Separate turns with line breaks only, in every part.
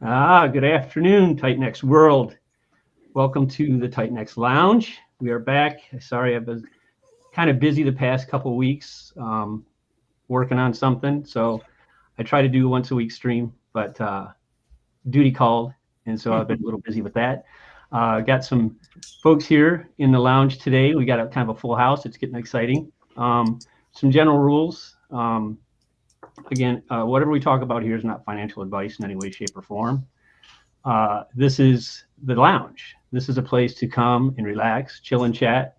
Good afternoon, TitanX world. Welcome to the TitanX Lounge. We are back. Sorry, I've been kind of busy the past couple of weeks working on something. So I try to do a once a week stream, but duty called. And so I've been a little busy with that. Got some folks here in the lounge today. We got a kind of a full house. It's getting exciting. Some general rules. Again, whatever we talk about here is not financial advice in any way, shape, or form. This is the lounge. This is a place to come and relax, chill and chat.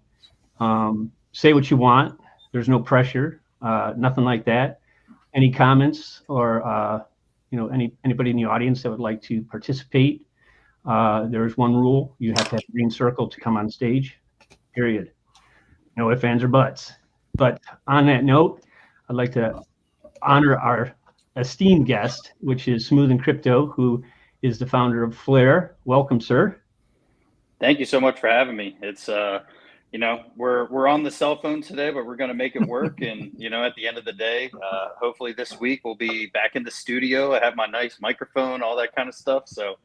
Say what you want. There's no pressure, nothing like that. Any comments or anybody in the audience that would like to participate, there's one rule. You have to have a green circle to come on stage, period. No ifs, ands, or buts. But on that note, I'd like to honor our esteemed guest, which is Smooth and Crypto, who is the founder of Flare. Welcome, sir.
Thank you so much for having me. It's we're on the cell phone today, but we're going to make it work. And at the end of the day, hopefully this week we'll be back in the studio. I have my nice microphone, all that kind of stuff. So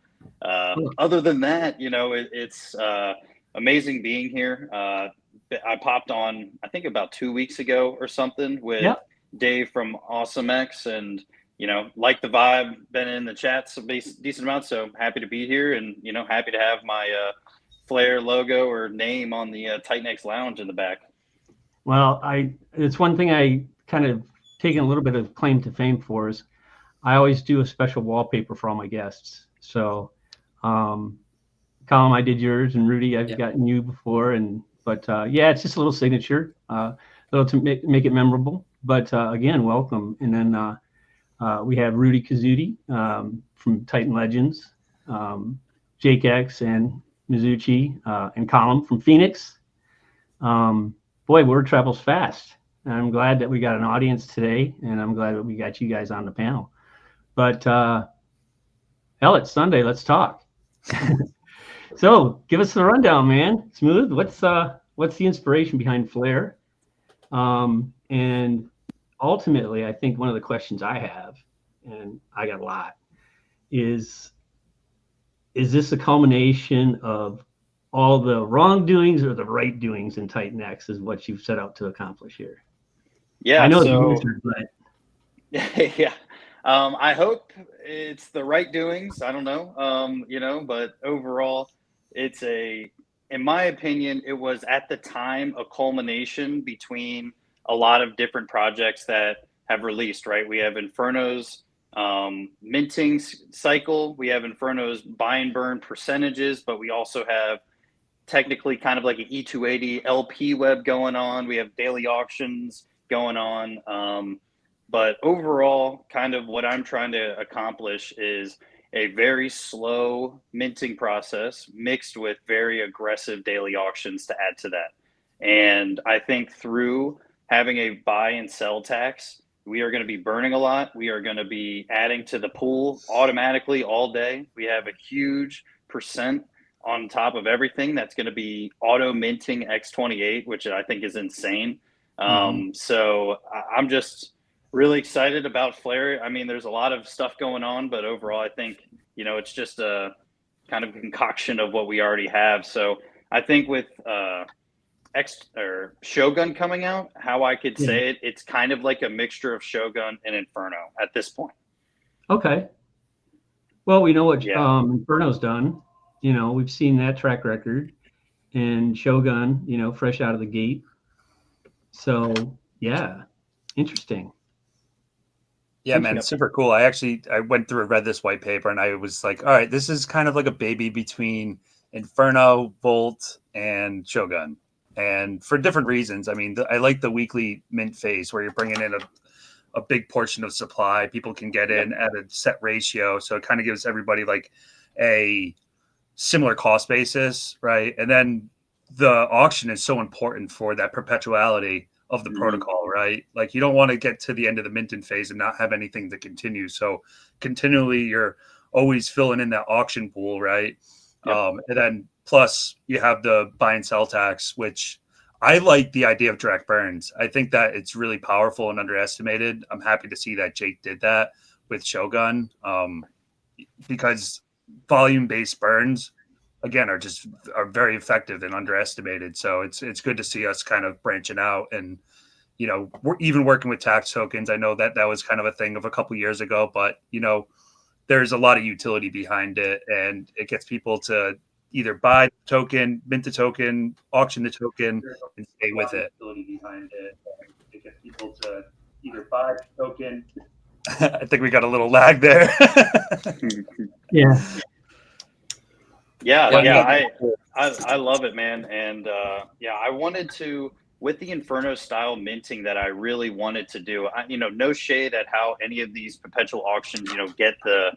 other than that, it's amazing being here. I popped on, I think about 2 weeks ago or something with Dave from AwesomeX, and like the vibe, been in the chats a decent amount, so happy to be here, and happy to have my Flare logo or name on the TitanX Lounge in the back.
Well, it's one thing I kind of taken a little bit of claim to fame for is I always do a special wallpaper for all my guests. So Colin, I did yours, and Rudy, I've gotten you before, but it's just a little signature, little to make it memorable. But again, welcome. And then we have Rudy Kazuti from Titan Legends, Jake X and Mizuchi, and Colin from Phoenix. Boy, word travels fast. And I'm glad that we got an audience today, and I'm glad that we got you guys on the panel. But hell, it's Sunday. Let's talk. So give us the rundown, man. Smooth. What's the inspiration behind Flare? And ultimately, I think one of the questions I have, and I got a lot, is this a culmination of all the wrongdoings or the right doings in TitanX is what you've set out to accomplish here?
Yeah,
I know the answer, but
yeah. I hope it's the right doings. I don't know, but overall, in my opinion, it was at the time a culmination between a lot of different projects that have released, right? We have Inferno's minting cycle. We have Inferno's buy and burn percentages, but we also have technically kind of like an E280 LP web going on. We have daily auctions going on. But overall, kind of what I'm trying to accomplish is a very slow minting process mixed with very aggressive daily auctions to add to that. And I think through having a buy and sell tax, we are going to be burning a lot. We are going to be adding to the pool automatically all day. We have a huge percent on top of everything that's going to be auto minting X28, which I think is insane. So I'm just really excited about Flare. I mean, there's a lot of stuff going on, but overall, I think, it's just a kind of concoction of what we already have. So I think with Shogun coming out, how I could say it, it's kind of like a mixture of Shogun and Inferno at this point.
Okay. Well, we know what Inferno's done. We've seen that track record, and Shogun, fresh out of the gate. So yeah, interesting.
Yeah, man, super cool. I went through and read this white paper, and I was like, all right, this is kind of like a baby between Inferno, Volt, and Shogun. And for different reasons. I mean, I like the weekly mint phase where you're bringing in a big portion of supply. People can get in at a set ratio. So it kind of gives everybody like a similar cost basis, right? And then the auction is so important for that perpetuality of the protocol, right? Like you don't want to get to the end of the minting phase and not have anything to continue. So continually you're always filling in that auction pool, right? And then plus you have the buy and sell tax, which I like the idea of direct burns. I think that it's really powerful and underestimated. I'm happy to see that Jake did that with Shogun. because volume-based burns, again, are very effective and underestimated. So it's good to see us kind of branching out, and we're even working with tax tokens. I know that was kind of a thing of a couple years ago, but there's a lot of utility behind it, and it gets people to either buy the token, mint the token, auction the token, and stay with it. Behind it, and it gets people to either buy the token. I think we got a little lag there.
Yeah.
I love it, man. And I wanted to, with the Inferno style minting that I really wanted to do, no shade at how any of these perpetual auctions, get the,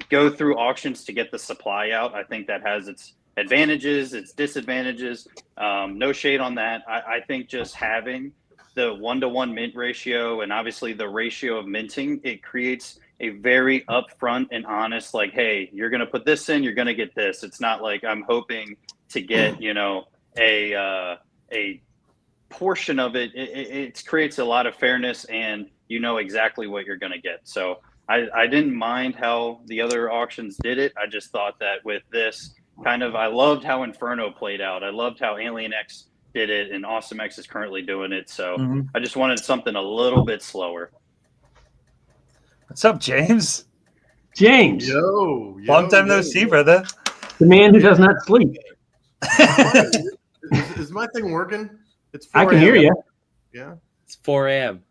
go through auctions to get the supply out. I think that has its advantages, its disadvantages. No shade on that. I think just having the 1-to-1 mint ratio, and obviously the ratio of minting, it creates a very upfront and honest, like, hey, you're going to put this in, you're going to get this. It's not like I'm hoping to get, a portion of it. It creates a lot of fairness, and exactly what you're going to get. So I didn't mind how the other auctions did it. I just thought that with this I loved how Inferno played out. I loved how Alien X did it, and Awesome X is currently doing it. So I just wanted something a little bit slower.
What's up, James?
James.
Yo.
Long time no see, brother.
The man who does not sleep.
Is my thing working? It's 4
I can hear you.
Yeah.
It's 4 a.m.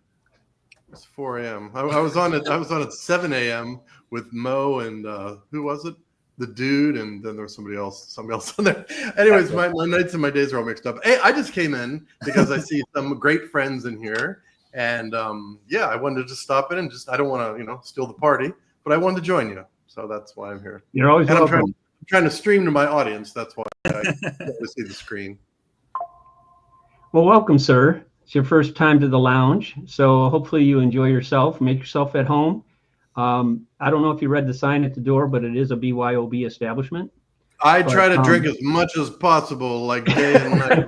It's 4 a.m. I was on at 7 a.m. with Mo and who was it? The dude, and then there was somebody else on there. Anyways, my nights and my days are all mixed up. Hey, I just came in because I see some great friends in here, and I wanted to just stop in and I don't want to steal the party, but I wanted to join you, so that's why I'm here.
You're always welcome.
I'm trying to stream to my audience. That's why I get to see the screen.
Well, welcome, sir. It's your first time to the lounge, so hopefully you enjoy yourself. Make yourself at home. I don't know if you read the sign at the door, but it is a BYOB establishment.
I try to drink as much as possible, like day and night.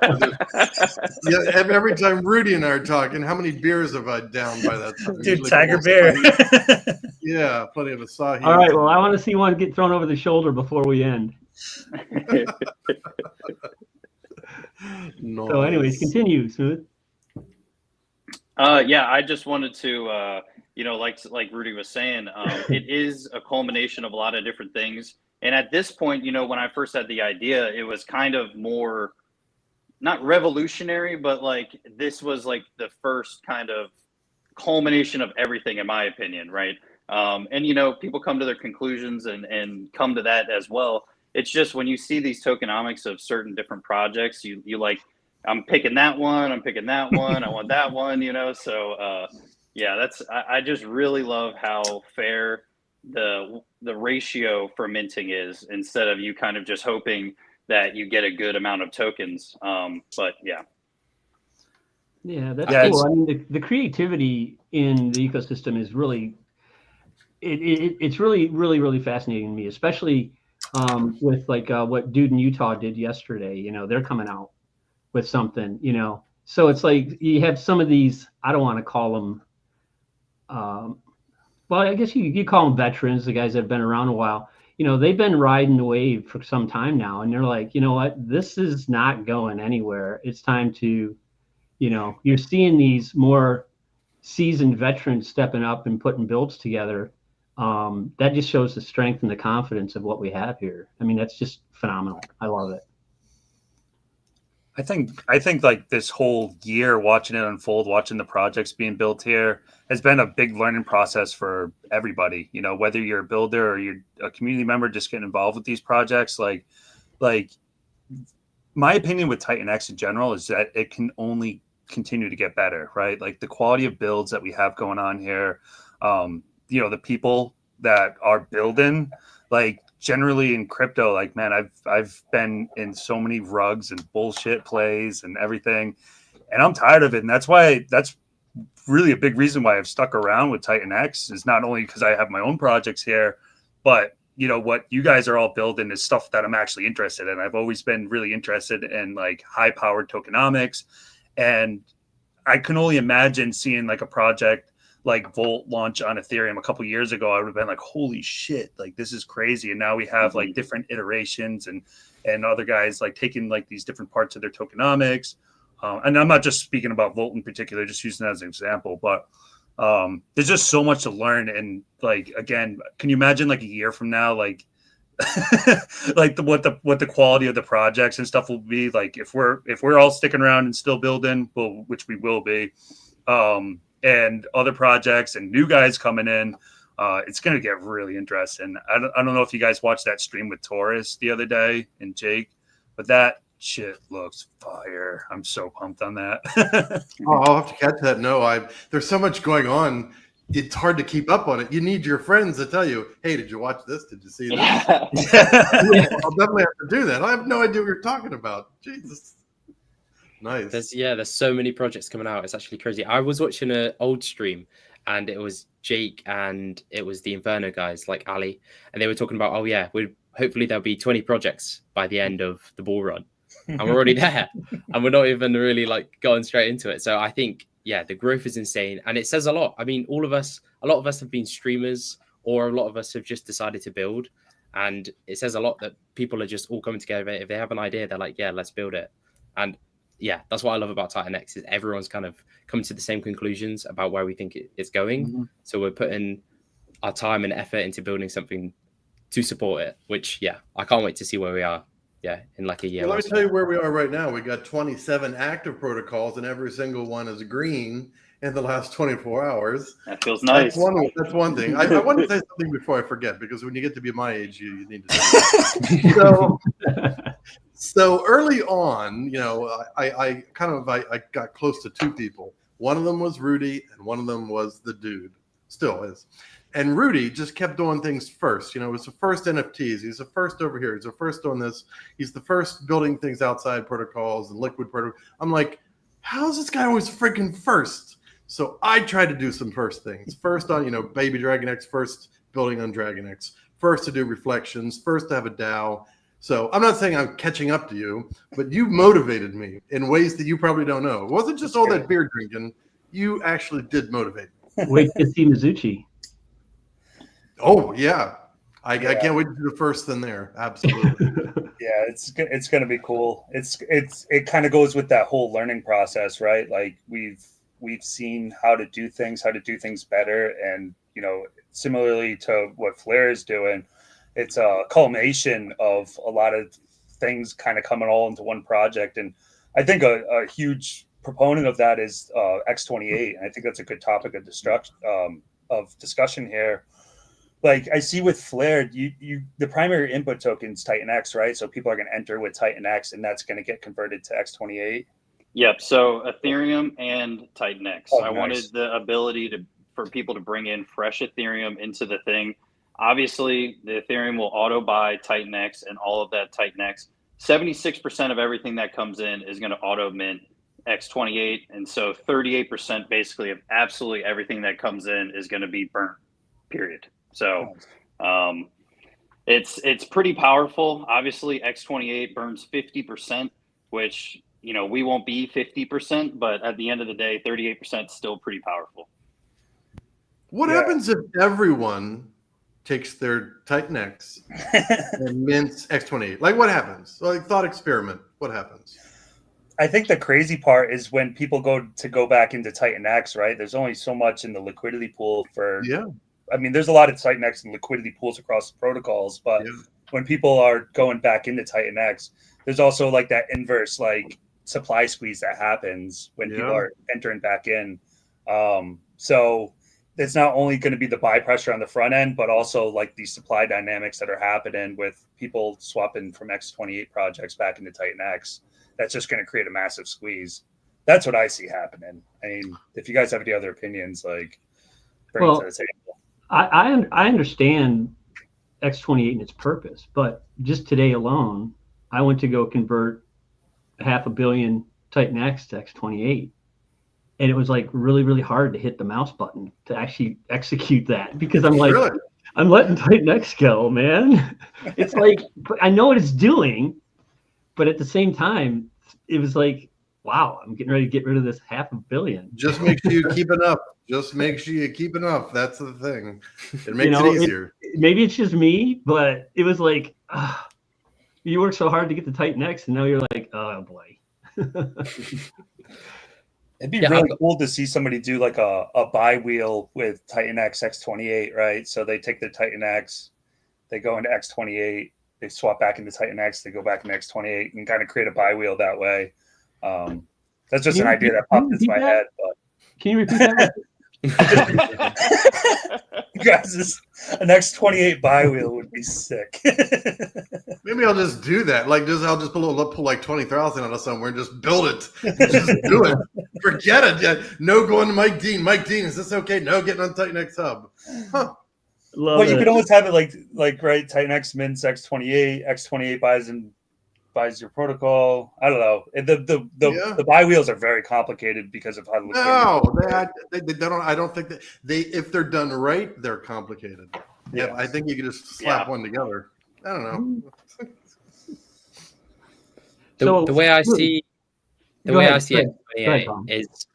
Every time Rudy and I are talking, how many beers have I downed by that time?
Dude, Tiger Bear.
Yeah, plenty of Asahi.
All right, well, I want to see one get thrown over the shoulder before we end.
Nice.
So anyways, continue, Smooth.
I just wanted to, like Rudy was saying, it is a culmination of a lot of different things. And at this point, when I first had the idea, it was kind of more, not revolutionary, but like this was like the first kind of culmination of everything, in my opinion, right? And people come to their conclusions and come to that as well. It's just when you see these tokenomics of certain different projects, you like, I'm picking that one, I'm picking that one, I want that one, So I just really love how fair the ratio for minting is, instead of you kind of just hoping that you get a good amount of tokens. But yeah.
Yeah, that's cool. I mean, the creativity in the ecosystem is really, it's really, really, really fascinating to me, especially with like what Dude in Utah did yesterday. They're coming out with something, so it's like you have some of these, I don't want to call them, well, I guess you call them veterans, the guys that have been around a while. They've been riding the wave for some time now, and they're like, you know what, this is not going anywhere. It's time to, you're seeing these more seasoned veterans stepping up and putting builds together. That just shows the strength and the confidence of what we have here. I mean, that's just phenomenal. I love it.
I think like this whole year, watching it unfold, watching the projects being built here, has been a big learning process for everybody. Whether you're a builder or you're a community member just getting involved with these projects, like my opinion with TitanX in general is that it can only continue to get better, right? Like the quality of builds that we have going on here, the people that are building, like generally in crypto, like, man, I've been in so many rugs and bullshit plays and everything, and I'm tired of it. And that's really a big reason why I've stuck around with TitanX, is not only because I have my own projects here, but what you guys are all building is stuff that I'm actually interested in. I've always been really interested in like high powered tokenomics, and I can only imagine seeing like a project like Volt launch on Ethereum a couple years ago, I would have been like, holy shit, like this is crazy. And now we have like different iterations and other guys like taking like these different parts of their tokenomics. And I'm not just speaking about Volt in particular, just using that as an example, but there's just so much to learn. And like, again, can you imagine like a year from now, like like what the quality of the projects and stuff will be like if we're all sticking around and still building, well, which we will be, and other projects and new guys coming in, it's going to get really interesting. I don't know if you guys watched that stream with Taurus the other day and Jake, but that shit looks fire. I'm so pumped on that.
Oh, I'll have to catch that. No, there's so much going on. It's hard to keep up on it. You need your friends to tell you, hey, did you watch this? Did you see this? I'll definitely have to do that. I have no idea what you're talking about. Jesus. Nice.
There's so many projects coming out. It's actually crazy. I was watching an old stream and it was Jake and it was the Inferno guys like Ali. And they were talking about, hopefully there'll be 20 projects by the end of the bull run. And we're already there. And we're not even really like going straight into it. So I think, the growth is insane. And it says a lot. I mean, a lot of us have been streamers, or a lot of us have just decided to build. And it says a lot that people are just all coming together. If they have an idea, they're like, let's build it. And that's what I love about TitanX is everyone's kind of come to the same conclusions about where we think it's going. Mm-hmm. So we're putting our time and effort into building something to support it, which, I can't wait to see where we are. In like a year.
Well, let me tell you where we are right now. We got 27 active protocols, and every single one is green in the last 24 hours.
That feels nice.
That's one thing. I want to say something before I forget, because when you get to be my age, you need to say that. So early on, I got close to two people. One of them was Rudy, and one of them was the dude. Still is. And Rudy just kept doing things first. It was the first NFTs. He's the first over here. He's the first on this. He's the first building things outside protocols and liquid protocol. I'm like, how's this guy always freaking first? So I tried to do some first things. First on, Baby Dragon X, first building on Dragon X, first to do reflections, first to have a DAO. So I'm not saying I'm catching up to you, but you motivated me in ways that you probably don't know. It wasn't just all that beer drinking. You actually did motivate me.
Wait to see Mizuchi.
Oh yeah. I can't wait to do the first thing there. Absolutely.
It's going to be cool. It kind of goes with that whole learning process, right? Like we've seen how to do things better, and similarly to what Flair is doing, it's a culmination of a lot of things kind of coming all into one project. And I think a huge proponent of that is X28, and I think that's a good topic of discussion here. Like I see with Flare, the primary input token is TitanX, right? So people are going to enter with TitanX, and that's going to get converted to X28.
Yep. So Ethereum and TitanX.
Oh,
I
nice.
wanted the ability for people to bring in fresh Ethereum into the thing. Obviously, the Ethereum will auto buy TitanX and all of that TitanX. 76% of everything that comes in is going to auto mint X28, and so 38% basically of absolutely everything that comes in is going to be burnt. Period. So it's pretty powerful. Obviously, X28 burns 50%, which, we won't be 50%, but at the end of the day, 38% is still pretty powerful.
What happens if everyone takes their TitanX and mints X28? Like, what happens? Like, thought experiment. What happens?
I think the crazy part is when people go back into TitanX, right? There's only so much in the liquidity pool for. Yeah. I mean, there's a lot of TitanX and liquidity pools across the protocols, but when people are going back into TitanX, there's also like that inverse like supply squeeze that happens when people are entering back in. So it's not only going to be the buy pressure on the front end, but also like these supply dynamics that are happening with people swapping from X28 projects back into TitanX. That's just going to create a massive squeeze. That's what I see happening. I mean, if you guys have any other opinions, like bring it to the table.
I understand X28 and its purpose, but just today alone, I went to go convert 500 million TitanX to X28, and it was like really, really hard to hit the mouse button to actually execute that, because I'm like, I'm letting TitanX go, man. It's like, I know what it's doing, but at the same time, it was like, wow, I'm getting ready to get rid of this $500 million.
Just make sure you keep enough. Just make sure you keep enough. That's the thing. It makes
You know,
it easier.
Maybe it's just me, but it was like, you worked so hard to get the Titan X, and now you're like, oh boy.
It'd be really cool to see somebody do like a buy wheel with TitanX X28, right? So they take the Titan X, they go into X28, they swap back into Titan X, they go back into X28, and kind of create a buy wheel that way. That's just an idea that popped into my head. But
can you repeat that?
You guys, an X28 buy wheel would be sick.
Maybe I'll just do that. Like, I'll just pull like 20,000 out of somewhere and just build it. Just do it. Forget it. Yeah. No going to Mike Dean. Mike Dean, is this okay? No, getting on TitanX Hub. Huh.
Well, you could always have it like right. TitanX mints X28. X28 buys your protocol. I don't know. The buy wheels are very complicated because of how.
They don't. I don't think that if they're done right, they're complicated. Yeah, I think you can just slap one together. I don't
know. The way I see X28 is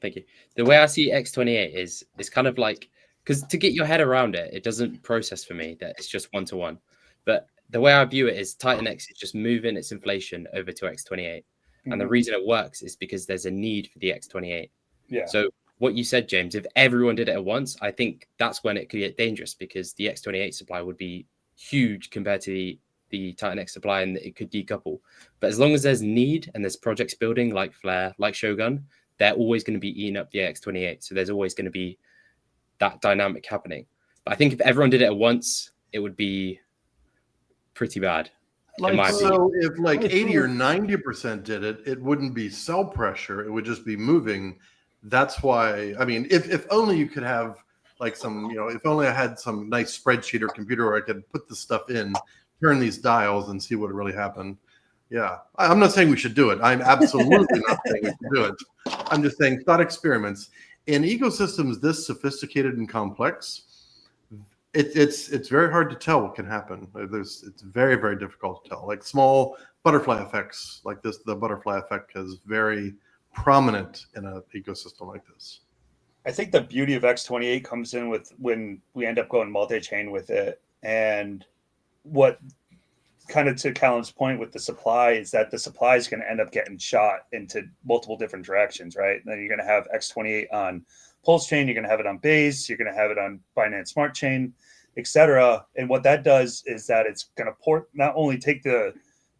thank you. The way I see X28 is kind of like, because to get your head around it, it doesn't process for me that it's just one-to-one. But the way I view it is TitanX is just moving its inflation over to X28. Mm-hmm. And the reason it works is because there's a need for the X28.
Yeah.
So what you said, James, if everyone did it at once, I think that's when it could get dangerous, because the X28 supply would be huge compared to the TitanX supply, and it could decouple. But as long as there's need and there's projects building like Flare, like Shogun, they're always going to be eating up the X28. So there's always going to be that dynamic happening. But I think if everyone did it at once, it would be pretty bad.
So if like 80 or 90% did it, it wouldn't be sell pressure. It would just be moving. That's why, I mean, if only you could have like some, if only I had some nice spreadsheet or computer where I could put this stuff in, turn these dials and see what really happened. Yeah. I'm not saying we should do it. I'm absolutely not saying we should do it. I'm just saying thought experiments. In ecosystems this sophisticated and complex, it's very hard to tell what can happen. It's very, very difficult to tell. Like small butterfly effects like this, the butterfly effect is very prominent in an ecosystem like this.
I think the beauty of X28 comes in with when we end up going multi-chain with it. And what kind of to Callan's point with the supply is that the supply is going to end up getting shot into multiple different directions, right? Then you're going to have X28 on Pulse Chain, you're going to have it on Base, you're going to have it on Binance Smart Chain, etc. And what that does is that it's going to not only take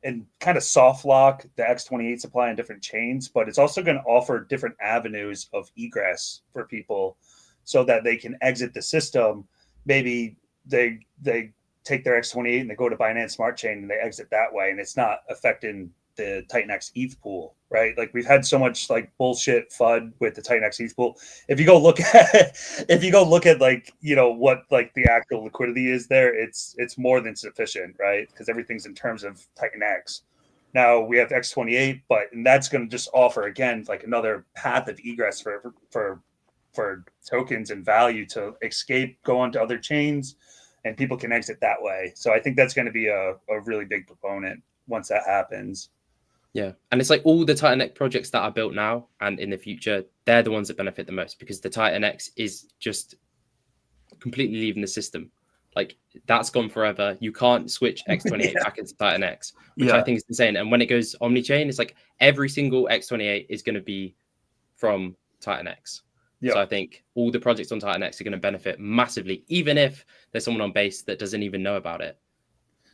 and kind of soft lock the X28 supply on different chains, but it's also going to offer different avenues of egress for people so that they can exit the system. Maybe they take their X28 and they go to Binance Smart Chain and they exit that way, and it's not affecting the TitanX ETH pool, right? Like we've had so much like bullshit FUD with the TitanX ETH pool. If you go look at like, what like the actual liquidity is there, it's more than sufficient, right? Because everything's in terms of TitanX. Now we have X28, and that's going to just offer again like another path of egress for tokens and value to escape, go onto other chains, and people can exit that way. So I think that's going to be a really big proponent once that happens.
Yeah. And it's like all the TitanX projects that are built now and in the future, they're the ones that benefit the most, because the TitanX is just completely leaving the system. Like that's gone forever. You can't switch X28 back into TitanX, which I think is insane. And when it goes omni-chain, it's like every single X28 is going to be from TitanX. Yeah. So I think all the projects on TitanX are going to benefit massively, even if there's someone on Base that doesn't even know about it.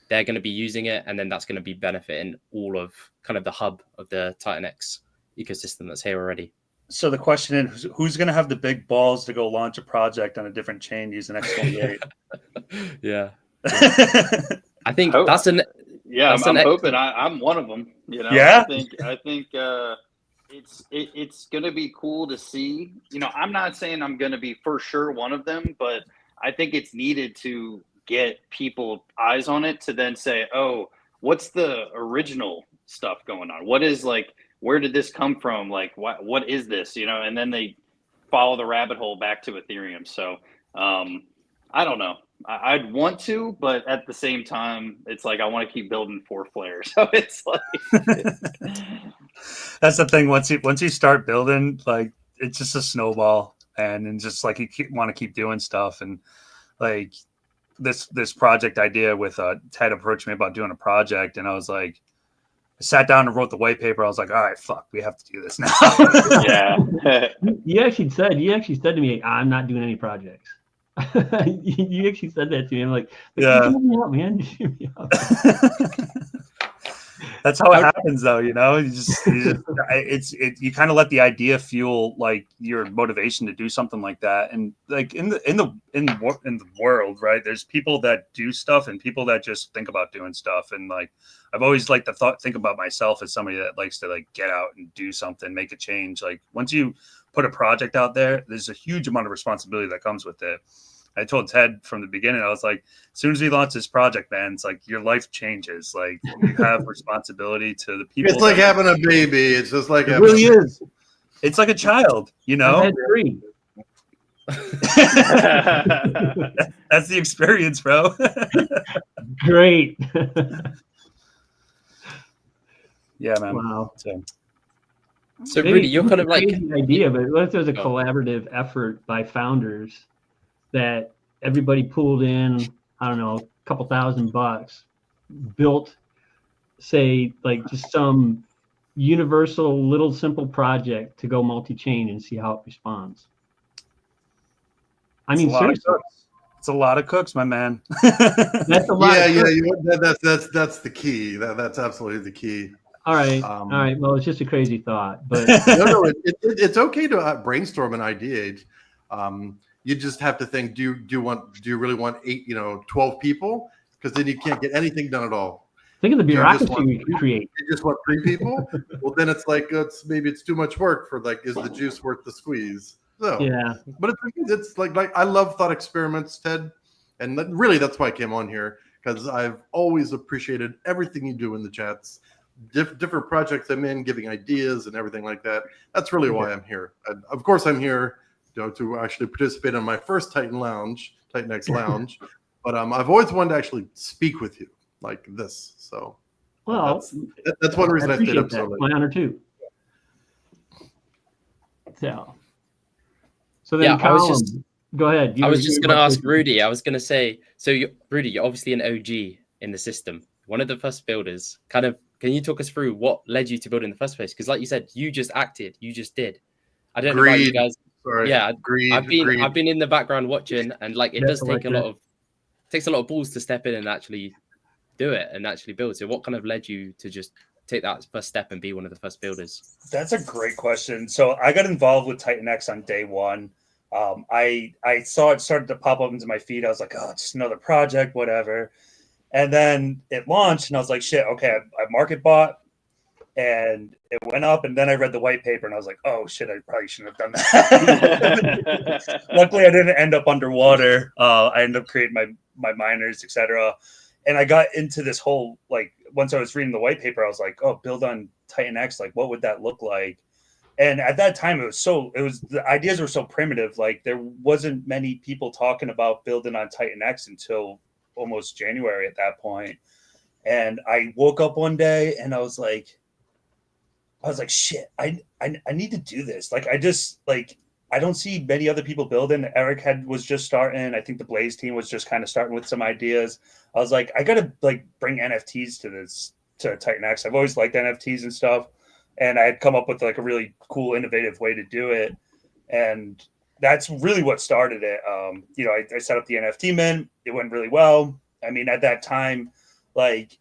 They're going to be using it, and then that's going to be benefiting all of kind of the hub of the TitanX ecosystem that's here already.
So the question is, who's going to have the big balls to go launch a project on a different chain using X28?
Yeah. I think that's an...
Yeah, I'm hoping I'm one of them.
Yeah.
I think it's going to be cool to see. I'm not saying I'm going to be for sure one of them, but I think it's needed to get people eyes on it to then say, oh, what's the original stuff going on? What is like, where did this come from? Like, what is this? And then they follow the rabbit hole back to Ethereum. So I don't know. I'd want to, but at the same time, it's like I want to keep building 4 flares. So it's like
That's the thing. Once you start building, like it's just a snowball, and just like you want to keep doing stuff, and like this project idea with Ted approached me about doing a project, and I was like, I sat down and wrote the white paper. I was like, all right, fuck, we have to do this now.
Yeah.
You actually said to me, I'm not doing any projects. You actually said that to me. I'm like
Yeah.
"You me out, man. You me out."
That's how it happens, though. You kind of let the idea fuel like your motivation to do something like that. And like in the world, right? There's people that do stuff and people that just think about doing stuff. And like I've always liked to think about myself as somebody that likes to like get out and do something, make a change. Like once you put a project out there, there's a huge amount of responsibility that comes with it. I told Ted from the beginning, I was like, as soon as we launch this project, man, it's like your life changes. Like you have responsibility to the people.
It's like having a baby. It's just like
it really is.
It's like a child, you know.
I've had 3.
That's the experience, bro.
Great.
Yeah, man.
Wow.
So Rudy, you're kind of like
crazy idea, but what if there's a collaborative effort by founders that everybody pulled in, I don't know, a couple $1,000, built, say, like just some universal little simple project to go multi-chain and see how it responds. I mean, seriously.
It's a lot of cooks, my man.
That's a lot.
That's the key. That's absolutely the key.
All right. All right. Well, it's just a crazy thought, but
no, it's okay to brainstorm an idea. You just have to think: do you really want 8, 12 people? Because then you can't get anything done at all.
Think of the bureaucracy we could create.
You just want 3 people. Well, then it's like maybe it's too much work for like, is the juice worth the squeeze? So
Yeah.
But it's like I love thought experiments, Ted, and really that's why I came on here, because I've always appreciated everything you do in the chats. Different projects I'm in, giving ideas and everything like that. That's really why I'm here. And of course, I'm here to actually participate in my first TitanX Lounge. But I've always wanted to actually speak with you like this. So
Well,
that's one reason I stayed up
that.
so late.
My honor too. So then,
yeah,
go ahead.
I was just going to ask Rudy. I was going to say, so Rudy, you're obviously an OG in the system, one of the first builders. Kind of, can you talk us through what led you to build in the first place? Because, like you said, you just acted, you just did. I don't know about you guys.
Sorry.
Yeah, I've
Agreed.
been in the background watching, and like it does take takes a lot of balls to step in and actually do it and actually build. So, what kind of led you to just take that first step and be one of the first builders?
That's a great question. So I got involved with TitanX on day one. I saw it started to pop up into my feed. I was like, oh, it's just another project, whatever. And then it launched, and I was like, shit, okay, I market bought, and it went up. And then I read the white paper, and I was like, oh shit, I probably shouldn't have done that. Luckily, I didn't end up underwater. I ended up creating my miners, etc. And I got into this whole, like, once I was reading the white paper, I was like, oh, build on TitanX, like, what would that look like? And at that time, the ideas were so primitive. Like, there wasn't many people talking about building on TitanX until almost January at that point. And I woke up one day and I was like, shit, I need to do this. Like, I don't see many other people building. Eric was just starting. I think the Blaze team was just kind of starting with some ideas. I was like, I got to like bring NFTs to TitanX. I've always liked NFTs and stuff. And I had come up with like a really cool, innovative way to do it. And that's really what started it. I set up the NFT mint. It went really well. I mean, at that time, like,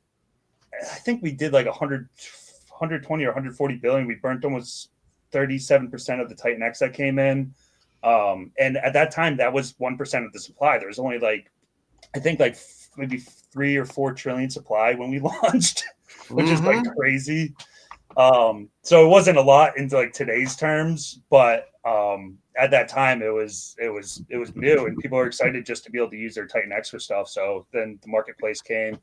I think we did like 120 or 140 billion. We burnt almost 37% of the TitanX that came in. And at that time, that was 1% of the supply. There was only like, I think like maybe 3 or 4 trillion supply when we launched, which is like crazy. So it wasn't a lot into like today's terms, but at that time it was new, and people were excited just to be able to use their TitanX for stuff. So then the marketplace came,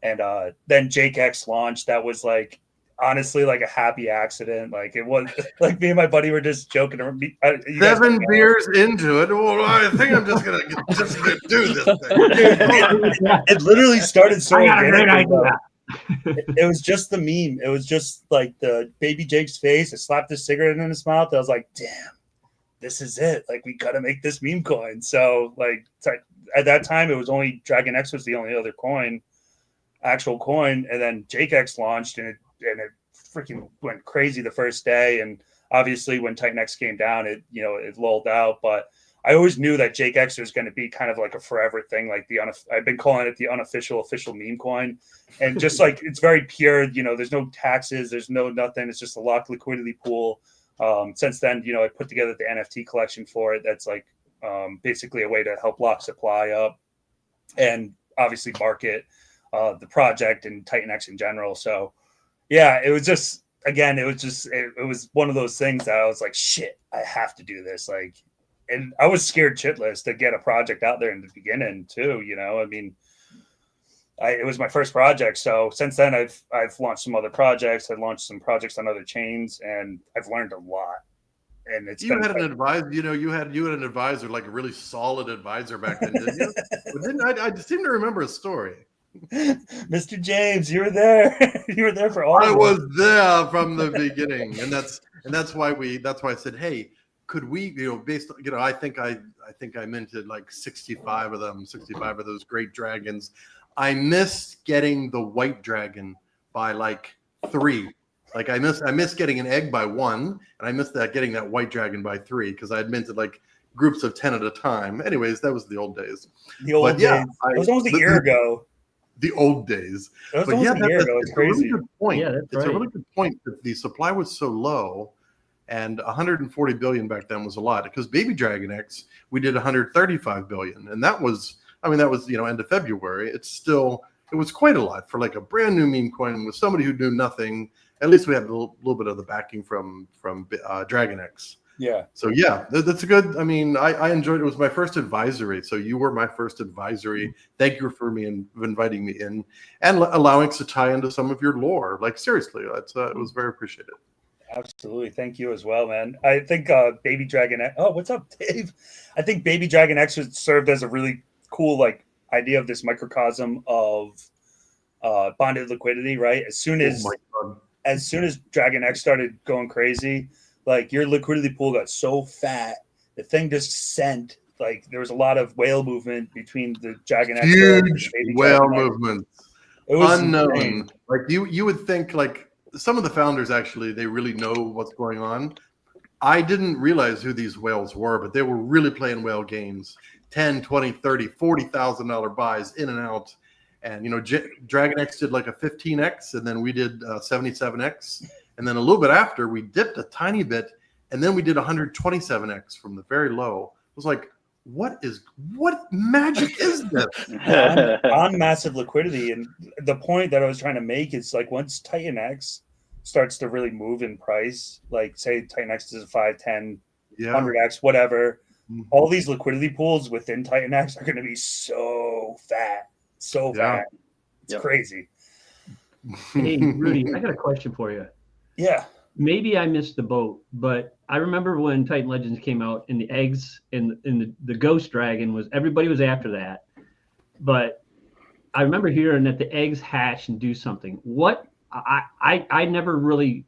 and then TitanX launched. That was like, honestly, like a happy accident. Like, it was like me and my buddy were just joking around.
7 beers into it. Well, I think I'm just gonna do this thing.
It literally started so.
I got a great idea.
It was just the meme. It was just like the baby Jake's face. I slapped a cigarette in his mouth. I was like, damn, this is it. Like, we got to make this meme coin. So, like, at that time, it was only Dragon X was the only other coin, actual coin. And then Jake X launched, and it freaking went crazy the first day. And obviously, when TitanX came down, it lulled out. But I always knew that Jake X was going to be kind of like a forever thing. Like I've been calling it the unofficial official meme coin, and just like it's very pure. There's no taxes, there's no nothing. It's just a locked liquidity pool. Since then, I put together the NFT collection for it. That's like basically a way to help lock supply up, and obviously market the project and TitanX in general. So yeah, it was just it was one of those things that I was like, shit, I have to do this. Like. And I was scared shitless to get a project out there in the beginning too. I mean, it was my first project. So since then, I've launched some other projects. I launched some projects on other chains, and I've learned a lot. And it's
you had an advisor. You had an advisor, like a really solid advisor back then, didn't you? I seem to remember a story.
Mr. James, you were there. You were there for all.
I was there from the beginning, and that's why I said, hey. Could we, based on, I think I minted like 65 of those great dragons. I missed getting the white dragon by like 3. Like I missed getting an egg by 1, and I missed getting that white dragon by 3 because I had minted like groups of 10 at a time. Anyways, that was the old days.
The old days. It was almost a year ago.
The old days.
It was almost a year ago. It's crazy.
A really good point.
Yeah,
it's a really good point that the supply was so low. And 140 billion back then was a lot because Baby Dragon X, we did 135 billion. And that was end of February. It was quite a lot for like a brand new meme coin with somebody who knew nothing. At least we had a little bit of the backing from Dragon X.
Yeah.
So yeah, that's a good, I enjoyed it. It was my first advisory. So you were my first advisory. Thank you for inviting me in and allowing us to tie into some of your lore. Like seriously, it was very appreciated.
Absolutely. Thank you as well, man. I think Baby Dragon X. Oh, what's up, Dave? I think Baby Dragon X served as a really cool idea of this microcosm of bonded liquidity, right? As soon as Dragon X started going crazy, like your liquidity pool got so fat, the thing just sent. Like there was a lot of whale movement between the Dragon X.
Huge whale movement.
It was
unknown.
Insane.
Like you would think like. Some of the founders actually, they really know what's going on. I didn't realize who these whales were, but they were really playing whale games, 10, 20, 30, $40,000 buys in and out. And, Dragon X did like a 15X, and then we did 77X. And then a little bit after, we dipped a tiny bit, and then we did 127X from the very low. It was like, what magic is this?
on massive liquidity. And the point that I was trying to make is like once TitanX starts to really move in price, like say TitanX is a 5, 10, 100X, whatever, all these liquidity pools within TitanX are going to be so fat. It's crazy.
Hey, Rudy, I got a question for you.
Yeah.
Maybe I missed the boat, but I remember when Titan Legends came out and the eggs and the Ghost Dragon everybody was after that. But I remember hearing that the eggs hatch and do something. What I never really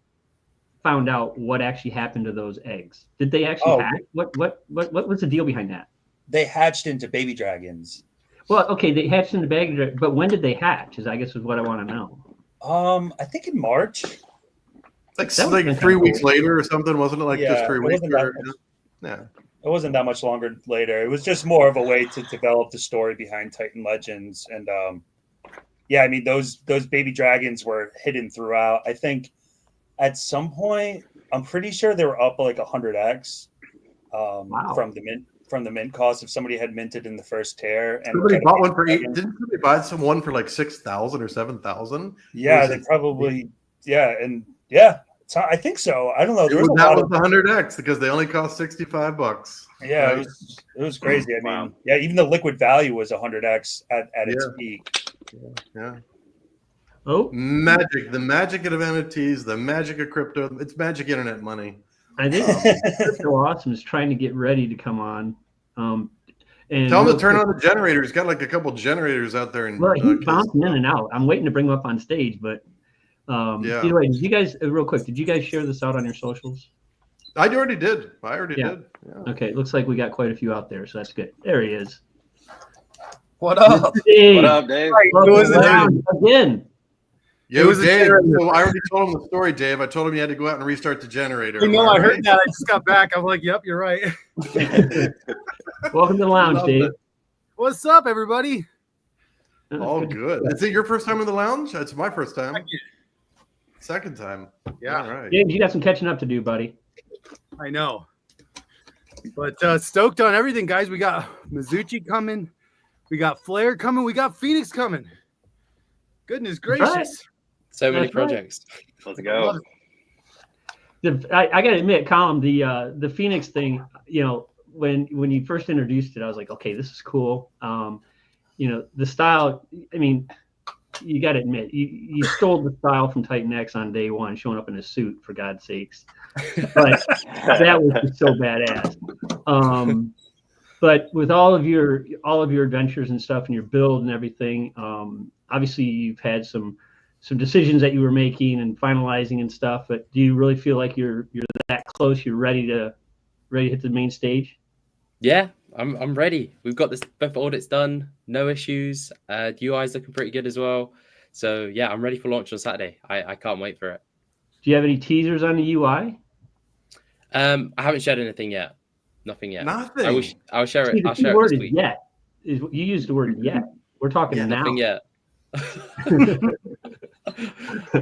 found out what actually happened to those eggs. Did they actually hatch? What was the deal behind that?
They hatched into baby dragons.
Well, okay, they hatched into baby dragons, but when did they hatch? I guess is what I want to know.
I think in March.
Like 3 weeks later or something, wasn't it? Like just 3 weeks?
Yeah. It wasn't that much longer later. It was just more of a way to develop the story behind Titan Legends. And those baby dragons were hidden throughout. I think at some point, I'm pretty sure they were up like 100x from the mint cost if somebody had minted in the first tear. And
somebody bought one for didn't somebody buy someone for like 6,000 or 7,000?
Yeah, they probably I think so. I don't know.
That was the 100x because they only cost $65.
Yeah, right? it was crazy. I mean, even the liquid value was 100x at its peak.
Yeah.
Oh,
magic! The magic of NFTs, the magic of crypto. It's magic internet money.
I think Crypto Awesome is trying to get ready to come on. And
Tell him
real
to turn
quick-
on the generator. He's got like a couple generators out there.
Well, he's bouncing in and out. I'm waiting to bring him up on stage, but
Yeah.
either way, did you guys real quick? Did you guys share this out on your socials?
I already did. Yeah. Yeah.
Okay, looks like we got quite a few out there, so that's good. There he is.
What up?
Dave,
What up, Dave?
welcome
It was
to the lounge again.
Yo,
was a
Dave.
generator.
So I already told him the story, Dave. I told him he had to go out and restart the generator.
I know,
Am
I heard
right?
that. I just got back. I'm like, yep, you're right.
Welcome to the lounge,
Love
Dave.
it.
What's up, everybody?
All good. Is it your first time in the lounge? It's my first time. Second time.
Yeah,
All right.
James, you got some catching up to do, buddy.
I know. But stoked on everything, guys. We got Mizuchi coming. We got Flair coming. We got Phoenix coming. Goodness gracious.
Right.
So many
That's right.
projects.
Let's go.
I got to admit, Colin, the Phoenix thing, when you first introduced it, I was like, okay, this is cool. The style, I mean, you got to admit, you stole the style from TitanX on day one, showing up in a suit, for God's sakes. But that was just so badass. But with all of your adventures and stuff and your build and everything, obviously you've had some decisions that you were making and finalizing and stuff. But do you really feel like you're that close? You're ready to hit the main stage?
Yeah, I'm ready. We've got this both audits done, no issues. UI's looking pretty good as well. So yeah, I'm ready for launch on Saturday. I can't wait for it.
Do you have any teasers on the UI?
I haven't shared anything yet. Nothing yet.
Nothing.
I'll share
See,
it.
the
I'll
key
share it
word
this
is
week.
yet. You used the word yet. We're talking now.
Nothing yet.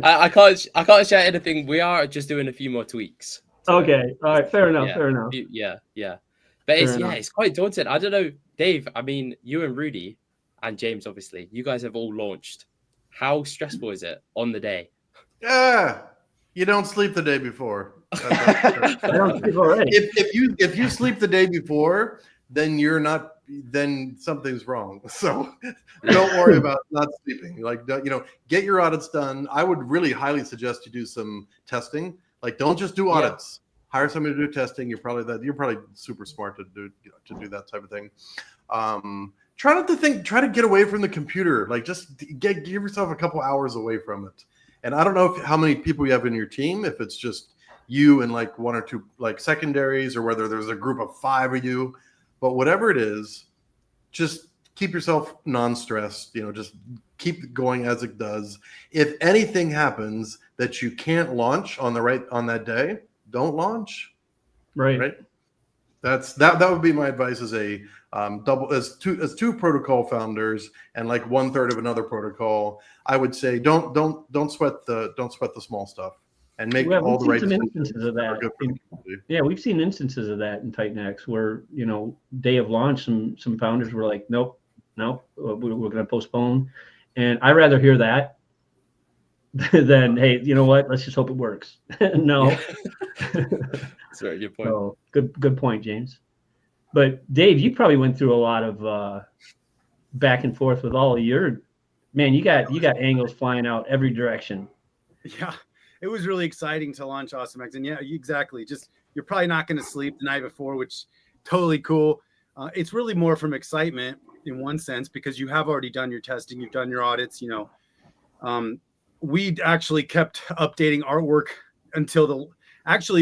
I can't share anything. We are just doing a few more tweaks.
Okay. All right. Fair enough.
Yeah.
Fair enough.
Yeah. But
Fair enough.
it's quite daunting. I don't know, Dave. I mean, you and Rudy and James, obviously, you guys have all launched. How stressful is it on the day?
Yeah. You don't sleep the day before.
I don't sleep already.
If you sleep the day before, then something's wrong. So don't worry about not sleeping. Get your audits done. I would really highly suggest you do some testing. Like, don't just do audits. Hire somebody to do testing. You're probably super smart to do that type of thing. Try not to think. Try to get away from the computer. Like, just give yourself a couple hours away from it. And I don't know how many people you have in your team. If it's just you and like one or two like secondaries, or whether there's a group of 5 of you. But whatever it is, just keep yourself non-stressed. Just keep going as it does. If anything happens that you can't launch on that day, don't launch.
Right.
That would be my advice as a as two protocol founders and like 1/3 of another protocol. I would say don't sweat the small stuff and make all the right decisions.
Instances of that. Yeah, we've seen instances of that in TitanX where day of launch, some founders were like, nope, we're going to postpone, and I'd rather hear that than, hey, you know what? Let's just hope it works. No.
That's a very good point.
So, good point, James. But Dave, you probably went through a lot of back and forth with all of your man. You got angles flying out every direction.
Yeah, it was really exciting to launch AwesomeX. And yeah, exactly. Just you're probably not going to sleep the night before, which totally cool. It's really more from excitement in one sense because you have already done your testing, you've done your audits. We actually kept updating artwork until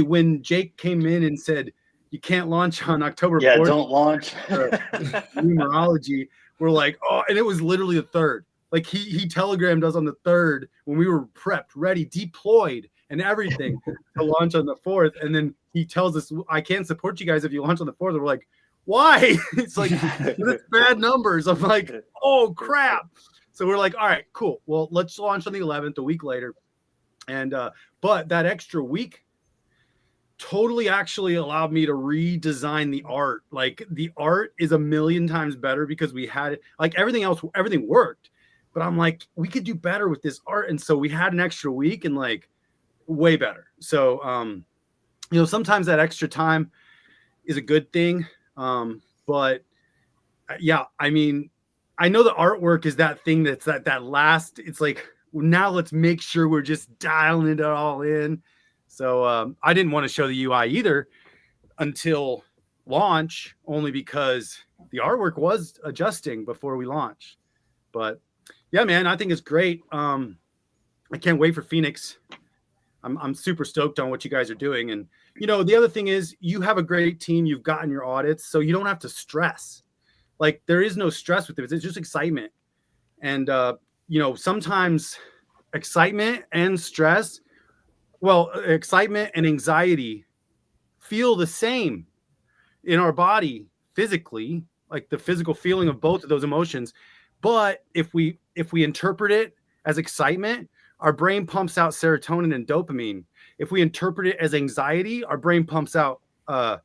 when Jake came in and said you can't launch on October 4th.
Yeah, don't launch.
Numerology. We're like, oh, and it was literally the 3rd. Like he telegrammed us on the 3rd when we were prepped, ready, deployed, and everything to launch on the 4th. And then he tells us, I can't support you guys if you launch on the 4th. And we're like, why? It's like, it's bad numbers. I'm like, oh crap. So we're like, all right, cool. Well, let's launch on the 11th, a week later. And but that extra week totally actually allowed me to redesign the art. Like the art is a million times better because we had like everything worked. But I'm like, we could do better with this art. And so we had an extra week and like way better. So sometimes that extra time is a good thing. But yeah, I mean, I know the artwork is that thing that's that last, it's like, now let's make sure we're just dialing it all in. So I didn't want to show the UI either until launch, only because the artwork was adjusting before we launched. But yeah, man, I think it's great. I can't wait for Phoenix. I'm super stoked on what you guys are doing. And, you know, the other thing is you have a great team. You've gotten your audits, so you don't have to stress. Like, there is no stress with it. It's just excitement. And, you know, sometimes excitement and stress, well, excitement and anxiety feel the same in our body physically, like the physical feeling of both of those emotions. But if we interpret it as excitement, our brain pumps out serotonin and dopamine. If we interpret it as anxiety, our brain pumps out the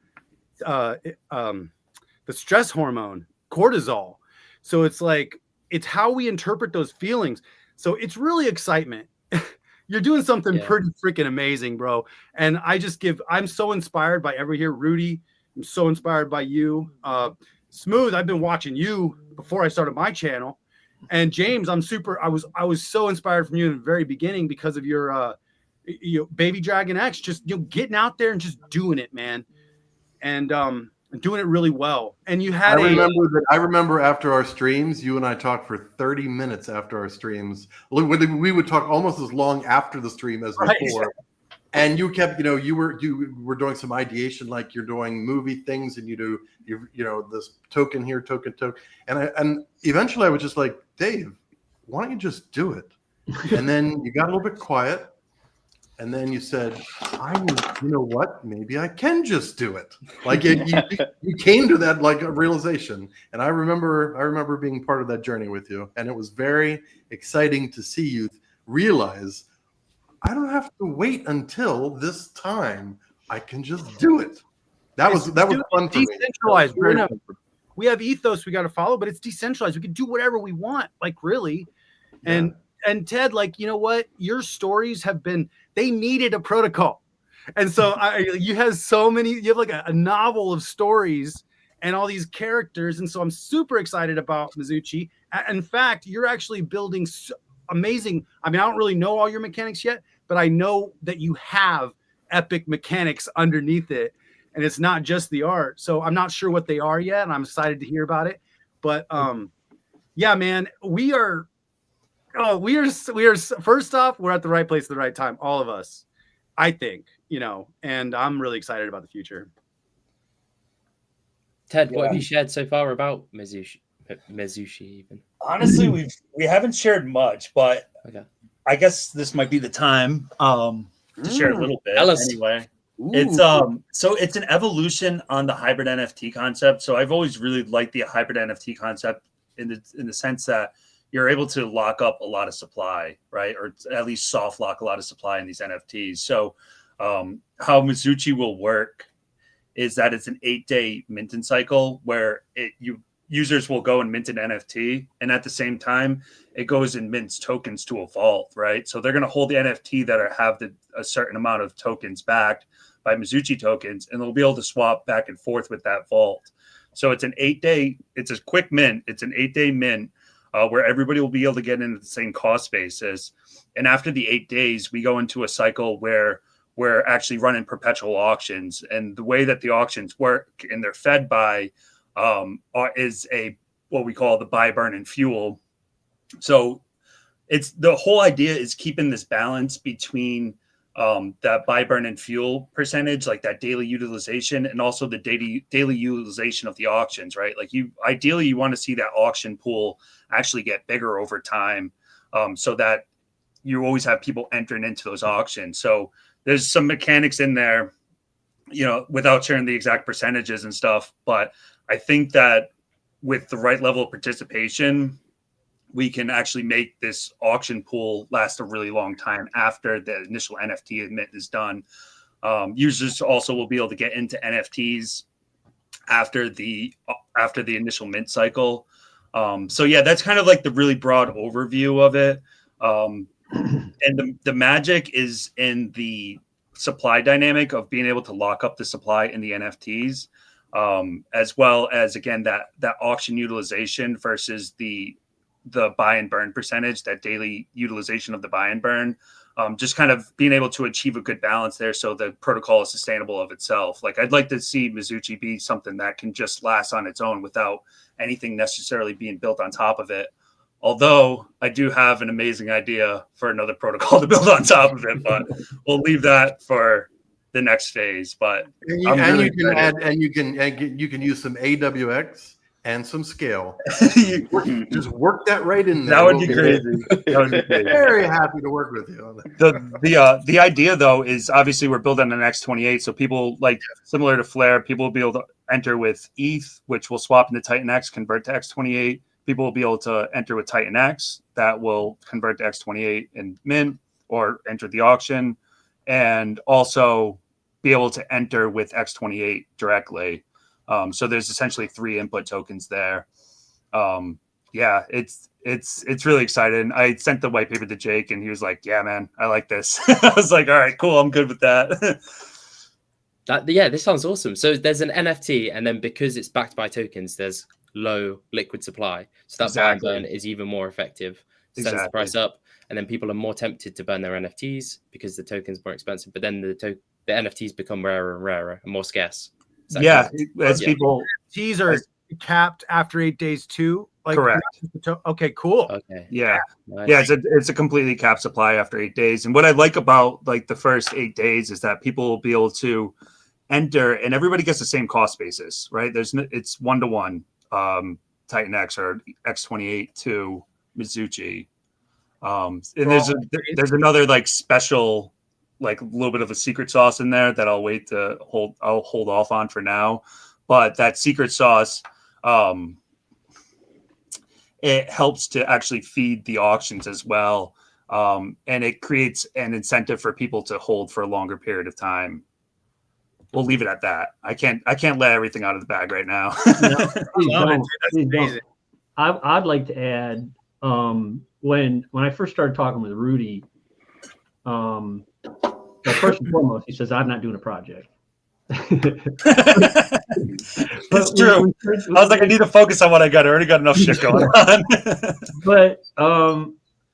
stress hormone, cortisol. So it's like, it's how we interpret those feelings. So it's really excitement. You're doing something pretty freaking amazing, bro. And I'm so inspired by every here. Rudy, I'm so inspired by you. Smooth, I've been watching you before I started my channel. And James, I was so inspired from you in the very beginning because of your Baby Dragon X, just getting out there and just doing it, man. And doing it really well. And you had
I remember after our streams, you and I talked for 30 minutes after our streams. We would talk almost as long after the stream as before. Right. And you kept, you were doing some ideation, like you're doing movie things, and you this token here, token. And eventually I was just like, Dave, why don't you just do it? And then you got a little bit quiet. And then you said, you know what? Maybe I can just do it. Like you came to that like a realization. And I remember being part of that journey with you. And it was very exciting to see you realize, I don't have to wait until this time. I can just do it. That was fun for me.
Decentralized. We have ethos we got to follow, but it's decentralized. We can do whatever we want, like really. Yeah. And Ted, like, you know what? Your stories they needed a protocol. And so you have like a novel of stories and all these characters. And so I'm super excited about Mizuchi. In fact, you're actually building amazing. I mean, I don't really know all your mechanics yet, but I know that you have epic mechanics underneath it. And it's not just the art. So I'm not sure what they are yet. And I'm excited to hear about it. But yeah, man, we are first off, we're at the right place at the right time. All of us, I think, and I'm really excited about the future.
Ted, what have you shared so far about Mizuchi even?
Honestly, we haven't shared much, but okay. I guess this might be the time to share a little bit. Anyway. Ooh. It's so it's an evolution on the hybrid NFT concept. So I've always really liked the hybrid NFT concept in the sense that you're able to lock up a lot of supply, right? Or at least soft lock a lot of supply in these NFTs. So how Mizuchi will work is that it's an 8-day minting cycle where users will go and mint an NFT, and at the same time, it goes and mints tokens to a vault, right? So they're going to hold the NFT that have a certain amount of tokens backed by Mizuchi tokens, and they'll be able to swap back and forth with that vault. So it's it's a quick mint. It's an 8-day mint where everybody will be able to get into the same cost basis. And after the 8 days, we go into a cycle where we're actually running perpetual auctions. And the way that the auctions work, and they're fed by is what we call the buy, burn, and fuel. So it's the whole idea is keeping this balance between that buy, burn, and fuel percentage, like that daily utilization, and also the daily utilization of the auctions, right? Like ideally you want to see that auction pool actually get bigger over time, so that you always have people entering into those auctions. So there's some mechanics in there, without sharing the exact percentages and stuff, but I think that with the right level of participation, we can actually make this auction pool last a really long time after the initial NFT mint is done. Users also will be able to get into NFTs after the initial mint cycle. So yeah, that's kind of like the really broad overview of it. And the magic is in the supply dynamic of being able to lock up the supply in the NFTs, as well as, again, that auction utilization versus the buy and burn percentage, that daily utilization of the buy and burn. just kind of being able to achieve a good balance there so the protocol is sustainable of itself. Like I'd like to see Mizuchi be something that can just last on its own without anything necessarily being built on top of it. Although I do have an amazing idea for another protocol to build on top of it, but we'll leave that for the next phase. But
you can use some AWX and some scale. Just work that right in there.
That would be crazy. That would be crazy.
Very happy to work with you on that.
The idea though is obviously we're building an X28, so people like similar to Flare, people will be able to enter with ETH, which will swap into TitanX, convert to X28. People will be able to enter with TitanX, that will convert to X28 and mint or enter the auction, and also be able to enter with X28 directly. So there's essentially 3 input tokens there. Yeah, it's really exciting. I sent the white paper to Jake and he was like, yeah, man, I like this. I was like, all right, cool. I'm good with that.
This sounds awesome. So there's an NFT, and then because it's backed by tokens, there's low liquid supply. So that buy and burn is even more effective. Sends the price up, and then people are more tempted to burn their NFTs because the token's more expensive. But then the NFTs become rarer and rarer and more scarce.
Yeah, as people
NFTs are capped after 8 days too. Like,
correct.
Okay, cool.
Okay.
Yeah.
Nice.
Yeah, it's a completely capped supply after 8 days. And what I like about like the first 8 days is that people will be able to enter and everybody gets the same cost basis, right? It's 1-to-1 TitanX or X28 to Mizuchi. And there's another like special, like a little bit of a secret sauce in there that I'll hold off on for now. But that secret sauce, it helps to actually feed the auctions as well. And it creates an incentive for people to hold for a longer period of time. We'll leave it at that. I can't let everything out of the bag right now.
Please don't. I'd like to add, when I first started talking with Rudy, first and foremost, he says, I'm not doing a project.
It's true. I was like, I need to focus on what I got. I already got enough shit going on.
But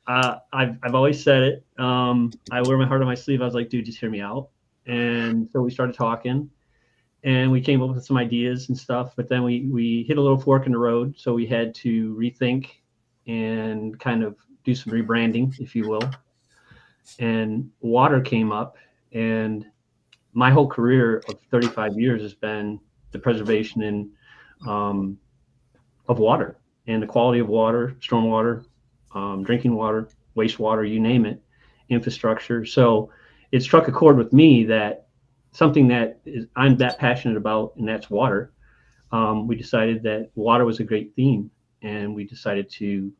I've always said it. I wear my heart on my sleeve. I was like, dude, just hear me out. And so we started talking, and we came up with some ideas and stuff. But then we hit a little fork in the road, so we had to rethink and kind of do some rebranding, if you will. And water came up, and my whole career of 35 years has been the preservation of water and the quality of water, stormwater, drinking water, wastewater, you name it, infrastructure. So it struck a chord with me that something that I'm that passionate about, and that's water. We decided that water was a great theme, and we decided to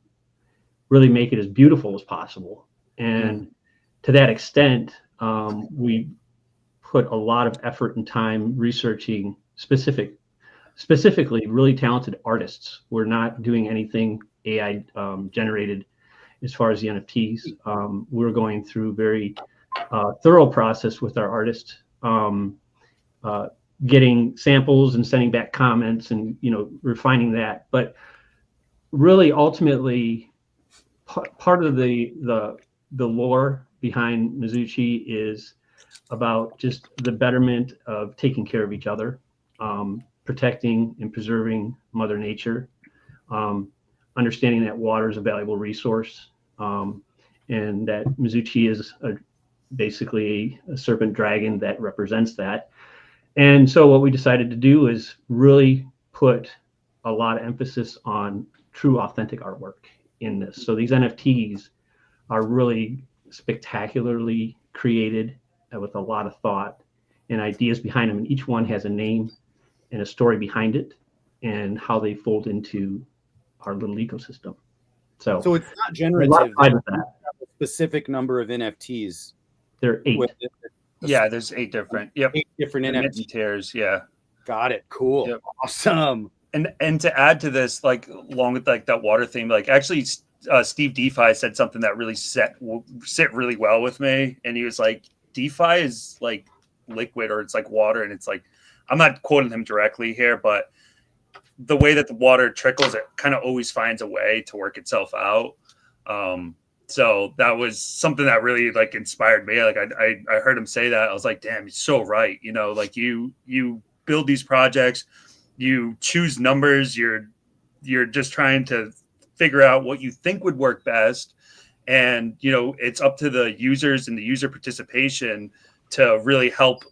really make it as beautiful as possible. And to that extent, we put a lot of effort and time researching specifically really talented artists. We're not doing anything AI generated as far as the NFTs. We're going through very thorough process with our artists, getting samples and sending back comments and refining that. But really, ultimately, part of the lore behind Mizuchi is about just the betterment of taking care of each other, protecting and preserving Mother Nature, understanding that water is a valuable resource, and that Mizuchi is basically a serpent dragon that represents that. And so what we decided to do is really put a lot of emphasis on true, authentic artwork in this. So these NFTs are really spectacularly created with a lot of thought and ideas behind them. And each one has a name and a story behind it and how they fold into our little ecosystem. So
it's not generative.
A
specific number of NFTs.
There are 8.
Yeah, there's 8 different. Yep.
8 different NFT
tiers. Yeah.
Got it. Cool.
Yep.
Awesome.
And to add to this, like along with like that water theme, like actually Steve DeFi said something that really sit really well with me. And he was like, DeFi is like liquid, or it's like water. And it's like, I'm not quoting him directly here, but the way that the water trickles, it kind of always finds a way to work itself out. So that was something that really like inspired me. Like I heard him say that. I was like, damn, he's so right. You know, like you build these projects, you choose numbers, you're just trying to figure out what you think would work best. And, you know, it's up to the users and the user participation to really help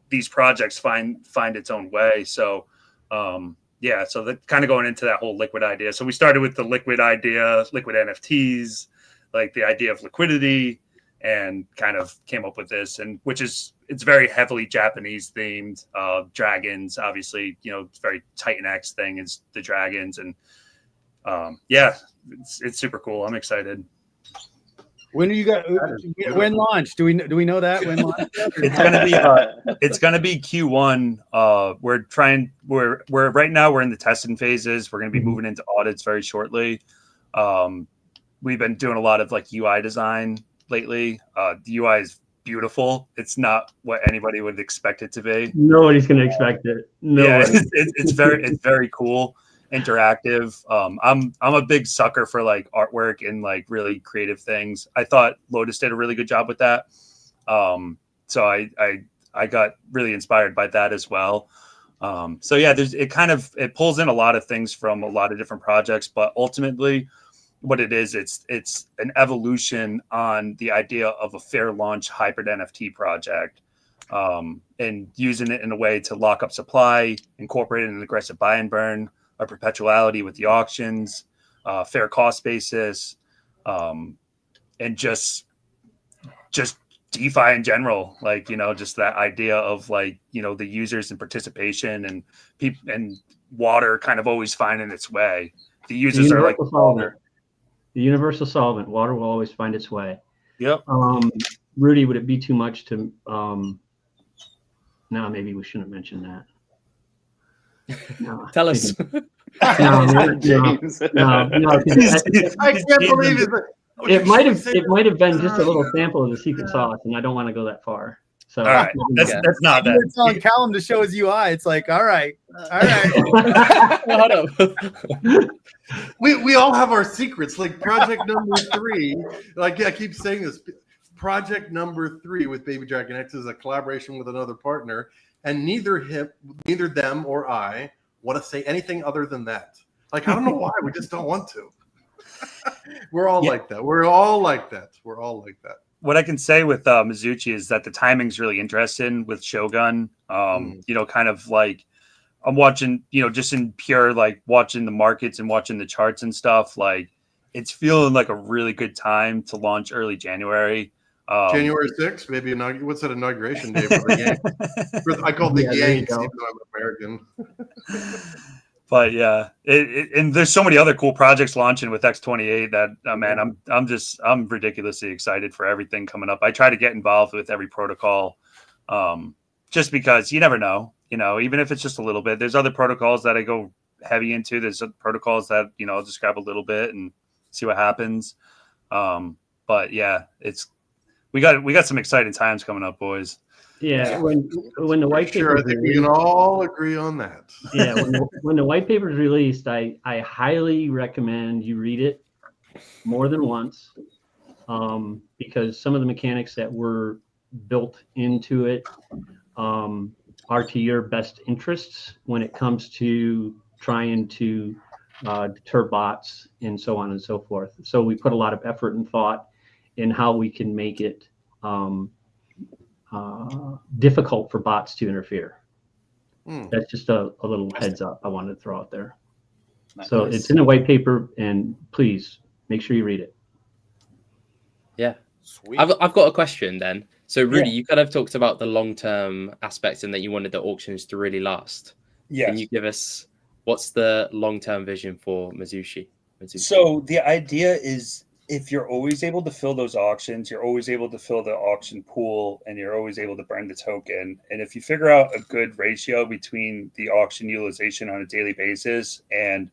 these projects find its own way. So, yeah, so that kind of going into that whole liquid idea. So we started with the liquid idea, liquid NFTs, like the idea of liquidity, and kind of came up with this, and which is, it's very heavily Japanese themed. Dragons, obviously, you know, it's very TitanX thing is the dragons, and yeah, it's super cool. I'm excited.
When do you got? When launch? Do we know that when launch?
It's gonna be Q1. We're right now we're in the testing phases. We're gonna be moving into audits very shortly. We've been doing a lot of like UI design lately. The UI is beautiful. It's not what anybody would expect it to be.
Nobody's gonna expect it. Nobody.
Yeah, it's very cool, interactive. I'm a big sucker for like artwork and like really creative things. I thought Lotus did a really good job with that. So I got really inspired by that as well. So yeah, it pulls in a lot of things from a lot of different projects, but ultimately what it is, it's an evolution on the idea of a fair launch hybrid NFT project, and using it in a way to lock up supply, incorporate an aggressive buy and burn, a perpetuality with the auctions, fair cost basis, and just DeFi in general, like, you know, just that idea of like, you know, the users and participation and people and water kind of always finding its way. The users are like
the universal solvent. Water will always find its way.
Yep.
Rudy, would it be too much to? No, maybe we shouldn't mention that. No,
Tell us.
No,
James.
I can't believe it.
It might have been just a little sample of the secret sauce, and I don't want to go that far. So
all right, that's not that.
You're telling Callum to show his UI. It's like, all right.
We all have our secrets. Like project number 3. Like, yeah, I keep saying this. Project number 3 with Baby Dragon X is a collaboration with another partner, and neither them or I want to say anything other than that. Like, I don't know why. We just don't want to. We're all like that. We're all like that.
What I can say with Mizuchi is that the timing's really interesting with Shogun. You know, kind of like I'm watching, you know, just in pure like watching the markets and watching the charts and stuff. Like, it's feeling like a really good time to launch early January.
January 6th, maybe. What's that inauguration day for the Yanks? I call it the Yanks, even though I'm American.
But yeah, and there's so many other cool projects launching with X28 that man, I'm ridiculously excited for everything coming up. I try to get involved with every protocol, just because you never know, you know, even if it's just a little bit. There's other protocols that I go heavy into. There's protocols that, you know, I'll just grab a little bit and see what happens. But yeah, we got some exciting times coming up, boys.
Yeah, when the white paper,
I think we can all agree on that.
Yeah, when the white paper is released, I highly recommend you read it more than once, because some of the mechanics that were built into it are to your best interests when it comes to trying to deter bots and so on and so forth. So we put a lot of effort and thought in how we can make it difficult for bots to interfere. That's just a little heads up I wanted to throw out there. Nice. So it's in a white paper, and please make sure you read it.
Yeah. Sweet. I've got a question then. So Rudy, you kind of talked about the long-term aspects and that you wanted the auctions to really last.
Yeah.
Can you give us what's the long-term vision for Mizuchi?
So the idea is, if you're always able to fill those auctions, you're always able to fill the auction pool, and you're always able to burn the token. And if you figure out a good ratio between the auction utilization on a daily basis and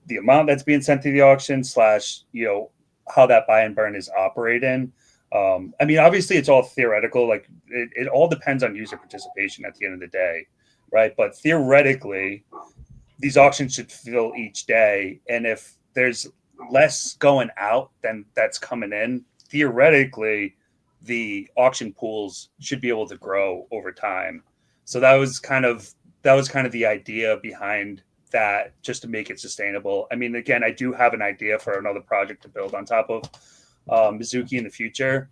the amount that's being sent to the auction / you know, how that buy and burn is operating. I mean, obviously it's all theoretical. Like it all depends on user participation at the end of the day, right? But theoretically, these auctions should fill each day. And if there's less going out than that's coming in, theoretically, the auction pools should be able to grow over time. So that was kind of the idea behind that, just to make it sustainable. I mean, again, I do have an idea for another project to build on top of Mizuki in the future,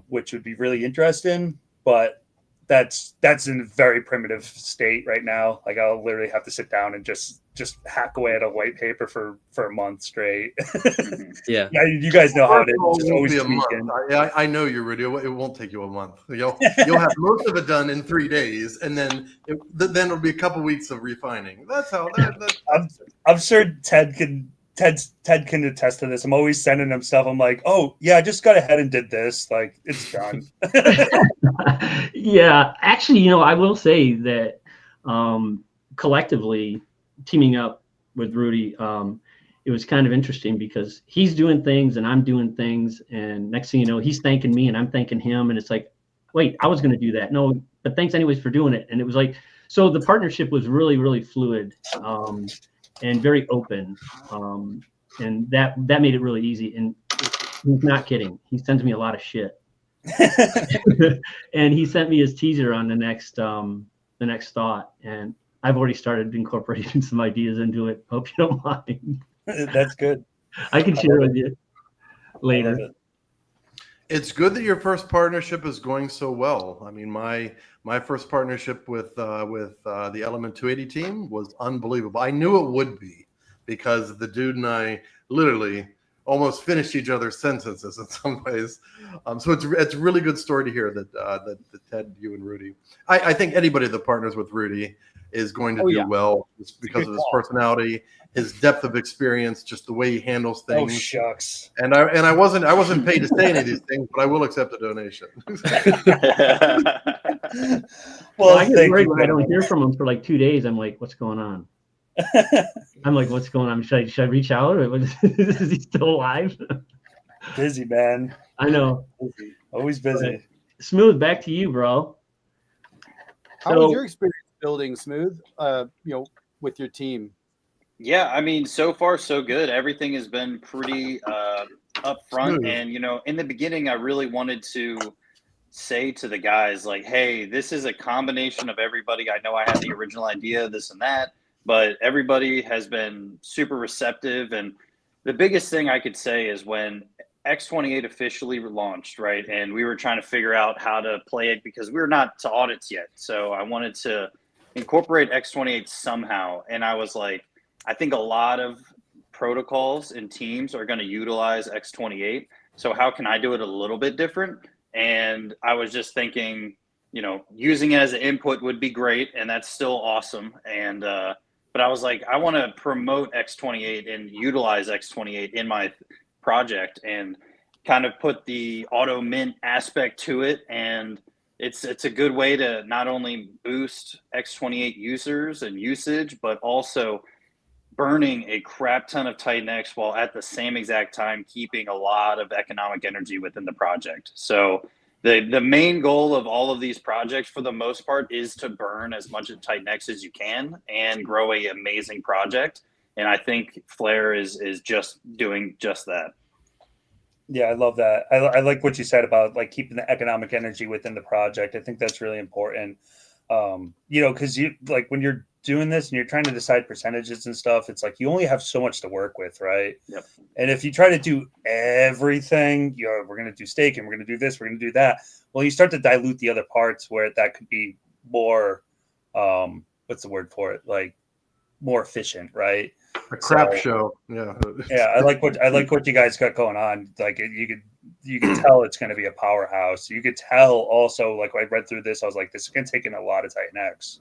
which would be really interesting, but that's in a very primitive state right now. Like, I'll literally have to sit down and just hack away at a white paper for a month straight.
Yeah.
You guys know how it is.
It
Just
won't
always
be a
tweaking.
month. I know you, Rudy. It won't take you a month. You'll have most of it done in 3 days, and then it'll be a couple weeks of refining. That's how.
I'm sure Ted can attest to this. I'm always sending him stuff. I'm like, oh yeah, I just got ahead and did this. Like, it's done.
Yeah, actually, I will say that collectively teaming up with Rudy, it was kind of interesting because he's doing things and I'm doing things, and next thing you know, he's thanking me and I'm thanking him, and it's like, wait, I was going to do that. No, but thanks anyways for doing it. And it was like, so the partnership was really, really fluid and very open, and that made it really easy. And he's not kidding. He sends me a lot of shit. And he sent me his teaser on the next thought, and I've already started incorporating some ideas into it. Hope you don't mind.
That's good.
I can share with you later.
It's good that your first partnership is going so well. I mean, my first partnership with the Element 280 team was unbelievable. I knew it would be, because the dude and I literally almost finished each other's sentences in some ways. So it's a really good story to hear that Ted, you and Rudy. I think anybody that partners with Rudy is going to do well, just because of his personality, his depth of experience, just the way he handles things.
Oh shucks!
And I wasn't paid to say any of these things, but I will accept a donation.
Well, I get worried when I don't hear from him for like 2 days. I'm like, what's going on? I'm like, what's going on? Should I reach out? Is he still alive?
Busy, man.
I know.
Busy. Always busy.
Smooth, back to you, bro.
How was your experience building Smooth? With your team.
Yeah, I mean, so far so good. Everything has been pretty upfront, and in the beginning, I really wanted to say to the guys, like, hey, this is a combination of everybody. I know I had the original idea, this and that, but everybody has been super receptive. And the biggest thing I could say is when X28 officially launched, right, and we were trying to figure out how to play it because we were not to audits yet. So I wanted to incorporate X28 somehow. And I was like, I think a lot of protocols and teams are going to utilize X28. So how can I do it a little bit different? And I was just thinking, using it as an input would be great. And that's still awesome. And, but I was like, I want to promote X28 and utilize X28 in my project and kind of put the auto mint aspect to it. And it's a good way to not only boost X28 users and usage, but also burning a crap ton of TitanX while at the same exact time keeping a lot of economic energy within the project. So the main goal of all of these projects, for the most part, is to burn as much of TitanX as you can and grow a amazing project. And I think Flare is just doing just that.
Yeah, I love that. I like what you said about like keeping the economic energy within the project. I think that's really important. Because you like when you're doing this and you're trying to decide percentages and stuff, it's like you only have so much to work with, right?
Yep.
And if you try to do everything, we're going to do staking, we're going to do this, we're going to do that. Well, you start to dilute the other parts where that could be more, what's the word for it? Like more efficient, right?
A crap show. Yeah.
Yeah. I like what you guys got going on. Like you could tell it's going to be a powerhouse. You could tell also, like I read through this, I was like, this is going to take in a lot of TitanX.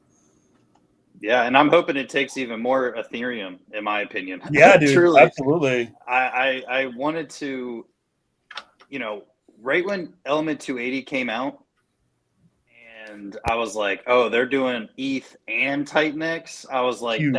Yeah, and I'm hoping it takes even more Ethereum, in my opinion.
Yeah, dude,
truly,
absolutely.
I wanted to, right when Element 280 came out, and I was like, oh, they're doing ETH and TitanX. I was like,
Huge.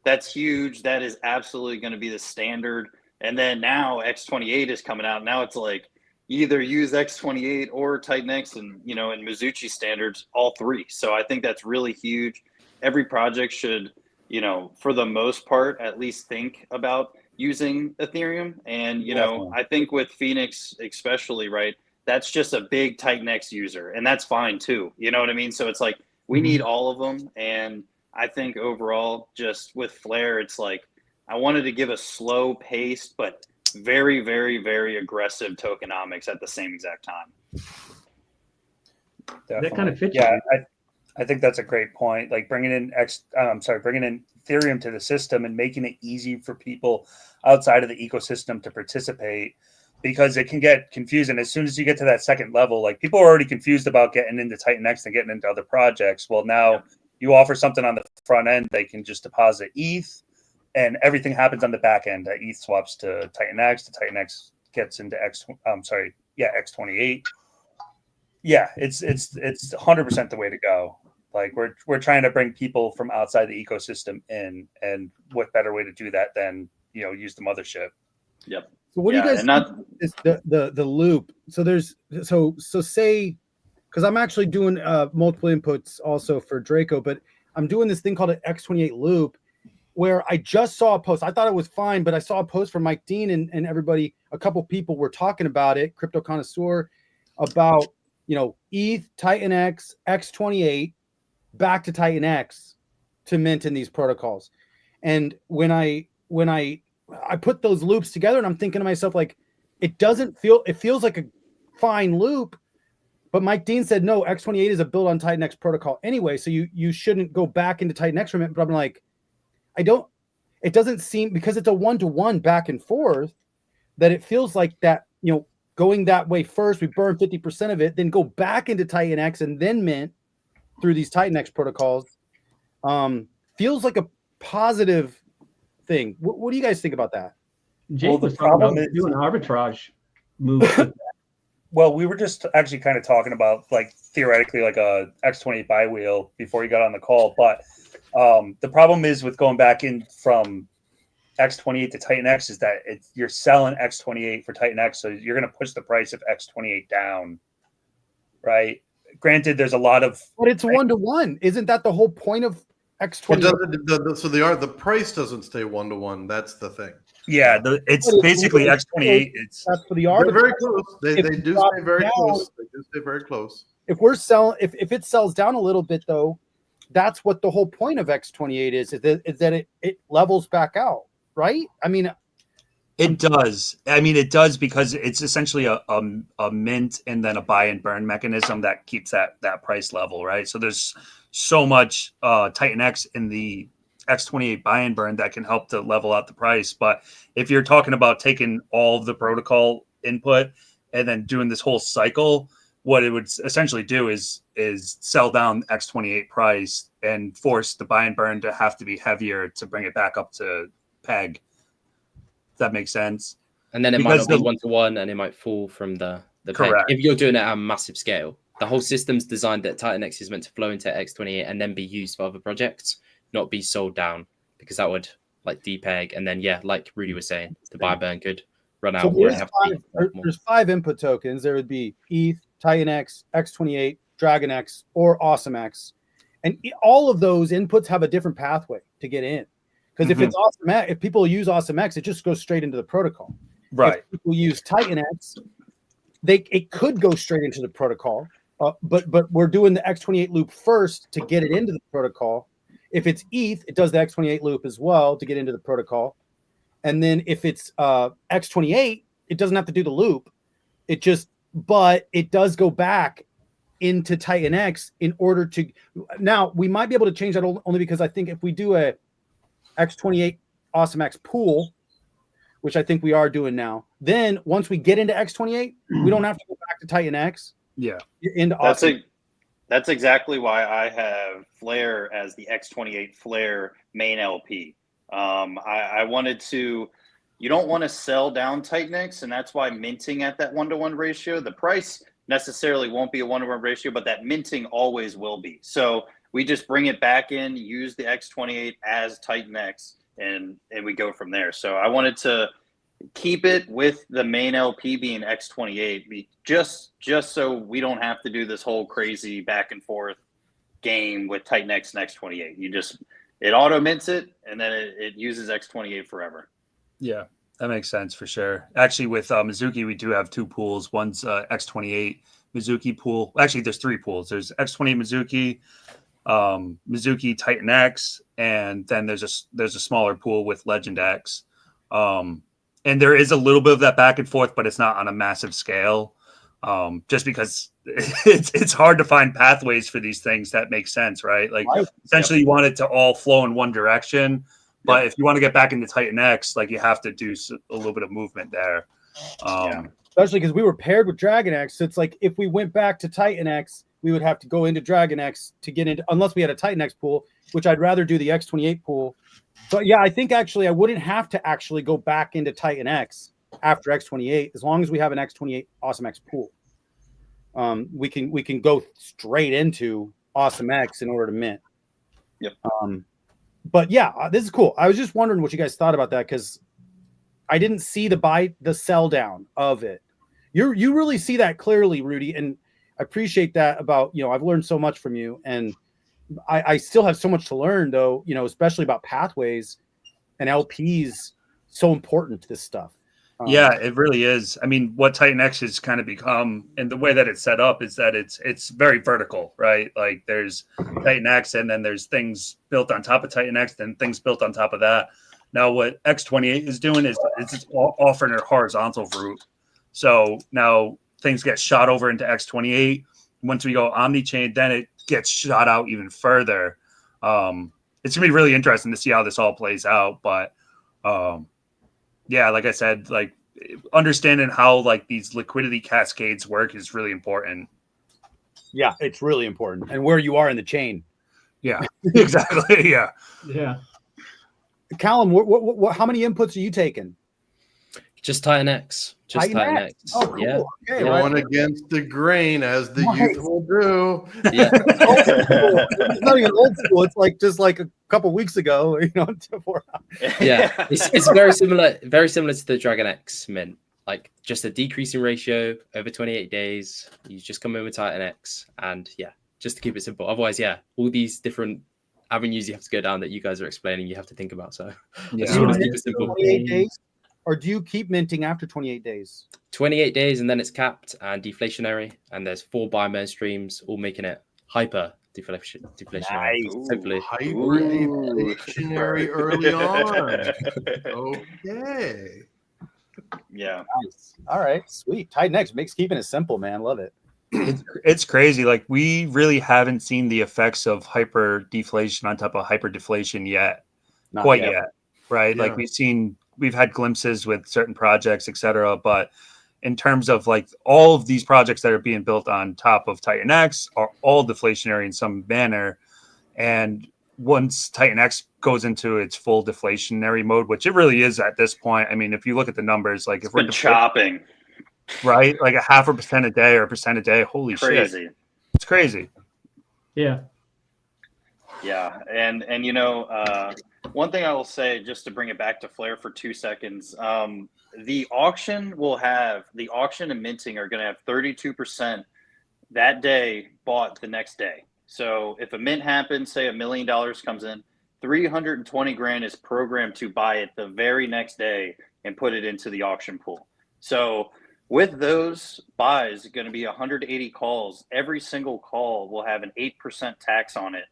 that's huge. That is absolutely going to be the standard. And then now X28 is coming out. Now it's like either use X28 or TitanX, and in Mizuchi standards, all three. So I think that's really huge. Every project should, for the most part, at least think about using Ethereum. And, you know, I think with Phoenix especially, right, that's just a big TitanX user, and that's fine too. You know what I mean? So it's like we need all of them. And I think overall, just with Flare, it's like I wanted to give a slow paced but very, very, very aggressive tokenomics at the same exact time.
Definitely.
That kind of fits.
Yeah, I think that's a great point. Like bringing in bringing in Ethereum to the system and making it easy for people outside of the ecosystem to participate, because it can get confusing as soon as you get to that second level. Like people are already confused about getting into TitanX and getting into other projects. Well, now you offer something on the front end. They can just deposit ETH, and everything happens on the back end. ETH swaps to TitanX. The TitanX gets into X28. Yeah, it's 100% the way to go. Like we're trying to bring people from outside the ecosystem in, and what better way to do that than, you know, use the mothership.
Yep.
So what do you guys think is the loop? So there's so say, because I'm actually doing multiple inputs also for Draco, but I'm doing this thing called an X28 loop, where I just saw a post. I thought it was fine, but I saw a post from Mike Dean and everybody, a couple people were talking about it, Crypto Connoisseur, about, you know, ETH, TitanX, X28, back to TitanX to mint in these protocols. And when I put those loops together, and I'm thinking to myself, like, it feels like a fine loop, but Mike Dean said, no, X28 is a build on TitanX protocol anyway, so you shouldn't go back into TitanX from it. But I'm like, it doesn't seem, because it's a one-to-one back and forth, that it feels like that, you know, going that way first, we burn 50% of it, then go back into TitanX and then mint through these TitanX protocols. Feels like a positive thing. What do you guys think about that?
Jake was talking about doing arbitrage moves.
Well, we were just actually kind of talking about, like, theoretically, like a X28 buy wheel before you got on the call. But the problem is with going back in from X28 to TitanX is that you're selling X28 for TitanX, so you're going to push the price of X28 down, right? Granted, there's a lot of,
but it's one-to-one. Isn't that the whole point of X28?
So the price doesn't stay one-to-one. That's the thing.
Yeah, it's basically X28.
That's for the
They're very close. They do stay very
down,
close. They do stay very close.
If we're selling, if it sells down a little bit though, that's what the whole point of X28 is that it levels back out, right? I mean,
it does. I mean, it does, because it's essentially a mint and then a buy and burn mechanism that keeps that price level, right? So there's so much TitanX in the X28 buy and burn that can help to level out the price. But if you're talking about taking all of the protocol input and then doing this whole cycle, what it would essentially do is sell down X28 price and force the buy and burn to have to be heavier to bring it back up to peg. If that makes sense.
And then it might not be one-to-one, and it might fall from the peg. If you're doing it at a massive scale. The whole system's designed that TitanX is meant to flow into X28 and then be used for other projects, not be sold down, because that would like depeg. And then, like Rudy was saying, the buy burn could run out.
So there's 5 input tokens. There would be ETH, TitanX, X28, DragonX, or AwesomeX. And all of those inputs have a different pathway to get in. Because if it's AwesomeX, if people use AwesomeX, it just goes straight into the protocol.
Right.
If people use TitanX, it could go straight into the protocol. But we're doing the X28 loop first to get it into the protocol. If it's ETH, it does the X28 loop as well to get into the protocol. And then if it's X28, it doesn't have to do the loop. But it does go back into TitanX in order to. Now, we might be able to change that only because I think if we do a X28 AwesomeX pool, which I think we are doing now, then once we get into X28, we don't have to go back to TitanX.
Yeah.
Into
That's exactly why I have Flare as the X28 Flare main LP. I wanted to, you don't want to sell down TitanX, and that's why minting at that 1-to-1 ratio, the price necessarily won't be a 1-to-1 ratio, but that minting always will be. So we just bring it back in, use the X28 as TitanX, and we go from there. So I wanted to keep it with the main LP being X28, just so we don't have to do this whole crazy back and forth game with TitanX and X28. It auto mints it, and then it uses X28 forever.
Yeah, that makes sense for sure. Actually, with Mizuki, we do have two pools. One's X28 Mizuki pool. Actually, there's three pools. There's X28 Mizuki, Mizuki Titan X, and then there's a smaller pool with Legend X. And there is a little bit of that back and forth, but it's not on a massive scale. Just because it's hard to find pathways for these things that make sense, right? Like essentially you want it to all flow in one direction, but if you want to get back into Titan X, like you have to do a little bit of movement there.
Especially because we were paired with Dragon X. So it's like if we went back to Titan X, we would have to go into Dragon X to get into, unless we had a Titan X pool, which I'd rather do the X28 pool. So yeah, I think actually I wouldn't have to actually go back into Titan X after X28, as long as we have an X28 Awesome X pool. We can go straight into Awesome X in order to mint.
Yep.
But yeah, this is cool. I was just wondering what you guys thought about that, because I didn't see the sell down of it. You really see that clearly, Rudy, and I appreciate that about, I've learned so much from you, and I still have so much to learn though, especially about pathways and LPs. So important to this stuff.
Yeah, it really is. I mean, what Titan X has kind of become, and the way that it's set up, is that it's very vertical, right? Like there's Titan X, and then there's things built on top of Titan X, then things built on top of that. Now, what X28 is doing is it's offering a horizontal route. So now things get shot over into X28. Once we go omni-chain, then it gets shot out even further. It's gonna be really interesting to see how this all plays out, but yeah, like I said, like understanding how like these liquidity cascades work is really important.
Yeah, it's really important, and where you are in the chain.
Yeah, exactly. Yeah.
Callum, what how many inputs are you taking?
Just Titan X. Just Titan X.
Oh, cool.
Yeah.
Okay,
Going against the grain, as the youth will do.
Yeah.
It's not even old school. It's like just like a couple weeks ago,
Yeah, it's very similar to the Dragon X mint. Like just a decreasing ratio over 28 days. You just come in with Titan X, and yeah, just to keep it simple. Otherwise, yeah, all these different avenues you have to go down that you guys are explaining, you have to think about. So
Yeah.
just want to keep it simple.
28 days, or do you keep minting after 28 days?
28 days, and then it's capped and deflationary, and there's 4 biomass streams, all making it hyper deflationary.
Nice.
Hopefully.
Hyper-deflationary early on. Okay.
Yeah.
Nice. All right, sweet. Titan X makes keeping it simple, man. Love it.
It's crazy. Like we really haven't seen the effects of hyper deflation on top of hyper deflation yet.
Not
Quite yet. Right.
Yeah.
Like we've had glimpses with certain projects, etc. But in terms of like all of these projects that are being built on top of Titan X are all deflationary in some manner. And once Titan X goes into its full deflationary mode, which it really is at this point, I mean, if you look at the numbers, like if we're
chopping,
right, like 0.5% a day or 1% a day, holy shit, it's crazy.
Yeah.
Yeah, and one thing I will say, just to bring it back to Flare for 2 seconds, the auction and minting are going to have 32% that day bought the next day. So if a mint happens, say $1 million comes in, 320 grand is programmed to buy it the very next day and put it into the auction pool. So with those buys, going to be 180 calls. Every single call will have an 8% tax on it.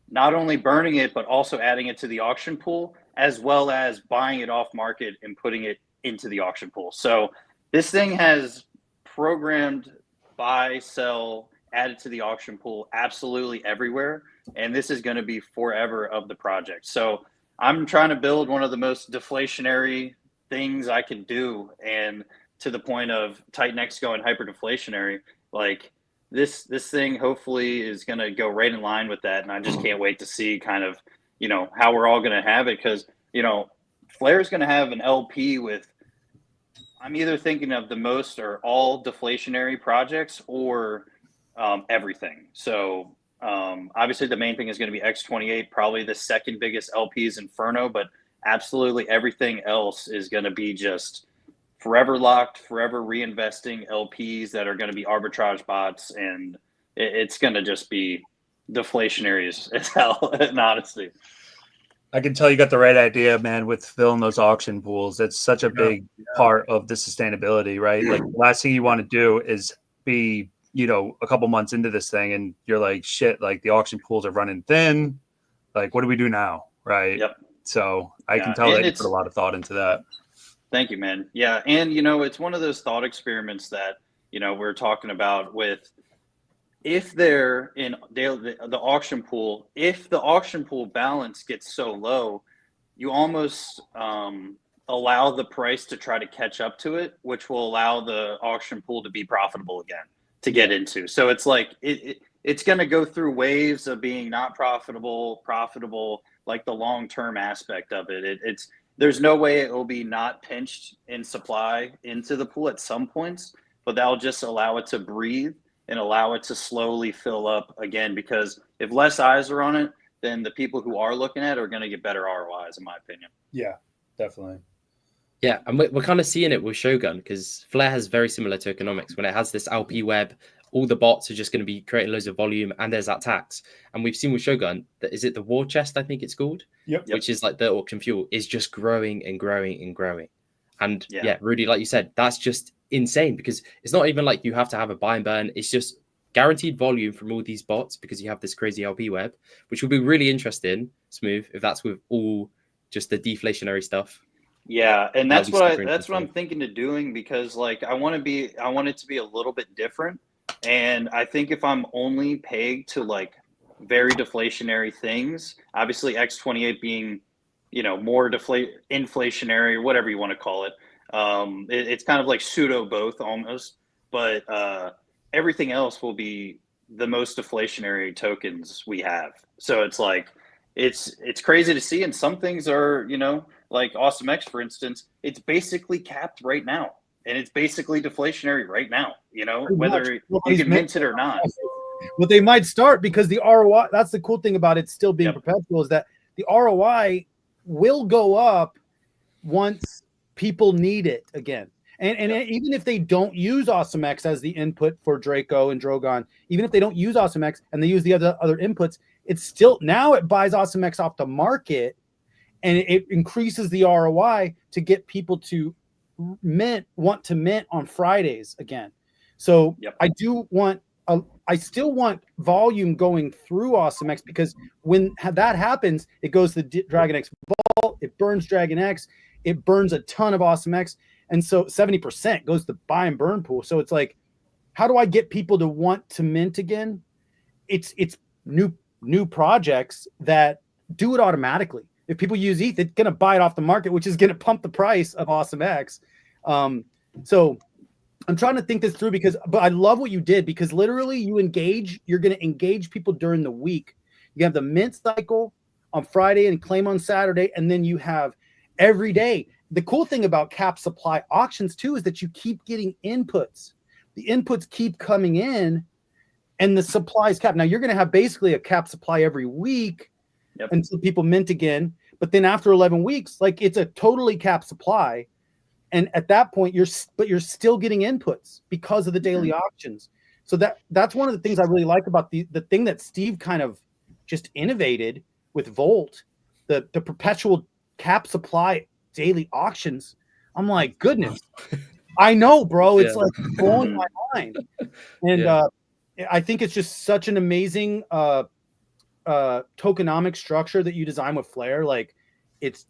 Not only burning it, but also adding it to the auction pool, as well as buying it off market and putting it into the auction pool. So this thing has programmed buy, sell, added to the auction pool absolutely everywhere. And this is going to be forever of the project. So I'm trying to build one of the most deflationary things I can do. And to the point of Titan X going hyper deflationary, like this thing hopefully is going to go right in line with that. And I just can't wait to see kind of, how we're all going to have it. Because, Flare is going to have an LP with, I'm either thinking of the most or all deflationary projects or everything. So obviously the main thing is going to be X28, probably the second biggest LP is Inferno, but absolutely everything else is going to be just forever locked, forever reinvesting LPs that are going to be arbitrage bots, and it's going to just be deflationary as hell, in honesty.
I can tell you got the right idea, man, with filling those auction pools. That's such a big part of the sustainability, right? Like the last thing you want to do is be, a couple months into this thing and you're like, shit, like the auction pools are running thin. Like, what do we do now? Right.
Yep.
So I can tell
and
that you
it's
put a lot of thought into that.
Thank you, man. Yeah, and it's one of those thought experiments that we're talking about with if they're in the auction pool. If the auction pool balance gets so low, you almost allow the price to try to catch up to it, which will allow the auction pool to be profitable again to get into. So it's like it's going to go through waves of being not profitable, like the long-term aspect of it. There's no way it will be not pinched in supply into the pool at some points, but that'll just allow it to breathe and allow it to slowly fill up again, because if less eyes are on it, then the people who are looking at it are going to get better ROIs, in my opinion.
Yeah, definitely.
Yeah, and we're kind of seeing it with Shogun, because Flare has very similar tokenomics. When it has this LP web, all the bots are just going to be creating loads of volume, and there's that tax. And we've seen with Shogun, that is it the War Chest, I think it's called?
Yep.
Which is like the auction fuel, is just growing and growing and growing. And
Yeah.
Rudy, like you said, that's just insane, because it's not even like you have to have a buy and burn. It's just guaranteed volume from all these bots, because you have this crazy LP web, which will be really interesting, Smooth, if that's with all just the deflationary stuff.
Yeah, and that's what I'm thinking of doing, because like I want it to be a little bit different. And I think if I'm only pegged to like very deflationary things, obviously X28 being, more inflationary, or whatever you want to call it. It's kind of like pseudo both almost, but everything else will be the most deflationary tokens we have. So it's like, it's crazy to see. And some things are, like Awesome X, for instance, it's basically capped right now. And it's basically deflationary right now, whether you can mint it or not.
Well, they might start, because the ROI, that's the cool thing about it still being perpetual, is that the ROI will go up once people need it again. And even if they don't use Awesome X as the input for Draco and Drogon, even if they don't use Awesome X and they use the other inputs, it's still, now it buys Awesome X off the market, and it increases the ROI to get people to want to mint on Fridays again. So I still want volume going through Awesome X, because when that happens, it goes to Dragon X Vault, it burns Dragon X, it burns a ton of Awesome X, and so 70% goes to buy and burn pool. So it's like, how do I get people to want to mint again? It's new projects that do it automatically. If people use ETH, it's going to buy it off the market, which is going to pump the price of Awesome X. So I'm trying to think this through, but I love what you did, because literally you're going to engage people during the week. You have the mint cycle on Friday and claim on Saturday, and then you have every day. The cool thing about cap supply auctions too is that you keep getting inputs. The inputs keep coming in, and the supply is capped. Now you're going to have basically a cap supply every week until people mint again. But then after 11 weeks, like, it's a totally capped supply. And at that point, you're still getting inputs because of the daily auctions. So that's one of the things I really like about the thing that Steve kind of just innovated with Volt, the perpetual cap supply daily auctions. I'm like, goodness, I know, bro. It's like blowing my mind. And I think it's just such an amazing tokenomic structure that you design with Flare. Like, it's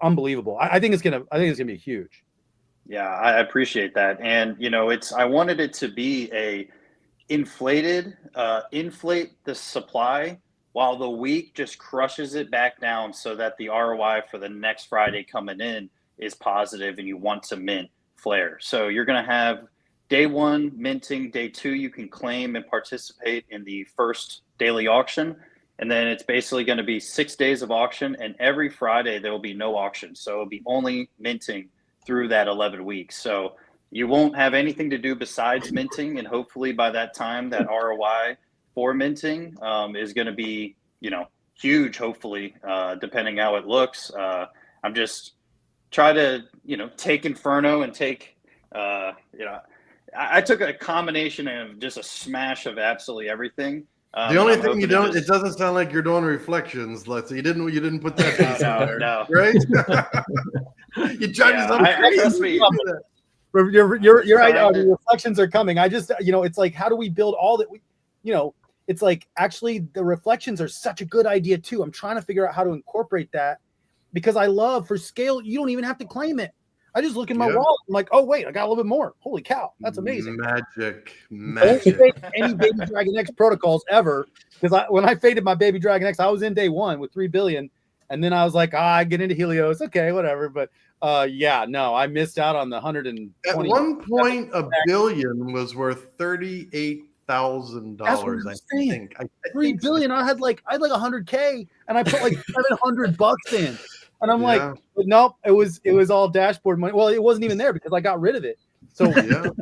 unbelievable. I think it's gonna be huge.
Yeah, I appreciate that. And I wanted it to be inflate the supply while the week just crushes it back down, so that the ROI for the next Friday coming in is positive and you want to mint Flare. So you're going to have day one minting, day two you can claim and participate in the first daily auction. And then it's basically going to be 6 days of auction, and every Friday there will be no auction. So it'll be only minting through that 11 weeks. So you won't have anything to do besides minting. And hopefully by that time, that ROI for minting is going to be, huge, hopefully, depending how it looks. I'm just try to, take Inferno and take, I took a combination of just a smash of absolutely everything.
The only thing you don't, it doesn't sound like you're doing reflections. Let's you didn't put that piece in there,
no.
right? You tried to
trust me.
You're right. The reflections are coming. I just, it's like, how do we build all that? It's like actually the reflections are such a good idea too. I'm trying to figure out how to incorporate that because I love for scale. You don't even have to claim it. I just look in my wallet. I'm like, oh wait, I got a little bit more. Holy cow, that's amazing.
Magic.
Any Baby Dragon X protocols ever? Because when I faded my Baby Dragon X, I was in day one with 3 billion, and then I was like, I get into Helios, okay, whatever. But I missed out on the 120.
At one point, a billion was worth $38,000. I think.
3 billion. I had like 100K, and I put like $700 in. And I'm like, but nope, it was all dashboard money. Well, it wasn't even there because I got rid of it. So Smooth,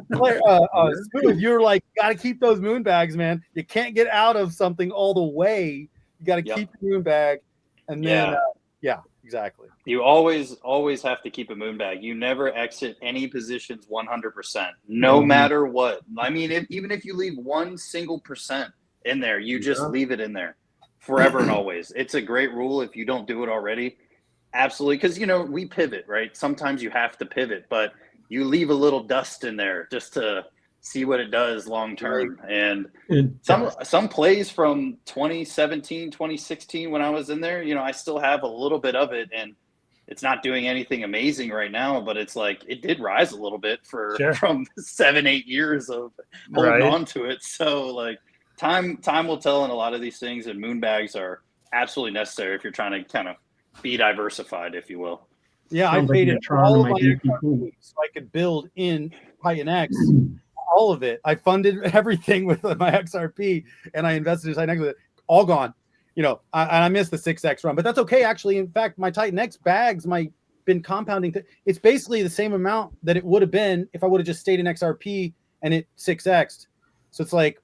you're like, gotta keep those moon bags, man. You can't get out of something all the way. You gotta keep the moon bag. And then exactly.
You always have to keep a moon bag. You never exit any positions 100%, no matter what. I mean, even if you leave 1 single percent in there, you just leave it in there forever and always. It's a great rule if you don't do it already. Absolutely, because we pivot, right? Sometimes you have to pivot, but you leave a little dust in there just to see what it does long term. And some plays from 2017, 2016 when I was in there, I still have a little bit of it, and it's not doing anything amazing right now, but it's like it did rise a little bit from 7-8 years of holding on to it. So like time will tell in a lot of these things, and moon bags are absolutely necessary if you're trying to kind of be diversified, if you will.
Yeah, I faded all of my XRP so I could build in TitanX, all of it. I funded everything with my XRP, and I invested in TitanX with it. All gone. I missed the 6X run, but that's okay. Actually, in fact, my TitanX bags been compounding. It's basically the same amount that it would have been if I would have just stayed in XRP and it 6X'd. So it's like,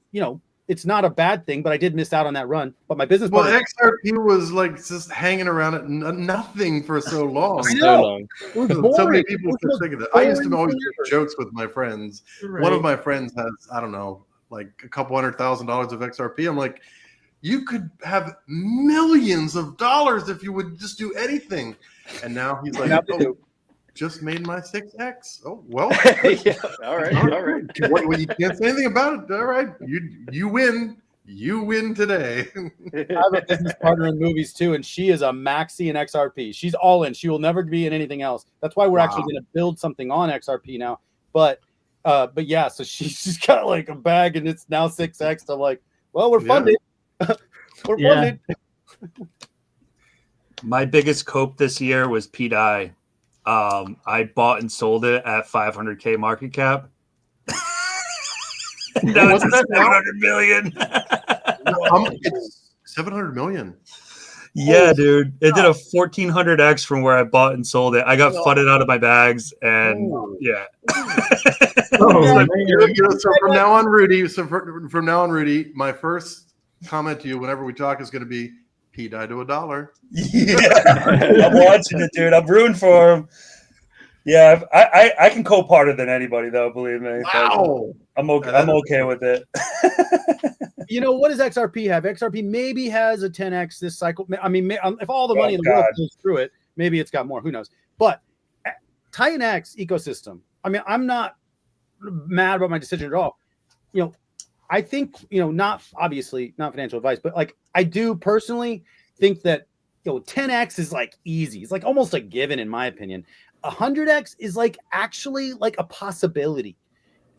it's not a bad thing, but I did miss out on that run. But my business
XRP was like just hanging around at nothing for so long.
So long.
So many people could think of that. I used to always make jokes with my friends. Right. One of my friends has, I don't know, like a couple $100,000 of XRP. I'm like, you could have millions of dollars if you would just do anything. And now he's like, just made my 6X. Oh, well.
All right.
Well, you can't say anything about it. All right. You win. You win today.
I have a business partner in movies too, and she is a maxi in XRP. She's all in. She will never be in anything else. That's why we're actually going to build something on XRP now. But yeah, so she's got like a bag, and it's now 6X. I'm like, well, we're funded. We're funded.
My biggest cope this year was PDI. I bought and sold it at 500K market cap. No, it's 700 million.
It's 700 million.
Yeah, dude. It did a 1400x from where I bought and sold it. I got flooded out of my bags, and
So from now on, Rudy, my first comment to you whenever we talk is going to be P died to $1.
Yeah, I'm watching it, dude. I'm rooting for him. Yeah, I can cope harder than anybody, though. Believe me.
Wow.
I'm okay. I'm okay with it.
What does XRP have? XRP maybe has a 10x this cycle. I mean, if all the money in the world goes through it, maybe it's got more. Who knows? But TitanX ecosystem. I mean, I'm not mad about my decision at all. I think, not obviously not financial advice, but like I do personally think that 10x is like easy. It's like almost a given in my opinion. 100x is like actually like a possibility,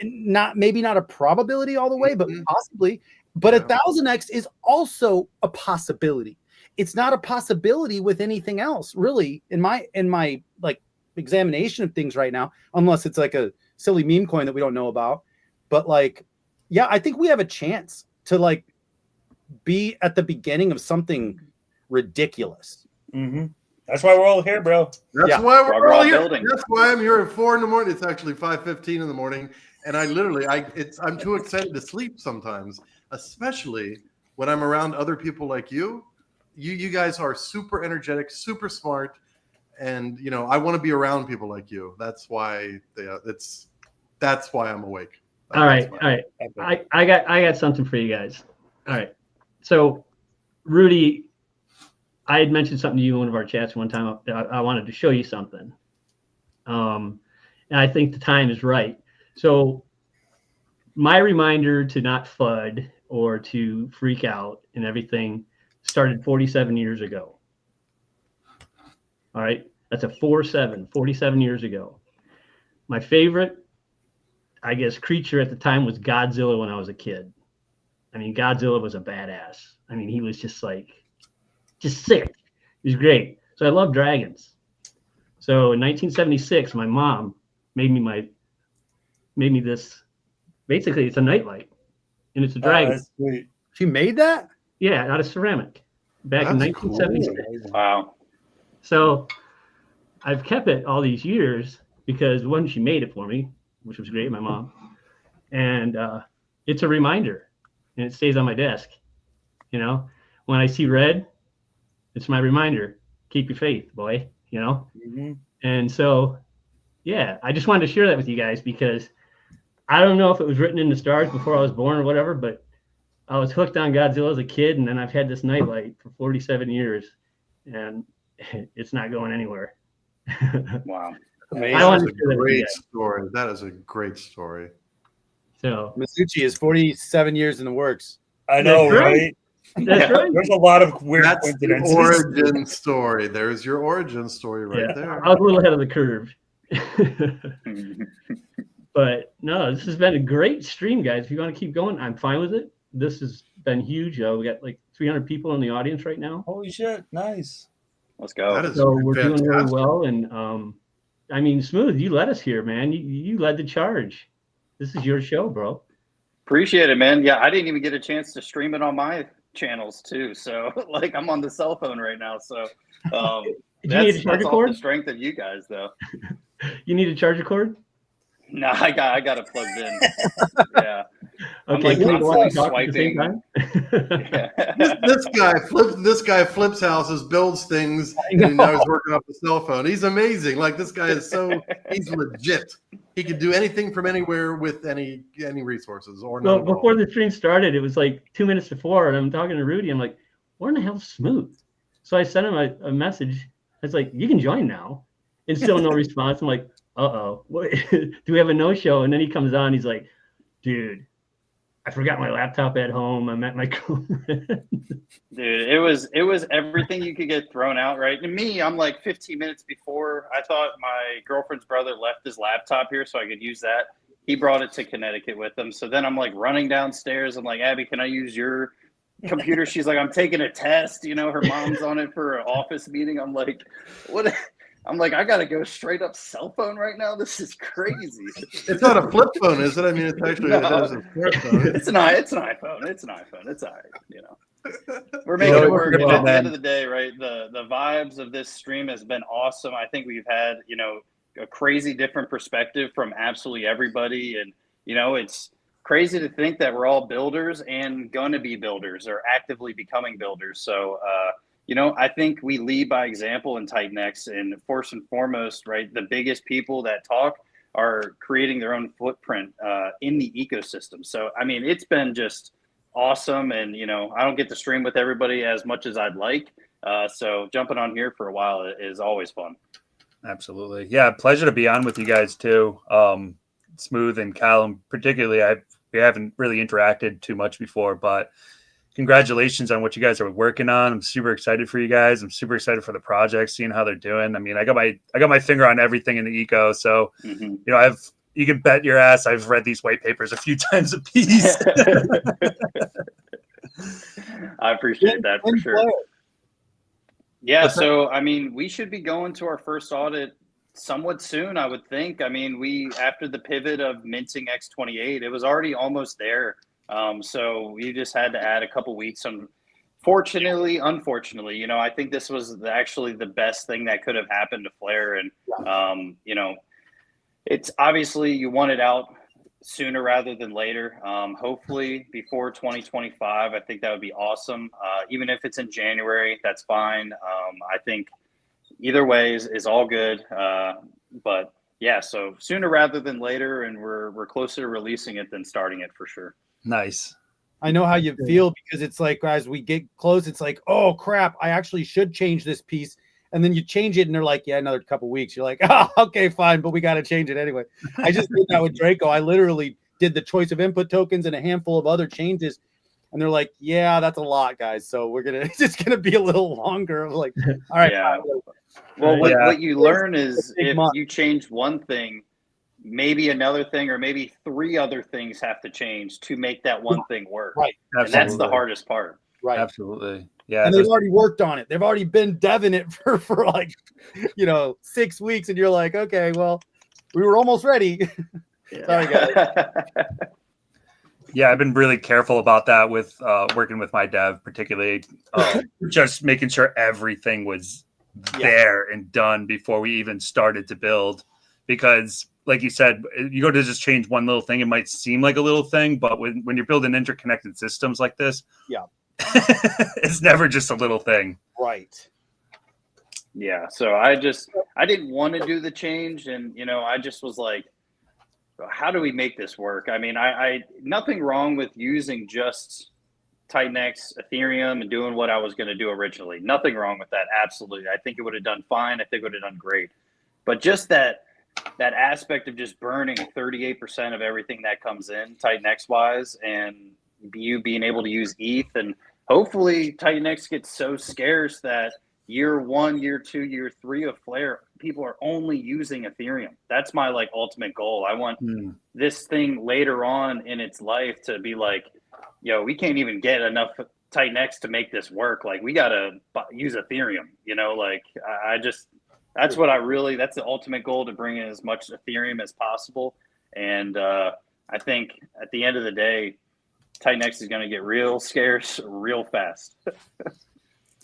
maybe not a probability all the way, but possibly. But 1000x is also a possibility. It's not a possibility with anything else, really, in my like examination of things right now, unless it's like a silly meme coin that we don't know about. But like, yeah, I think we have a chance to like be at the beginning of something ridiculous.
Mm-hmm. That's why we're all here, bro.
That's why we're all here. That's why I'm here at 4 a.m. It's actually 5:15 in the morning, and I'm too excited to sleep sometimes, especially when I'm around other people like you. You guys are super energetic, super smart, and I want to be around people like you. That's why that's why I'm awake.
All right. I got something for you guys. All right. So, Rudy, I had mentioned something to you in one of our chats one time. I wanted to show you something. And I think the time is right. So my reminder to not FUD or to freak out and everything started 47 years ago. All right. That's a 47 years ago. My favorite, I guess, creature at the time was Godzilla when I was a kid. I mean, Godzilla was a badass. I mean, he was just sick. He was great. So I love dragons. So in 1976, my mom made me this. Basically, it's a nightlight, and it's a dragon.
That's sweet.
She made that?
Yeah, out of ceramic, back in
That's
1976.
Wow.
So I've kept it all these years because one, she made it for me, which was great, my mom, and it's a reminder, and it stays on my desk. You know, when I see red, it's my reminder. Keep your faith, boy. You know, and so yeah, I just wanted to share that with you guys because I don't know if it was written in the stars before I was born or whatever, but I was hooked on Godzilla as a kid, and then I've had this nightlight for 47 years, and it's not going anywhere.
Wow.
I
That's
wanted
a
to share that with you
great
guys.
story. That is a great story.
So
Mizuchi is 47 years in the works.
I know,
That's right.
right?
that's right.
There's a lot of weird
That's the
coincidences.
origin story. There's your origin story right
Yeah,
there.
I was a little ahead of the curve. But no, this has been a great stream, guys. If you want to keep going, I'm fine with it. This has been huge. We got like 300 people in the audience right now.
Holy shit! Nice.
Let's go.
That is
So we're doing really
fantastic.
well. And I mean, Smooth, you led us here, man. You led the charge. This is your show, bro.
Appreciate it, man. Yeah, I didn't even get a chance to stream it on my channels too. So like I'm on the cell phone right now. So
Did you need a
that's
charger
off
cord?
the strength of you guys though.
You need a charger cord?
No, I got it plugged in. Yeah. I'm
Okay,
like
can we go on
constantly
and talk at the same time?
Yeah.
This guy flips houses, builds things, and now he's working off the cell phone. He's amazing. Like this guy is he's legit. He could do anything from anywhere with any resources or
Well,
not.
before the stream started, it was like 2 minutes before, and I'm talking to Rudy. I'm like, where in the hell's Smooth? So I sent him a message. I was like, you can join now. And still no response. I'm like, uh-oh, what? Do we have a no-show? And then he comes on. He's like, dude, I forgot my laptop at home. I'm at my girlfriend.
Dude, it was everything you could get thrown out, right? And me, I'm like 15 minutes before. I thought my girlfriend's brother left his laptop here so I could use that. He brought it to Connecticut with him. So then I'm like running downstairs. I'm like, Abby, can I use your computer? She's like, I'm taking a test. You know, her mom's on it for an office meeting. I'm like, what? I'm like, I got to go straight up cell phone right now. This is crazy.
It's not a flip phone, is it? I mean, it's actually
No.
it is a smartphone.
It's an iPhone. It's an iPhone. It's all right. You know, we're making it work.
Well,
At the end of the day, right? The vibes of this stream has been awesome. I think we've had, you know, a crazy different perspective from absolutely everybody. And, you know, it's crazy to think that we're all builders and going to be builders or actively becoming builders. So, you know, I think we lead by example in TitanX, and first and foremost, right, the biggest people that talk are creating their own footprint in the ecosystem. So, I mean, it's been just awesome. And, you know, I don't get to stream with everybody as much as I'd like. So jumping on here for a while is always fun.
Absolutely. Yeah. Pleasure to be on with you guys too. Smooth and Callum, particularly, we haven't really interacted too much before, but congratulations on what you guys are working on. I'm super excited for you guys. I'm super excited for the project, seeing how they're doing. I mean, I got my finger on everything in the eco. So, you know, you can bet your ass I've read these white papers a few times a piece.
I appreciate that for sure. Yeah. So, I mean, we should be going to our first audit somewhat soon, I would think. I mean, after the pivot of minting X28, it was already almost there. So we just had to add a couple weeks. Unfortunately, you know, I think this was actually the best thing that could have happened to Flare. And, you know, it's obviously you want it out sooner rather than later. Hopefully before 2025, I think that would be awesome. Even if it's in January, that's fine. I think either way is all good. But yeah, so sooner rather than later, and we're closer to releasing it than starting it for sure.
Nice.
I know how you feel, because it's like, as we get close, it's like, oh crap, I actually should change this piece. And then you change it and they're like, yeah, another couple weeks. You're like, oh, okay, fine, but we got to change it anyway. I just did that with Draco. I literally did the choice of input tokens and a handful of other changes. And they're like, yeah, that's a lot, guys. So it's just going to be a little longer. I'm like, all right.
Yeah. Well, what you learn is if you change one thing, maybe another thing or maybe 3 other things have to change to make that one thing work.
Right.
And that's the hardest part.
Right.
Absolutely. Yeah.
And they've already worked on it. They've already been deving it for like, 6 weeks. And you're like, okay, well, we were almost ready.
Yeah.
Sorry, guys.
Yeah, I've been really careful about that with working with my dev, particularly just making sure everything was there and done before we even started to build. Because like you said, you go to just change one little thing, it might seem like a little thing, but when you're building interconnected systems like this, it's never just a little thing.
Right.
Yeah. So I didn't want to do the change. And, I just was like, how do we make this work? I mean, I nothing wrong with using just TitanX Ethereum and doing what I was going to do originally. Nothing wrong with that. Absolutely. I think it would have done fine. I think it would have done great. But just that aspect of just burning 38% of everything that comes in TitanX wise, and you being able to use ETH, and hopefully TitanX gets so scarce that year 1, year 2, year 3 of Flare, people are only using Ethereum. That's my ultimate goal. I want this thing later on in its life to be like, we can't even get enough TitanX to make this work. Like, we got to use Ethereum, that's what that's the ultimate goal, to bring in as much Ethereum as possible. And I think at the end of the day, TitanX is going to get real scarce real fast.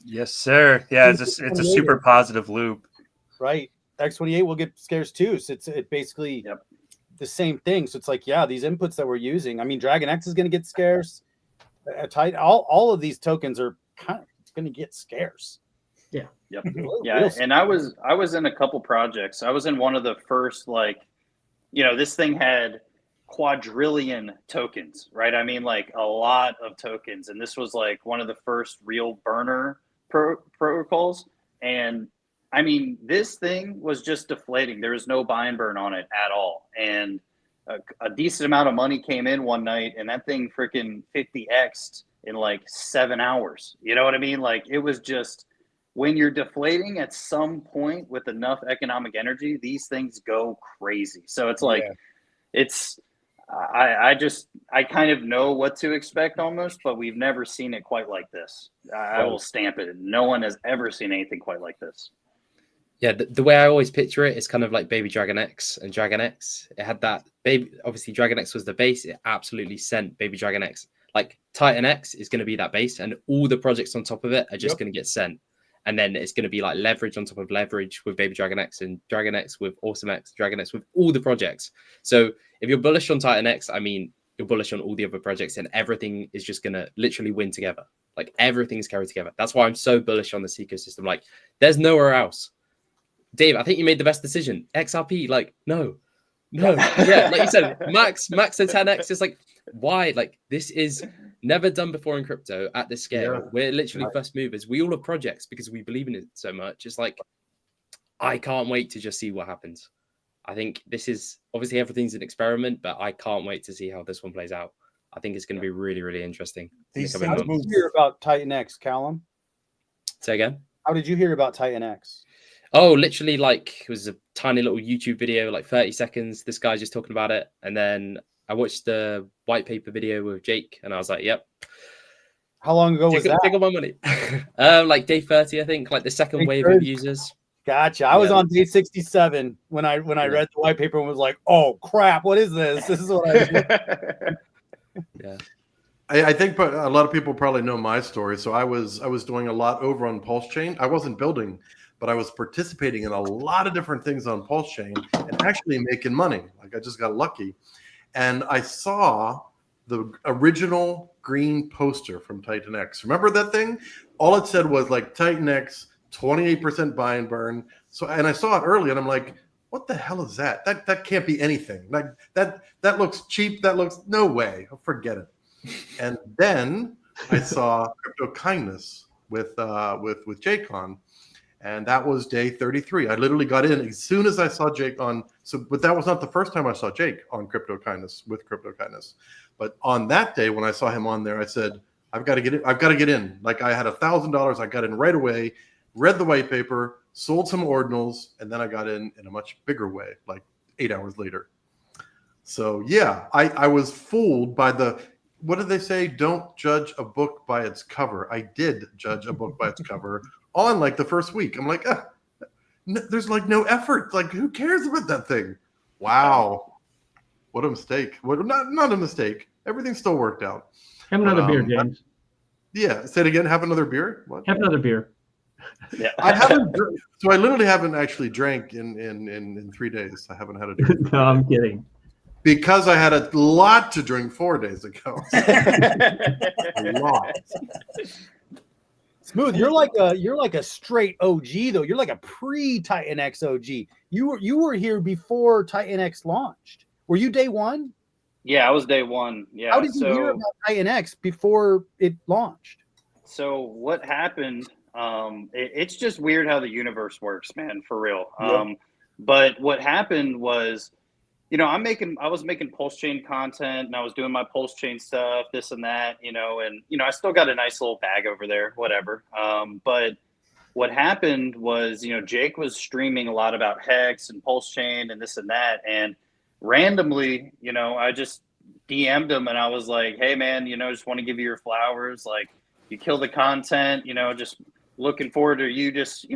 Yes, sir. Yeah, it's a super positive loop.
Right. X28 will get scarce too. So it's basically the same thing. So it's like, these inputs that we're using. I mean, Dragon X is going to get scarce. All of these tokens are kind of going to get scarce.
Yeah.
Yep. Yeah. And I was in a couple projects. I was in one of the first, this thing had quadrillion tokens, right? I mean, a lot of tokens. And this was one of the first real burner protocols. And I mean, this thing was just deflating. There was no buy and burn on it at all. And a decent amount of money came in one night, and that thing freaking 50x'd in 7 hours. You know what I mean? It was just, when you're deflating at some point with enough economic energy, these things go crazy. So it's I kind of know what to expect almost, but we've never seen it quite like this. I will stamp it. No one has ever seen anything quite like this.
Yeah, the way I always picture it is kind of like Baby Dragon X and Dragon X. It had that baby. Obviously, Dragon X was the base. It absolutely sent Baby Dragon X. Titan X is going to be that base, and all the projects on top of it are just going to get sent. And then it's going to be leverage on top of leverage with Baby Dragon X and Dragon X with Awesome X, Dragon X with all the projects. So if you're bullish on Titan X, I mean, you're bullish on all the other projects, and everything is just going to literally win together. Everything's carried together. That's why I'm so bullish on this ecosystem. There's nowhere else. Dave, I think you made the best decision. XRP, no. Yeah, like you said, max to 10x. It's why? This is never done before in crypto at this scale. Yeah. We're literally first movers. We all have projects because we believe in it so much. It's I can't wait to just see what happens. I think this is, obviously everything's an experiment, but I can't wait to see how this one plays out. I think it's going to be really, really interesting.
How did you hear about TitanX, Callum?
Say again?
How did you hear about TitanX?
Oh, literally, it was a tiny little YouTube video, 30 seconds. This guy's just talking about it. And then I watched the white paper video with Jake, and I was like, yep.
How long ago was that?
Take all my money. Day 30, I think, the second wave of users.
Gotcha. I was on day 67 when I read the white paper and was like, oh, crap, what is this? This is what I do.
Yeah.
I think a lot of people probably know my story. So I was doing a lot over on Pulse Chain. I wasn't building, but I was participating in a lot of different things on Pulse Chain and actually making money. I just got lucky. And I saw the original green poster from TitanX. Remember that thing? All it said was TitanX, 28% buy and burn. And I saw it early and I'm like, what the hell is that? That can't be anything. That looks cheap. That looks, no way. Forget it. And then I saw Crypto Kindness with Jake on, and that was day 33. I literally got in as soon as I saw Jake on. So, but that was not the first time I saw Jake on Crypto Kindness with Crypto Kindness. But on that day when I saw him on there, I said, I've got to get in. I've got to get in. Like I had $1,000. I got in right away, read the white paper, sold some ordinals, and then I got in a much bigger way, like 8 hours later. So yeah, I was fooled by the, what did they say? Don't judge a book by its cover. I did judge a book by its cover on like the first week. I'm like, there's like no effort. Like who cares about that thing? Wow. What a mistake. What, not a mistake. Everything still worked out.
Have another beer, James.
Yeah. Say it again. Have another beer. What?
Have another beer.
Yeah.
I haven't. So I literally haven't actually drank in 3 days. I haven't had a drink.
No, I'm kidding.
Because I had a lot to drink 4 days ago. A lot.
Smooth, you're like a straight OG though. You're like a pre-TitanX OG. You were here before TitanX launched. Were you day one?
Yeah, I was day one. Yeah.
How did you hear about TitanX before it launched?
So what happened? It's just weird how the universe works, man, for real.
Yep.
But what happened was, I was making pulse chain content and I was doing my pulse chain stuff, this and that, and I still got a nice little bag over there, whatever. But what happened was, Jake was streaming a lot about Hex and pulse chain and this and that. And randomly, I just DM'd him and I was like, hey man, just want to give you your flowers. Like you kill the content, just looking forward to you just,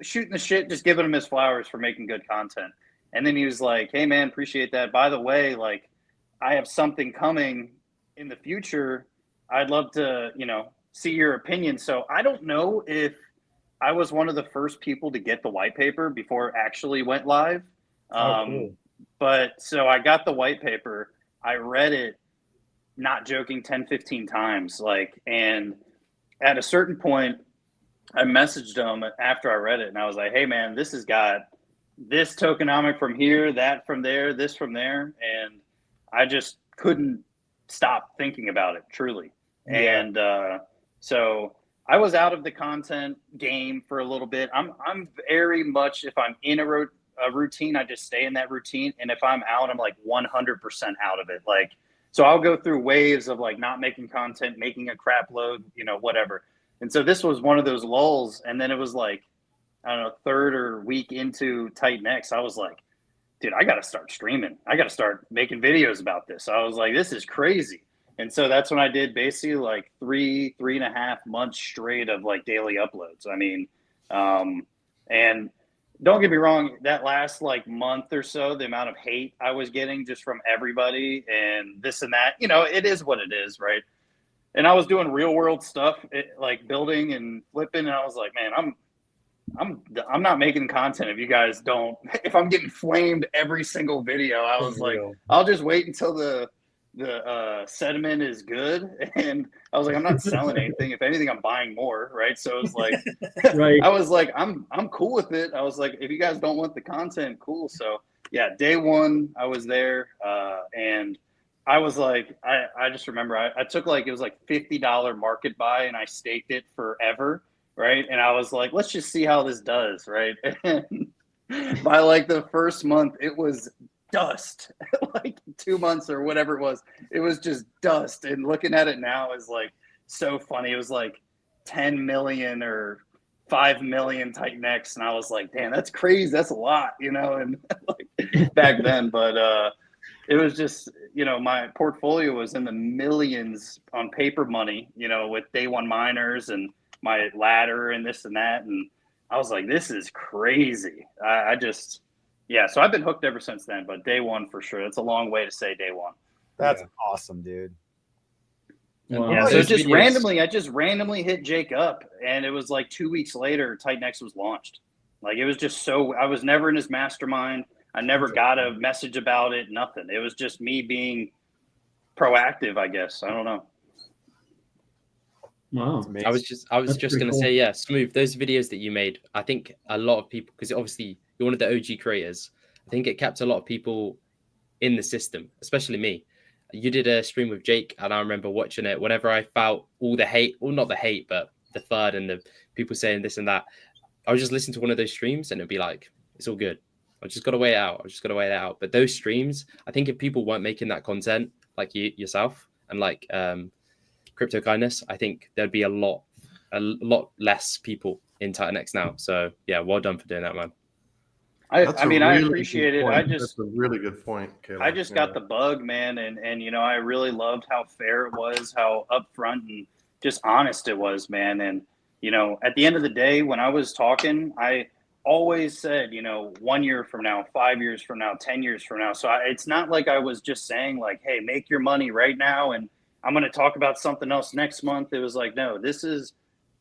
shooting the shit, just giving him his flowers for making good content. And then he was like, hey, man, appreciate that. By the way, like, I have something coming in the future. I'd love to, see your opinion. So I don't know if I was one of the first people to get the white paper before it actually went live.
Cool.
But so I got the white paper. I read it, not joking, 10, 15 times. And at a certain point, I messaged him after I read it. And I was like, hey, man, this has got this tokenomic from here, that from there, this from there. And I just couldn't stop thinking about it, truly. Yeah. And so I was out of the content game for a little bit. I'm very much, if I'm in a routine, I just stay in that routine. And if I'm out, I'm like 100% out of it. Like, so I'll go through waves of like not making content, making a crap load, whatever. And so this was one of those lulls. And then it was like, I don't know, third or week into TitanX, I was like, dude, I got to start streaming. I got to start making videos about this. I was like, this is crazy. And so that's when I did basically like 3.5 months straight of like daily uploads. I mean, and don't get me wrong, that last like month or so, the amount of hate I was getting just from everybody and this and that, it is what it is, right? And I was doing real world stuff, like building and flipping. And I was like, man, I'm not making content if you guys don't, if I'm getting flamed every single video. I was like, I'll just wait until the sediment is good. And I was like, I'm not selling anything. If anything, I'm buying more. Right. So it was like,
Right.
I was like, I'm cool with it. I was like, if you guys don't want the content, cool. So yeah, day one I was there. And I was like, I just remember I took like, it was like $50 market buy and I staked it forever. Right. And I was like, let's just see how this does. Right. And by like the first month, it was dust. Like 2 months or whatever it was just dust. And looking at it now is like so funny. It was like 10 million or 5 million TitanX. And I was like, damn, that's crazy. That's a lot, and like back then. But it was just, my portfolio was in the millions on paper money, with day one miners and my ladder and this and that. And I was like, this is crazy. So I've been hooked ever since then, but day one for sure. It's a long way to say day one.
That's awesome, dude.
Wow.
Yeah, so I just randomly hit Jake up, and it was like 2 weeks later, TitanX was launched. Like it was just I was never in his mastermind. I never got a message about it, nothing. It was just me being proactive, I guess. I don't know.
Wow.
I was just going to say, yeah, Smooth, those videos that you made, I think a lot of people, because obviously you're one of the OG creators, I think it kept a lot of people in the system, especially me. You did a stream with Jake, and I remember watching it. Whenever I felt all the hate, well, not the hate, but the FUD and the people saying this and that, I would just listen to one of those streams, and it'd be like, it's all good. I just got to wait it out. I just got to wait it out. But those streams, I think if people weren't making that content, like yourself and like Crypto Kindness, I think there'd be a lot less people in TitanX now. So yeah, well done for doing that, man.
I mean, I appreciate it.
That's a really good point, Caleb.
I just got the bug, man, and you know, I really loved how fair it was, how upfront and just honest it was, man. And you know, at the end of the day, when I was talking, I always said, you know, 1 year from now, 5 years from now, 10 years from now. So it's not like I was just saying like, hey, make your money right now, and I'm going to talk about something else next month. It was like, no,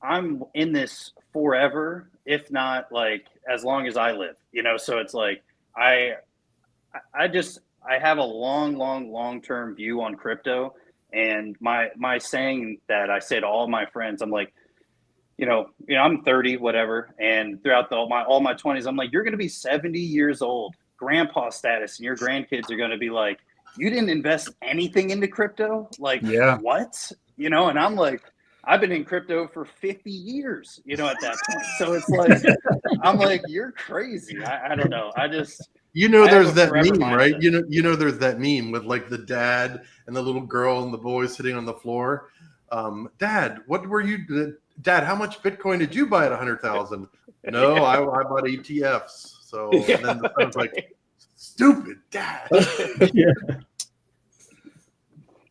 I'm in this forever, if not like as long as I live, you know? So it's like, I have a long-term view on crypto. And my saying that I say to all my friends, I'm like, you know, I'm 30, whatever. And throughout all my 20s, I'm like, you're going to be 70 years old, grandpa status. And your grandkids are going to be like, you didn't invest anything into crypto? Like, what? You know, and I'm like, I've been in crypto for 50 years, you know, at that point. So it's like, I'm like, you're crazy. I don't know.
You know, there's that meme, right? You know, there's that meme with like the dad and the little girl and the boy sitting on the floor. Dad, Dad, how much Bitcoin did you buy at 100,000? No, I bought ETFs. So and then the son's like, stupid dad.
Yeah.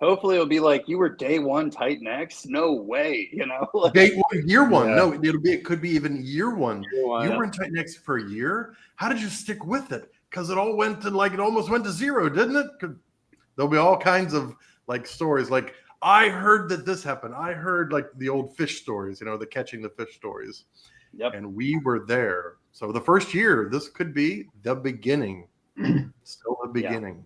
Hopefully it'll be like, you were day one TitanX. No way, you know. Like,
year one. Yeah. No, it could be even year one. You were in TitanX for a year. How did you stick with it? Because it all went to it almost went to zero, didn't it? There'll be all kinds of like stories. Like I heard that this happened. I heard like the old fish stories, you know, the catching the fish stories.
Yep.
And we were there. So the first year, this could be the beginning. Still the beginning.
Yeah.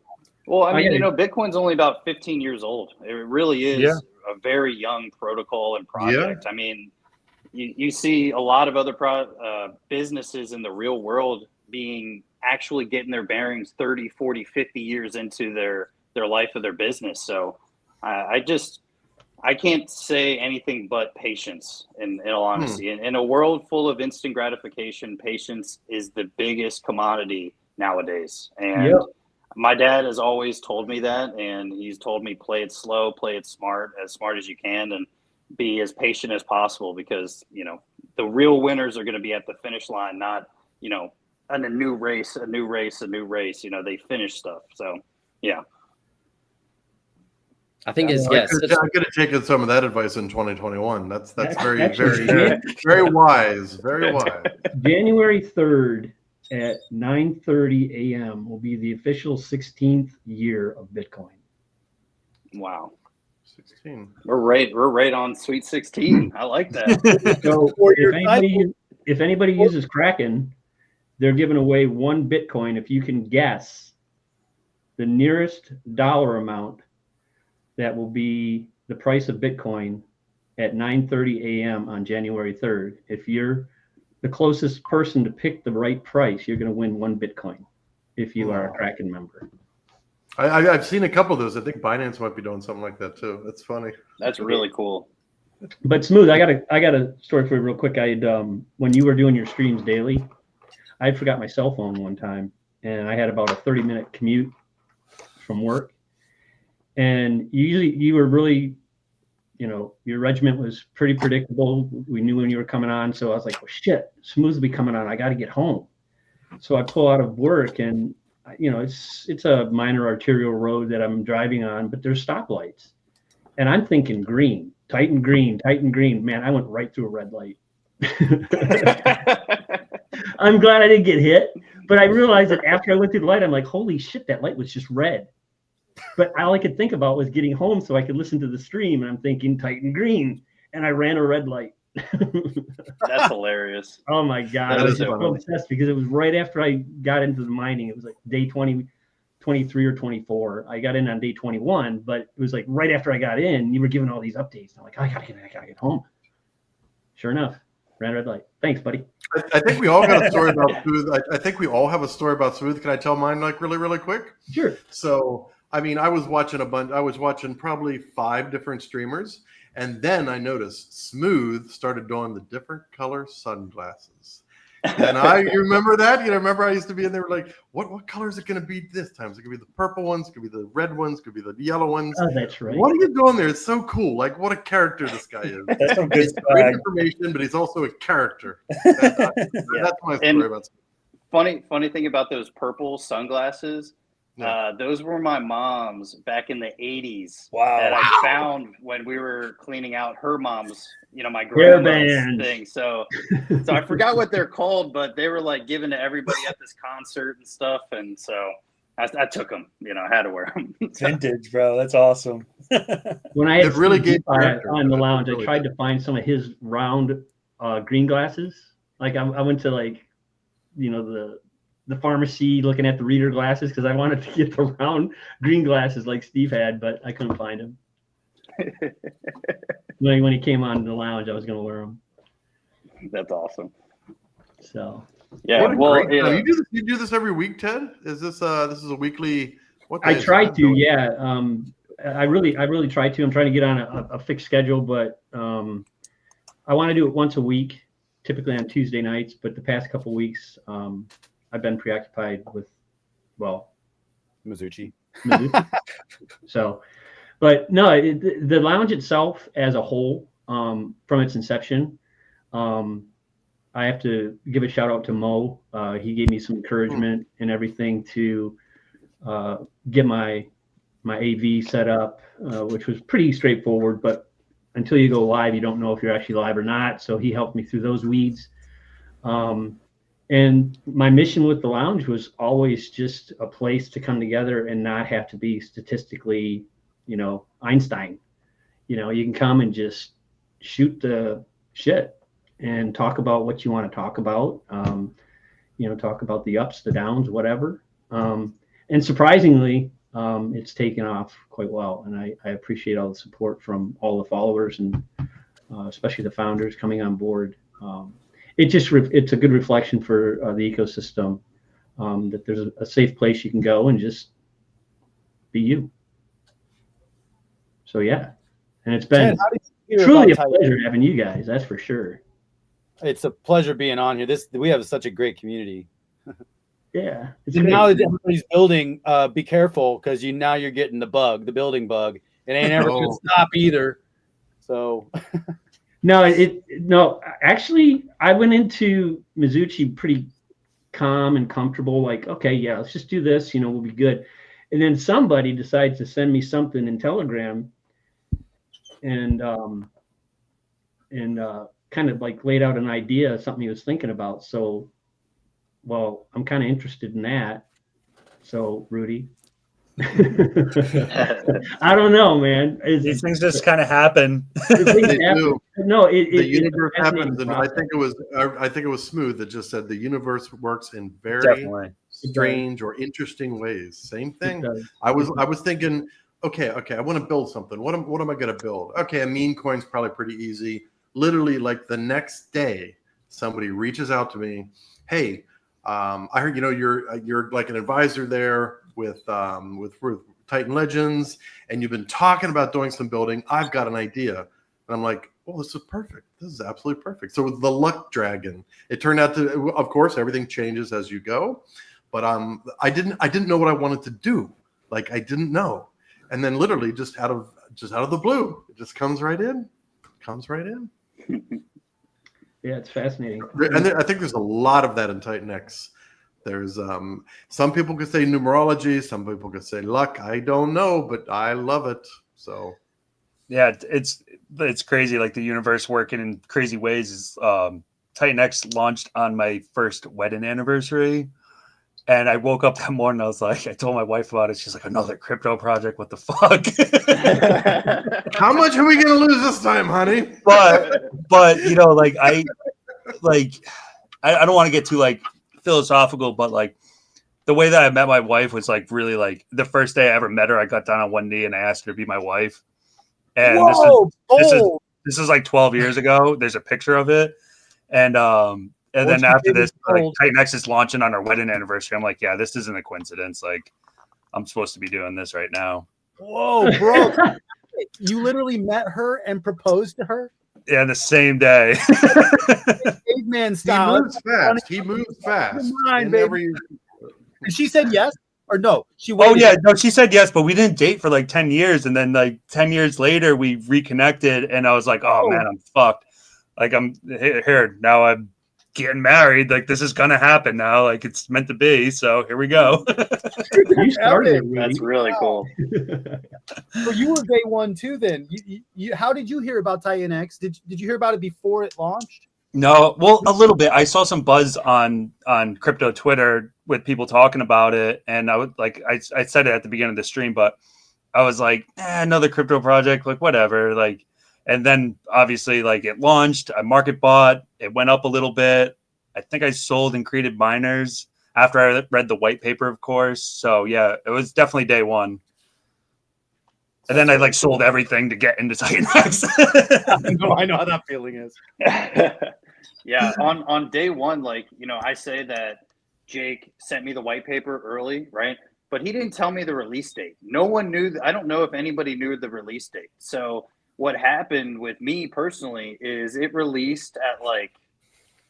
Well, I mean, you know, Bitcoin's only about 15 years old. It really is a very young protocol and project. Yeah. I mean, you see a lot of other businesses in the real world actually getting their bearings 30, 40, 50 years into their life of their business. So I can't say anything but patience in all honesty. In a world full of instant gratification, patience is the biggest commodity nowadays. And my dad has always told me that, and he's told me play it slow, play it smart as you can, and be as patient as possible, because, you know, the real winners are going to be at the finish line, not, you know, in a new race. You know, they finish stuff. So, yeah.
I think it's
I could have taken some of that advice in 2021. That's very wise. Very wise.
January 3rd at 9:30 a.m. will be the official 16th year of Bitcoin.
Wow.
16.
We're right on sweet 16. I like that.
So if anybody uses Kraken, they're giving away one Bitcoin if you can guess the nearest dollar amount that will be the price of Bitcoin at 9:30 a.m. on January 3rd. If you're the closest person to pick the right price, you're going to win one Bitcoin if you are a Kraken member.
I've seen a couple of those. I think Binance might be doing something like that too. That's funny.
That's really cool.
But Smooth, I got a story for you real quick. When you were doing your streams daily, I forgot my cell phone one time, and I had about a 30-minute commute from work. And usually you were really, you know, your regiment was pretty predictable. We knew when you were coming on. So I was like, well, shit, Smooth will be coming on. I got to get home. So I pull out of work, and, you know, it's a minor arterial road that I'm driving on, but there's stoplights. And I'm thinking green, Titan green. Man, I went right through a red light. I'm glad I didn't get hit. But I realized that after I went through the light, I'm like, holy shit, that light was just red. But all I could think about was getting home so I could listen to the stream, and I'm thinking Titan green, and I ran a red light.
That's hilarious.
Oh my God. I was just so obsessed because it was right after I got into the mining. It was like day 20, 23 or 24. I got in on day 21, but it was like right after I got in, you were giving all these updates. I'm like, I gotta get home. Sure enough, ran a red light. Thanks, buddy.
I think we all got a story about Smooth. I think we all have a story about Smooth. Can I tell mine like really, really quick?
Sure.
So I mean, I was watching I was watching probably 5 different streamers, and then I noticed Smooth started doing the different color sunglasses. And you remember that? You know, remember I used to be in there like, what color is it going to be this time? Is it going to be the purple ones? It could be the red ones? Could be the yellow ones?
Oh, that's right.
What are you doing there? It's so cool. Like, what a character this guy is.
That's some good
It's great
swag.
information, but he's also a character. That's my
And-
story about.
Funny thing about those purple sunglasses.
Yeah.
Those were my mom's back in the 80s.
Wow.
That I found when we were cleaning out her mom's, my
Hair
grandma's
bands.
thing. So I forgot what they're called, but they were like given to everybody at this concert and stuff. And so I took them, I had to wear them.
Vintage, bro. That's awesome.
When I had
It really
Steve
gave character.
on the
It
lounge,
really
I tried
did.
to find some of his round green glasses. Like I went to the pharmacy looking at the reader glasses because I wanted to get the round green glasses like Steve had, but I couldn't find them. When he came on the lounge, I was going to wear them.
That's awesome.
So
Yeah.
What a
Well,
great time. You do this every week, Ted? Is this this is a weekly? What day
I
is
try
it?
to, yeah. I really try to. I'm trying to get on a fixed schedule, but I want to do it once a week, typically on Tuesday nights. But the past couple weeks, I've been preoccupied with,
Mizuchi.
So, but no, the lounge itself as a whole, from its inception, I have to give a shout out to Mo. He gave me some encouragement and everything to get my AV set up, which was pretty straightforward. But until you go live, you don't know if you're actually live or not. So he helped me through those weeds. And my mission with the lounge was always just a place to come together and not have to be statistically, Einstein. You can come and just shoot the shit and talk about what you want to talk about. Talk about the ups, the downs, whatever. And surprisingly, it's taken off quite well. And I appreciate all the support from all the followers and especially the founders coming on board. It's a good reflection for the ecosystem that there's a safe place you can go and just be you. So yeah, and it's been
Ted, how did you hear
truly a
about
pleasure having you guys. That's for sure.
It's a pleasure being on here. We have such a great community.
Yeah, it's
And
great.
now that everybody's building, be careful because now you're getting the building bug. It ain't ever gonna stop either. So
No, actually, I went into Mizuchi pretty calm and comfortable. Like, okay, yeah, let's just do this. We'll be good. And then somebody decides to send me something in Telegram, and kind of like laid out an idea, something he was thinking about. So, well, I'm kind of interested in that. So, Rudy, I don't know, man.
These things just kind of happen.
They do.
No,
The
it's
universe
a fascinating
happens, and I think it was Smooth that just said the universe works in very
Definitely.
strange or interesting ways. Same thing.
Because
I was thinking, okay, I want to build something. What am I going to build? Okay, a meme coin's probably pretty easy. Literally, like the next day, somebody reaches out to me. Hey, I heard you're like an advisor there with Titan Legends, and you've been talking about doing some building. I've got an idea, and I'm like, well, this is perfect. This is absolutely perfect. So with the Luck Dragon, it turned out to, of course, everything changes as you go, but I didn't know what I wanted to do. Like I didn't know, and then literally just out of the blue, it just comes right in.
yeah, it's fascinating.
And I think there's a lot of that in TitanX. There's some people could say numerology, some people could say luck. I don't know, but I love it. So
Yeah, it's crazy. Like the universe working in crazy ways. Is TitanX launched on my first wedding anniversary, and I woke up that morning. I was like, I told my wife about it. She's like, another crypto project. What the fuck?
how much are we gonna lose this time, honey?
but like I don't want to get too like philosophical, but like the way that I met my wife was like really like the first day I ever met her. I got down on one knee and I asked her to be my wife. And this is like 12 years ago. There's a picture of it, and then after this, like TitanX is launching on our wedding anniversary. I'm like, yeah, this isn't a coincidence. Like, I'm supposed to be doing this right now.
Whoa, bro. You literally met her and proposed to her?
Yeah, the same day.
Caveman
He
style.
moves fast. He moves fast.
Mind,
In
baby.
every-
And she said yes or no? She
Oh
waited.
yeah, no, she said yes, but we didn't date for like 10 years. And then like 10 years later, we reconnected and I was like, oh man, I'm fucked. Like I'm here now, I'm getting married. Like this is gonna happen now. Like it's meant to be. So here we go.
You started it, Rudy.
That's really cool.
So you were day one too. Then how did you hear about TitanX? Did you hear about it before it launched?
No, well, a little bit. I saw some buzz on crypto Twitter with people talking about it, and I would like I said it at the beginning of the stream, but I was like, another crypto project, like whatever, like. And then obviously, like it launched, I market bought, it went up a little bit. I think I sold and created miners after I read the white paper, of course. So yeah, it was definitely day one. And then I like sold everything to get into TitanX.
No, I know how that feeling is.
Yeah, on day one, like, you know, I say that Jake sent me the white paper early, right? But he didn't tell me the release date. No one knew. I don't know if anybody knew the release date. So what happened with me personally is it released at like,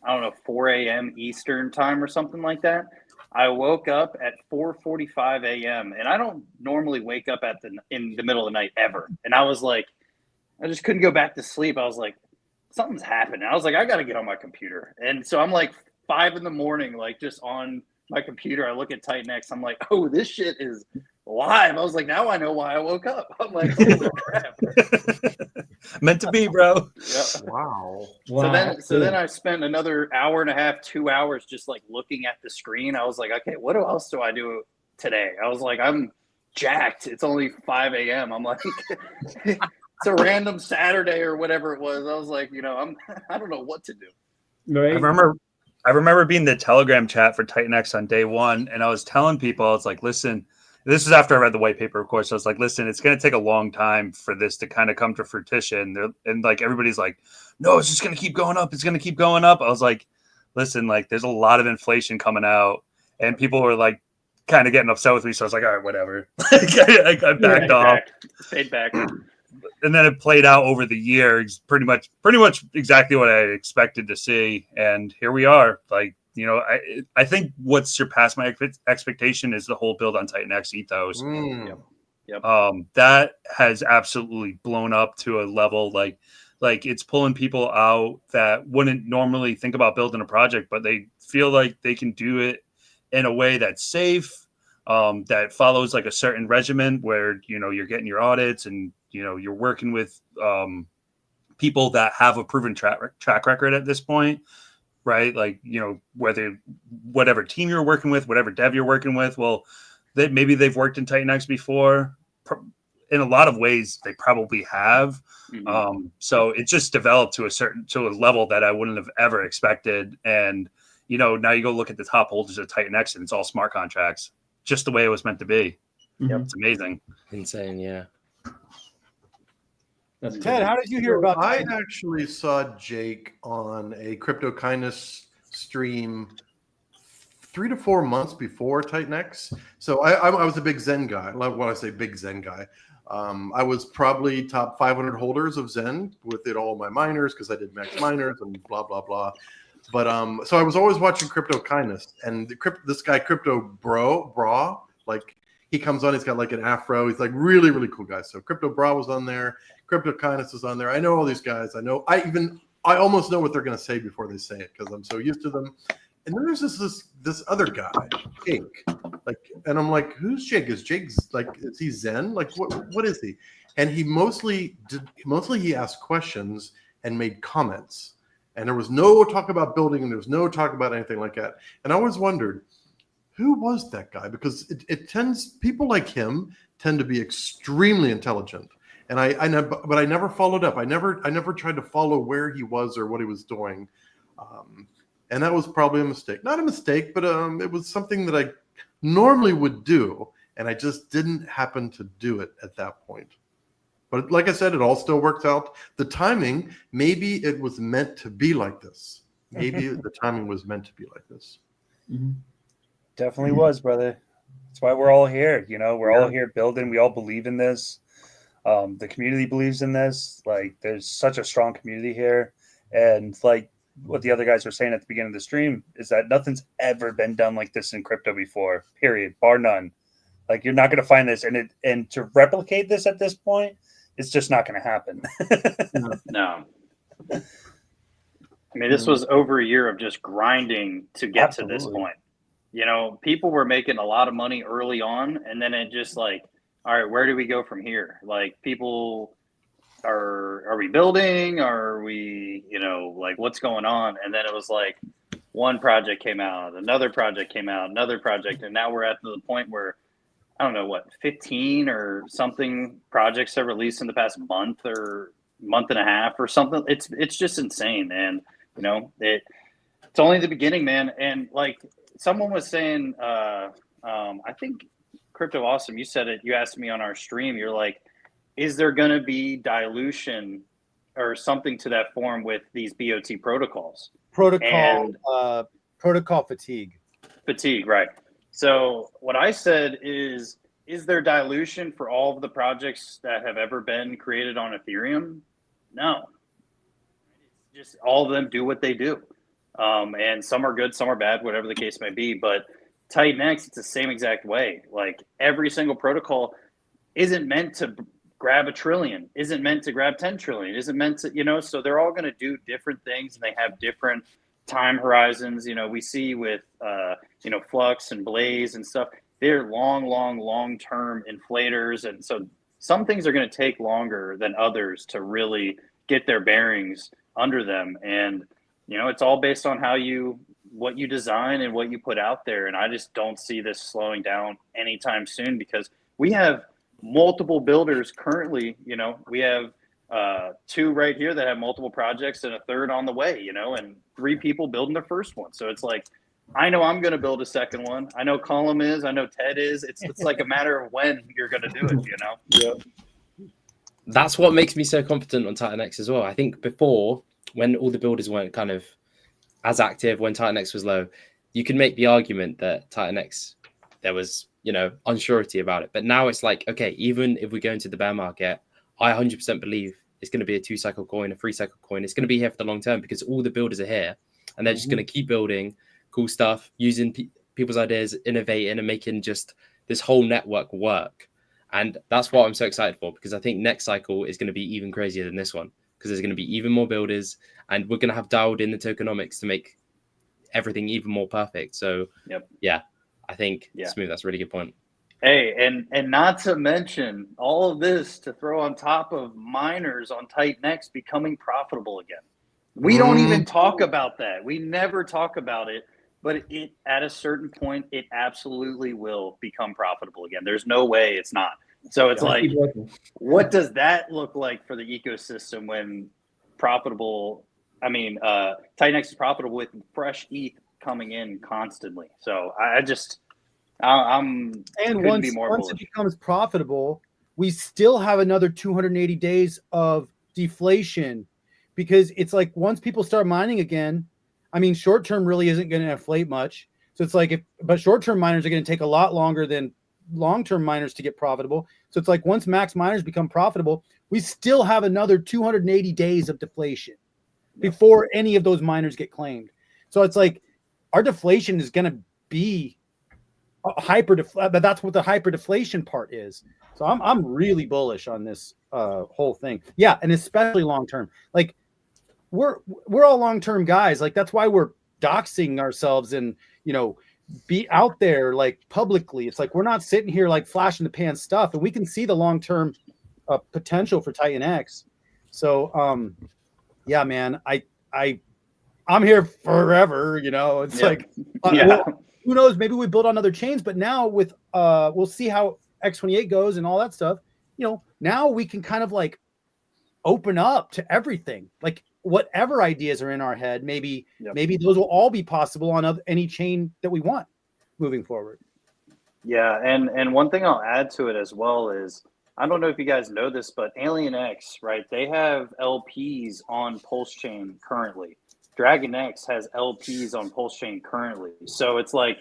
I don't know, 4 a.m. Eastern time or something like that. I woke up at 4:45 a.m. and I don't normally wake up in the middle of the night ever. And I was like, I just couldn't go back to sleep. I was like, something's happening. I was like, I got to get on my computer. And so I'm like 5 a.m, like just on my computer. I look at TitanX. I'm like, oh, this shit is live. I was like, now I know why I woke up. I'm like, holy crap.
Meant to be, bro.
Yeah.
Wow.
So then I spent another hour and a half, 2 hours just like looking at the screen. I was like, okay, what else do I do today? I was like, I'm jacked. It's only 5 a.m. I'm like, it's a random Saturday or whatever it was. I was like, you know, I don't know what to do.
Right.
I remember being in the Telegram chat for TitanX on day one, and I was telling people, I was like, listen, this is after I read the white paper, of course. I was like, listen, it's going to take a long time for this to kind of come to fruition. And like, everybody's like, no, it's just going to keep going up. It's going to keep going up. I was like, listen, like, there's a lot of inflation coming out, and people were like, kind of getting upset with me. So I was like, all right, whatever. I backed off.
Paid back.
And then it played out over the years, pretty much exactly what I expected to see. And here we are. Like, you know, I think what surpassed my expectation is the whole build on TitanX ethos.
Yep.
That has absolutely blown up to a level like it's pulling people out that wouldn't normally think about building a project, but they feel like they can do it in a way that's safe, that follows like a certain regimen where, you know, you're getting your audits and, you know, you're working with people that have a proven track record at this point, right? Like, you know, whatever team you're working with, whatever dev you're working with, well, maybe they've worked in TitanX before. In a lot of ways, they probably have.
Mm-hmm.
So it just developed to a level that I wouldn't have ever expected. And, you know, now you go look at the top holders of TitanX and it's all smart contracts, just the way it was meant to be.
Yep.
It's amazing.
Insane, yeah.
That's
Ted, how did you hear about
I
TitanX?
actually saw Jake on a Crypto Kindness stream 3 to 4 months before TitanX. So I was a big Zen guy. When I say big Zen guy, I was probably top 500 holders of Zen with it, all my miners, because I did max miners and blah, blah, blah. But so I was always watching Crypto Kindness, and this guy, Crypto Bra, like he comes on, he's got like an afro. He's like really, really cool guy. So Crypto Bra was on there. Crypto Kindness was on there. I know all these guys. I almost know what they're going to say before they say it because I'm so used to them. And then there's this other guy, Jake. Like, and I'm like, who's Jake? Is he Zen? Like, what is he? And he mostly he asked questions and made comments. And there was no talk about building, and there was no talk about anything like that. And I always wondered, who was that guy? Because people like him tend to be extremely intelligent. And but I never followed up. I never tried to follow where he was or what he was doing. And that was probably a mistake. Not a mistake, but it was something that I normally would do, and I just didn't happen to do it at that point. But like I said, it all still worked out. The timing, maybe it was meant to be like this. Maybe the timing was meant to be like this.
Mm-hmm.
Definitely was, brother. That's why we're all here. You know, we're all here building. We all believe in this. The community believes in this. Like, there's such a strong community here. And like what the other guys were saying at the beginning of the stream is that nothing's ever been done like this in crypto before, period, bar none. Like, you're not going to find this. And to replicate this at this point, it's just not going to happen.
No. I mean, this was over a year of just grinding to get to this point. You know, people were making a lot of money early on, and then it just like, all right, where do we go from here? Like, people are we building? Are we, you know, like, what's going on? And then it was like one project came out, another project came out, another project, and now we're at the point where I don't know what 15 or something projects have released in the past month or month and a half or something. It's just insane, and you know, it's only the beginning, man. And like someone was saying, I think Crypto Awesome, you said it. You asked me on our stream. You're like, is there going to be dilution or something to that form with these BOT protocols?
Protocol fatigue.
Fatigue, right? So what I said is there dilution for all of the projects that have ever been created on Ethereum? No. It's just all of them do what they do. And some are good, some are bad, whatever the case may be. But TitanX, it's the same exact way. Like, every single protocol isn't meant to grab a trillion, isn't meant to grab 10 trillion, isn't meant to, you know, so they're all going to do different things, and they have different time horizons. You know, we see with, you know, Flux and Blaze and stuff, they're long-term inflators. And so some things are going to take longer than others to really get their bearings under them. And, you know, it's all based on what you design and what you put out there. And I just don't see this slowing down anytime soon, because we have multiple builders currently. You know, we have 2 right here that have multiple projects and a third on the way, you know, and 3 people building their first one. So it's like, I know I'm going to build a second one. I know Colum is, I know Ted is. It's like a matter of when you're going to do it, you know?
Yeah.
That's what makes me so confident on TitanX as well. I think before, when all the builders weren't kind of as active, when TitanX was low, you could make the argument that TitanX, there was, you know, unsurety about it. But now it's like, okay, even if we go into the bear market, I 100% believe it's going to be a 2-cycle coin, a 3-cycle coin. It's going to be here for the long term, because all the builders are here, and they're just going to keep building cool stuff, using people's ideas, innovating, and making just this whole network work. And that's what I'm so excited for, because I think next cycle is going to be even crazier than this one, because there's going to be even more builders, and we're going to have dialed in the tokenomics to make everything even more perfect. So, yeah, I think Smooth, that's a really good point.
Hey, and not to mention all of this to throw on top of miners on TitanX becoming profitable again. We don't even talk about that. We never talk about it, but it at a certain point, it absolutely will become profitable again. There's no way it's not. So it's like, what does that look like for the ecosystem when profitable? I mean, TitanX is profitable with fresh ETH coming in constantly. So I'm
and once it becomes profitable, we still have another 280 days of deflation, because it's like once people start mining again, I mean, short term really isn't going to inflate much. So it's like, but short term miners are going to take a lot longer than long term miners to get profitable. So it's like once max miners become profitable, we still have another 280 days of deflation before any of those miners get claimed. So it's like our deflation is going to be but that's what the hyper deflation part is. So I'm really bullish on this whole thing. Yeah, and especially long term. Like we're all long term guys. Like that's why we're doxing ourselves and, you know, be out there like publicly. It's like we're not sitting here like flash in the pan stuff, and we can see the long term potential for TitanX. So yeah, man, I'm here forever. You know, it's like well, who knows? Maybe we build on other chains, but now with we'll see how X28 goes and all that stuff. You know, now we can kind of like open up to everything. Like whatever ideas are in our head, maybe those will all be possible on any chain that we want moving forward.
Yeah, and one thing I'll add to it as well is, I don't know if you guys know this, but Alien X, right? They have LPs on Pulse Chain currently. Dragon X has LPs on Pulse Chain currently. So it's like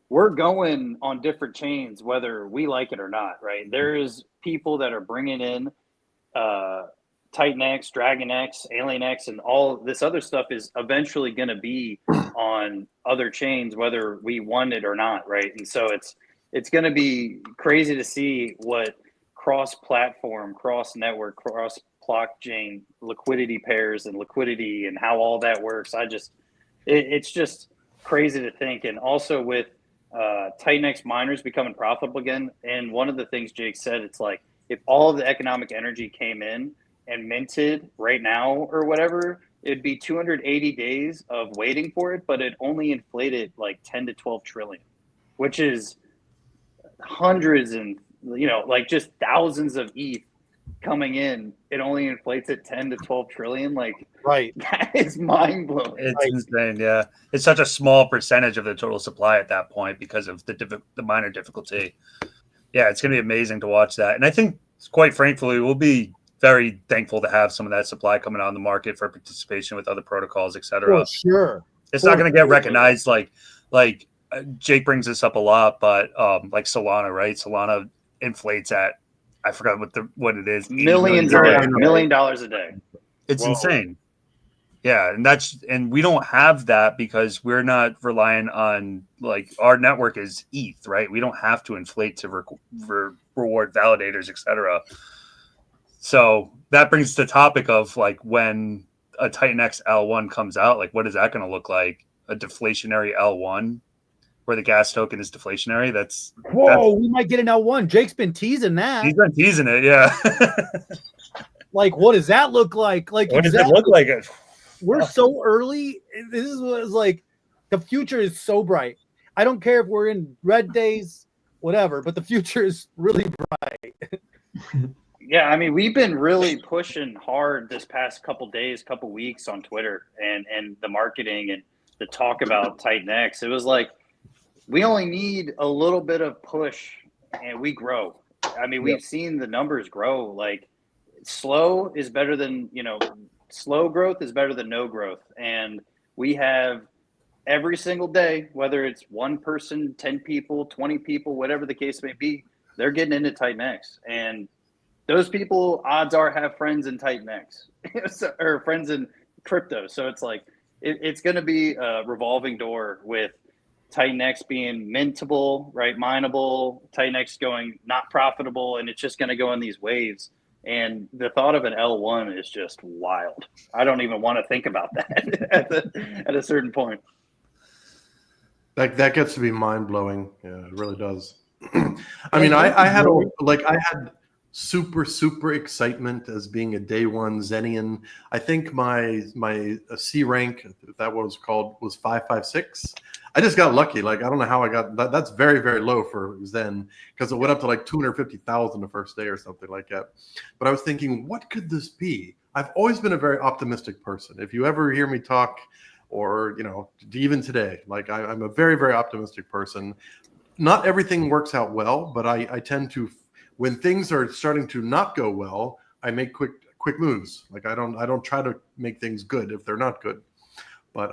we're going on different chains, whether we like it or not, right? There's people that are bringing in TitanX, DragonX, AlienX, and all this other stuff is eventually going to be on other chains, whether we want it or not, right? And so it's going to be crazy to see what cross-platform, cross-network, cross-blockchain liquidity pairs and liquidity and how all that works. It's just crazy to think. And also with TitanX miners becoming profitable again, and one of the things Jake said, it's like if all of the economic energy came in and minted right now or whatever, it'd be 280 days of waiting for it, but it only inflated like 10 to 12 trillion, which is hundreds and, like just thousands of ETH coming in. It only inflates at 10 to 12 trillion. Like,
Right.
that is mind blowing.
It's insane. Yeah. It's such a small percentage of the total supply at that point because of the minor difficulty. Yeah. It's going to be amazing to watch that. And I think, quite frankly, we'll be very thankful to have some of that supply coming on the market for participation with other protocols, et cetera.
For sure.
It's not going to get recognized like Jake brings this up a lot, but like Solana, right? Solana inflates at, I forgot what it is.
Millions a day, $1 million a day.
It's insane. Yeah, and we don't have that because we're not relying on, like, our network is ETH, right? We don't have to inflate to reward validators, et cetera. So that brings the topic of, like, when a TitanX L1 comes out, like, what is that going to look like? A deflationary L1 where the gas token is deflationary?
We might get an L1. Jake's been teasing that.
He's been teasing it, yeah.
Like, what does that look like? Like,
what does it look like?
We're so early. This is what it's like. The future is so bright. I don't care if we're in red days, whatever, but the future is really bright.
Yeah, I mean, we've been really pushing hard this past couple days, couple weeks on Twitter and the marketing and the talk about TitanX. It was like, we only need a little bit of push and we grow. I mean, we've seen the numbers grow. Like, slow is better than, slow growth is better than no growth. And we have every single day, whether it's one person, 10 people, 20 people, whatever the case may be, they're getting into TitanX. And those people, odds are, have friends in TitanX or friends in crypto. So it's like, it's going to be a revolving door with TitanX being mintable, right? Mineable, TitanX going not profitable, and it's just going to go in these waves. And the thought of an L1 is just wild. I don't even want to think about that at a certain point.
That gets to be mind blowing. Yeah, it really does. I mean, I had super excitement as being a day one Zenian. I think my C rank, if that was called, was 556. I just got lucky. Like, I don't know how I got that. That's very, very low for Zen because it went up to like 250,000 the first day or something like that. But I was thinking, what could this be? I've always been a very optimistic person. If you ever hear me talk, or even today, like I'm a very, very optimistic person. Not everything works out well, but I tend to, when things are starting to not go well, I make quick moves. Like I don't try to make things good if they're not good. But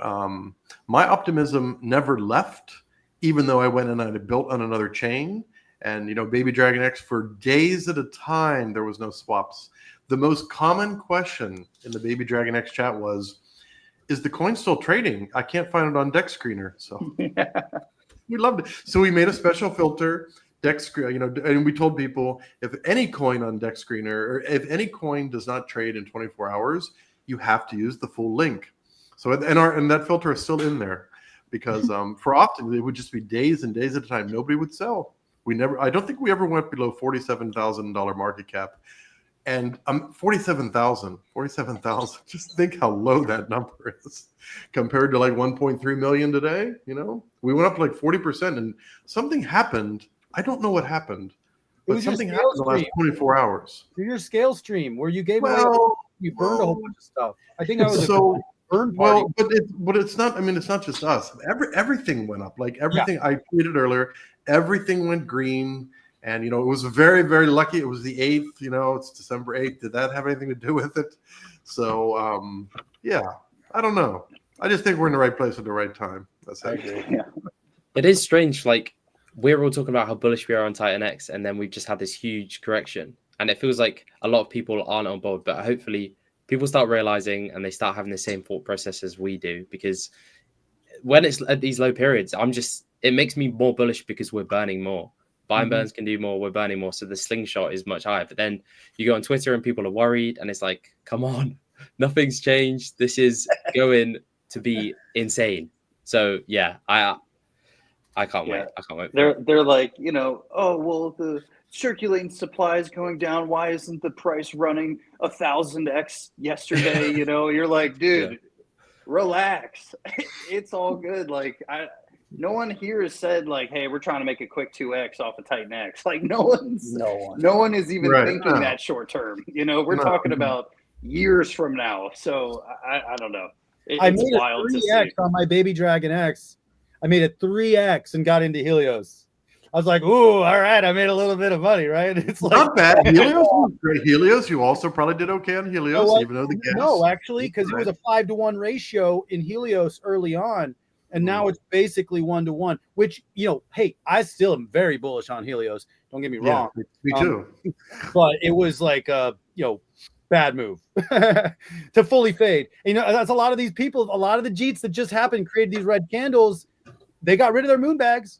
my optimism never left, even though I went and I built on another chain. And, Baby Dragon X, for days at a time, there was no swaps. The most common question in the Baby Dragon X chat was, is the coin still trading? I can't find it on Dex Screener. So we loved it. So we made a special filter, Dex Screener, and we told people if any coin on Dex Screener, or if any coin does not trade in 24 hours, you have to use the full link. So and that filter is still in there because for often it would just be days and days at a time. Nobody would sell. I don't think we ever went below $47,000 market cap. And 47,000. Just think how low that number is compared to like 1.3 million today. We went up to like 40%, and something happened. I don't know what happened, but something happened in the last 24 hours.
Your scale stream where you gave away, you burned a whole bunch of stuff. I think I was burn party.
Well, but it's not. I mean, it's not just us. Everything went up. Like everything. Yeah. I tweeted earlier. Everything went green. And, it was very, very lucky. It was the 8th, it's December 8th. Did that have anything to do with it? So, yeah, I don't know. I just think we're in the right place at the right time. That's it.
Yeah.
It is strange. Like we're all talking about how bullish we are on TitanX, and then we've just had this huge correction, and it feels like a lot of people aren't on board. But hopefully, people start realizing and they start having the same thought process as we do. Because when it's at these low periods, it makes me more bullish because we're burning more. Buy and burns can do more. We're burning more, so the slingshot is much higher. But then you go on Twitter and people are worried, and it's like, come on, nothing's changed. This is going to be insane. So yeah, I can't wait. I can't wait.
They're like, oh well, the circulating supply is going down. Why isn't the price running 1,000x yesterday? You're like, dude, relax. It's all good. Like no one here has said like, hey, we're trying to make a quick 2x off of TitanX. Like no one is even thinking that short term. We're talking about years from now. So I don't know.
I made a 3x on my Baby Dragon X. I made a 3x and got into Helios. I was like, ooh, all right, I made a little bit of money, right? It's like
not bad. Helios was great. Helios, you also probably did okay on Helios, even though the gas.
No, actually, because it was a 5-to-1 ratio in Helios early on, and now it's basically 1-to-1. Which hey, I still am very bullish on Helios. Don't get me wrong.
Me too.
But it was like bad move to fully fade. And, that's a lot of these people, a lot of the Jeets that just happened created these red candles. They got rid of their moon bags.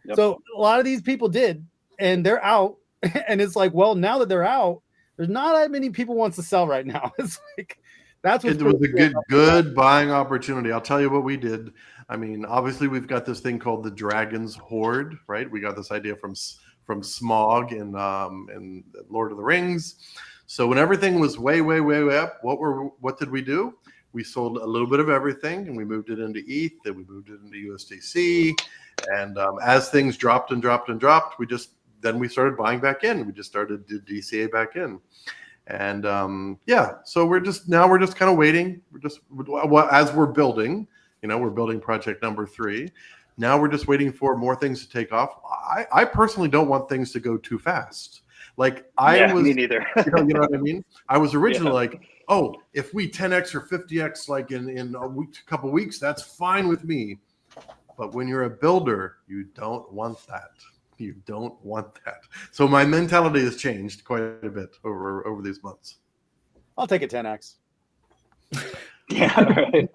Yep. So a lot of these people did, and they're out. And it's like, well, now that they're out, there's not that many people wants to sell right now. It's like that's what
it was a good buying opportunity. I'll tell you what we did. I mean, obviously we've got this thing called the Dragon's Hoard, right? We got this idea from Smaug in Lord of the Rings. So when everything was way up, what did we do? We sold a little bit of everything, and we moved it into ETH, then we moved it into USDC, and as things dropped, we started buying back in. We just started to DCA back in, and so we're just kind of waiting. As we're building, we're building project number 3. Now we're just waiting for more things to take off. I personally don't want things to go too fast. Like me neither. you know what I mean? I was originally like, oh, if we 10x or 50x like in a couple weeks, that's fine with me. But when you're a builder, you don't want that. You don't want that. So my mentality has changed quite a bit over these months.
I'll take a 10x.
Yeah, right.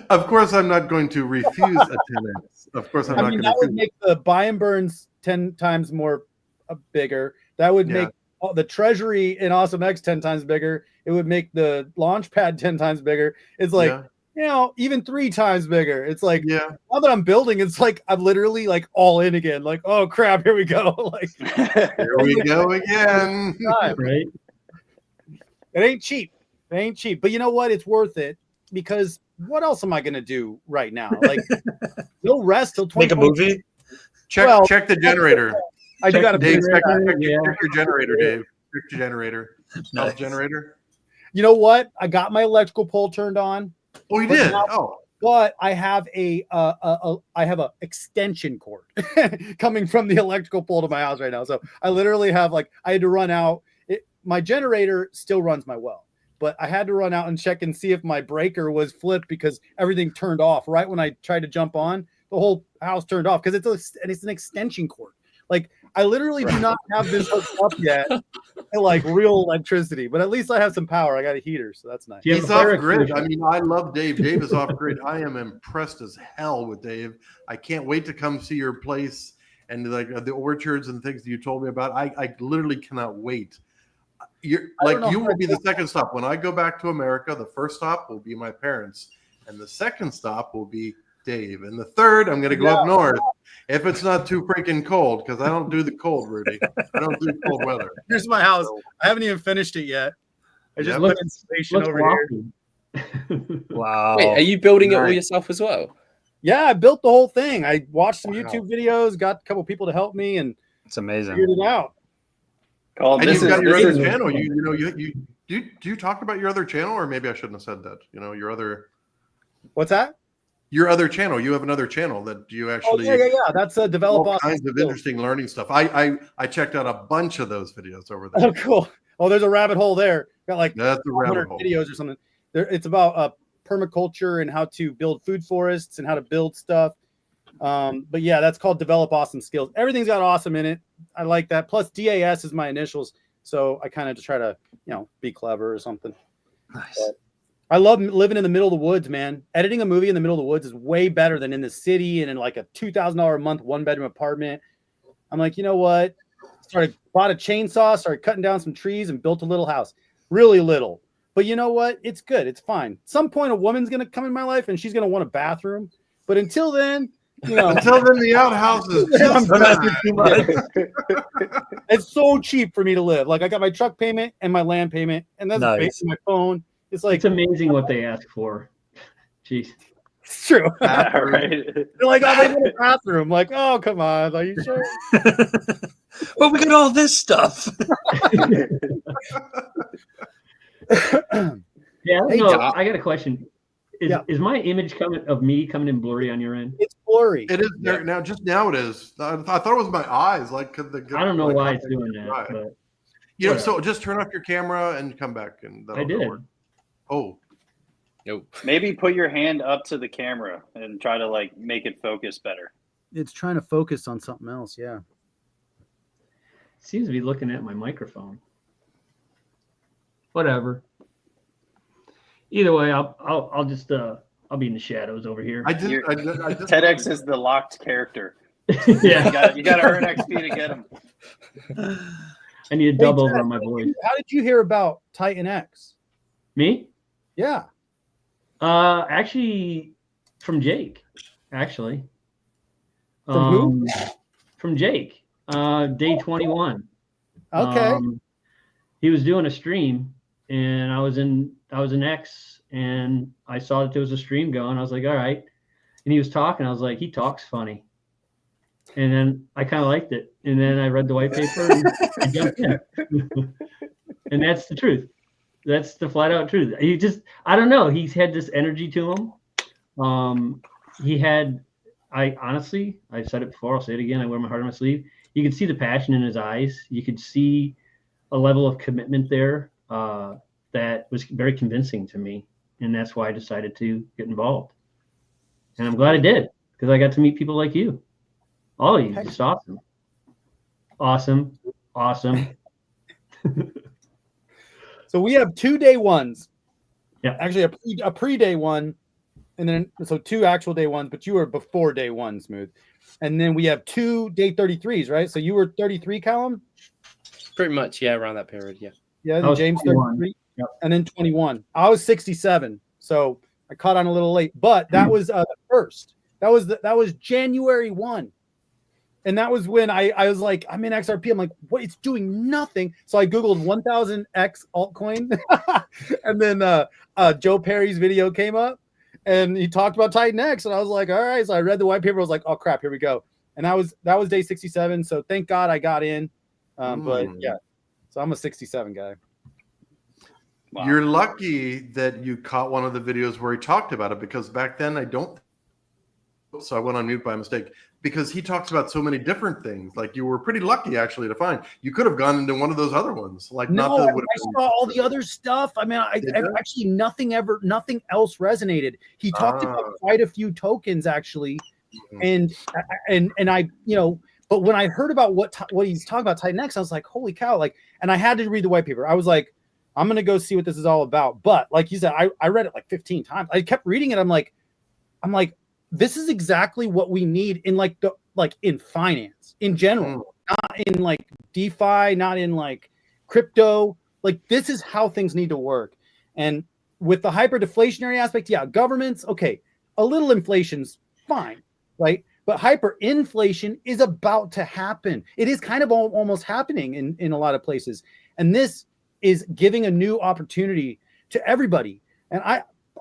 Of course, I'm not going to refuse a 10x. Of course, I'm not going to.
That would make the buy and burns 10 times more bigger. That would make the treasury in Awesome X 10 times bigger. It would make the launch pad 10 times bigger. It's like, even 3 times bigger. It's like, now that I'm building, it's like I'm literally like all in again. Like, oh crap, here we go. Like,
here we go again.
Right?
It ain't cheap. But you know what? It's worth it because what else am I going to do right now? Like, no rest till 20.
Make a movie.
Check the generator.
I do got to
check your generator, Dave. Check your generator.
Nice.
Generator.
You know what? I got my electrical pole turned on.
Oh, you did?
But I have a extension cord coming from the electrical pole to my house right now. So I literally have I had to run out. My generator still runs my well, but I had to run out and check and see if my breaker was flipped because everything turned off right when I tried to jump on. The whole house turned off because it's an extension cord. Like I literally do not have this hooked up yet, like real electricity. But at least I have some power. I got a heater, so that's nice.
He's off grid. I mean, I love Dave. Dave is off grid. I am impressed as hell with Dave. I can't wait to come see your place and like the orchards and things that you told me about. I literally cannot wait. You will be the second stop when I go back to America. The first stop will be my parents, and the second stop will be Dave, and the third I'm going to go up north if it's not too freaking cold because I don't do the cold, Rudy. I don't do cold weather.
Here's my house. I haven't even finished it yet. I just put insulation over here.
Wow.
Wait, are you building it all yourself as well?
Yeah, I built the whole thing. I watched some YouTube videos, got a couple people to help me, and
it's amazing.
Figured it out.
And you've got your other channel. Do you talk about your other channel, or maybe I shouldn't have said that? Your other.
What's that?
Your other channel. You have another channel that you actually.
Oh, yeah. That's a develop
all kinds of interesting learning stuff. I checked out a bunch of those videos over there.
Oh, cool. Oh, there's a rabbit hole there. Got like
that's a rabbit hole.
videos or something. It's about permaculture and how to build food forests and how to build stuff. But yeah, that's called Develop Awesome Skills. Everything's got awesome in it. I like that. Plus DAS is my initials. So I kind of just try to, be clever or something.
Nice.
But I love living in the middle of the woods, man. Editing a movie in the middle of the woods is way better than in the city and in like a $2,000 a month, 1-bedroom apartment. I'm like, you know what? Bought a chainsaw, started cutting down some trees and built a little house. Really little. But you know what? It's good. It's fine. At some point, a woman's going to come in my life and she's going to want a bathroom. But until then,
until then, the outhouse is
it's so cheap for me to live. Like I got my truck payment and my land payment, and that's basically my phone. It's like
it's amazing what they ask for. Jeez.
It's true.
Right.
They're like, oh, they need a bathroom. Like, oh, come on. Are you sure?
Well, we got all this stuff.
Yeah,
Hey,
no,
Doc.
I got a question. Is my image coming in blurry on your end?
It's blurry.
It is there now. Just now it is. I thought it was my eyes. Like,
I don't know why it's doing that.
Right.
But
So just turn off your camera and come back, and
I did.
work. Oh,
Nope.
Maybe put your hand up to the camera and try to like make it focus better.
It's trying to focus on something else. Yeah.
Seems to be looking at my microphone. Whatever. Either way, I'll just I'll be in the shadows over here.
I just
TEDx is the locked character.
Yeah,
You got to earn XP to get him.
I need a dub over on my voice.
How did you hear about TitanX?
Me?
Yeah.
Actually, from Jake. Actually.
From who?
From Jake. Day 21.
Okay.
He was doing a stream, and I was in X, and I saw that there was a stream going. I was like, all right. And he was talking. I was like, he talks funny. And then I kind of liked it. And then I read the white paper and I jumped in. And that's the truth. That's the flat out truth. I don't know. He's had this energy to him. I honestly, I've said it before, I'll say it again. I wear my heart on my sleeve. You could see the passion in his eyes. You could see a level of commitment there that was very convincing to me. And that's why I decided to get involved. And I'm glad I did, because I got to meet people like you. All of you, just awesome. Awesome.
So we have 2 day ones.
Yeah.
Actually, a pre-day one, and then so 2 actual day ones, but you were before day one, Smooth. And then we have 2 day 33s, right? So you were 33, Callum?
Pretty much, yeah, around that period, yeah.
Yeah, then James 33, and then 21. I was 67, so I caught on a little late, but that was the first. That was January 1. And that was when I was like, I'm in XRP. I'm like, what? It's doing nothing. So I Googled 1000X altcoin. And then Joe Perry's video came up and he talked about TitanX. And I was like, all right. So I read the white paper. I was like, oh, crap, here we go. And that was day 67. So thank God I got in. But yeah, so I'm a 67 guy.
Wow.
You're lucky that you caught one of the videos where he talked about it, because back then so I went on mute by mistake, because he talks about so many different things. Like, you were pretty lucky actually to find. You could have gone into one of those other ones. Like,
No,
not that
I saw all the other stuff. I mean, I actually nothing else resonated. He talked about quite a few tokens actually, and I, but when I heard about what he's talking about TitanX, I was like, holy cow! Like, and I had to read the white paper. I was like, I'm gonna go see what this is all about. But like you said, I read it like 15 times. I kept reading it. I'm like, this is exactly what we need in in finance in general, not in like DeFi, not in like crypto. Like, this is how things need to work. And with the hyper deflationary aspect, yeah, governments, okay, a little inflation's fine, right? But hyperinflation is about to happen. It is kind of almost happening in a lot of places. And this is giving a new opportunity to everybody. And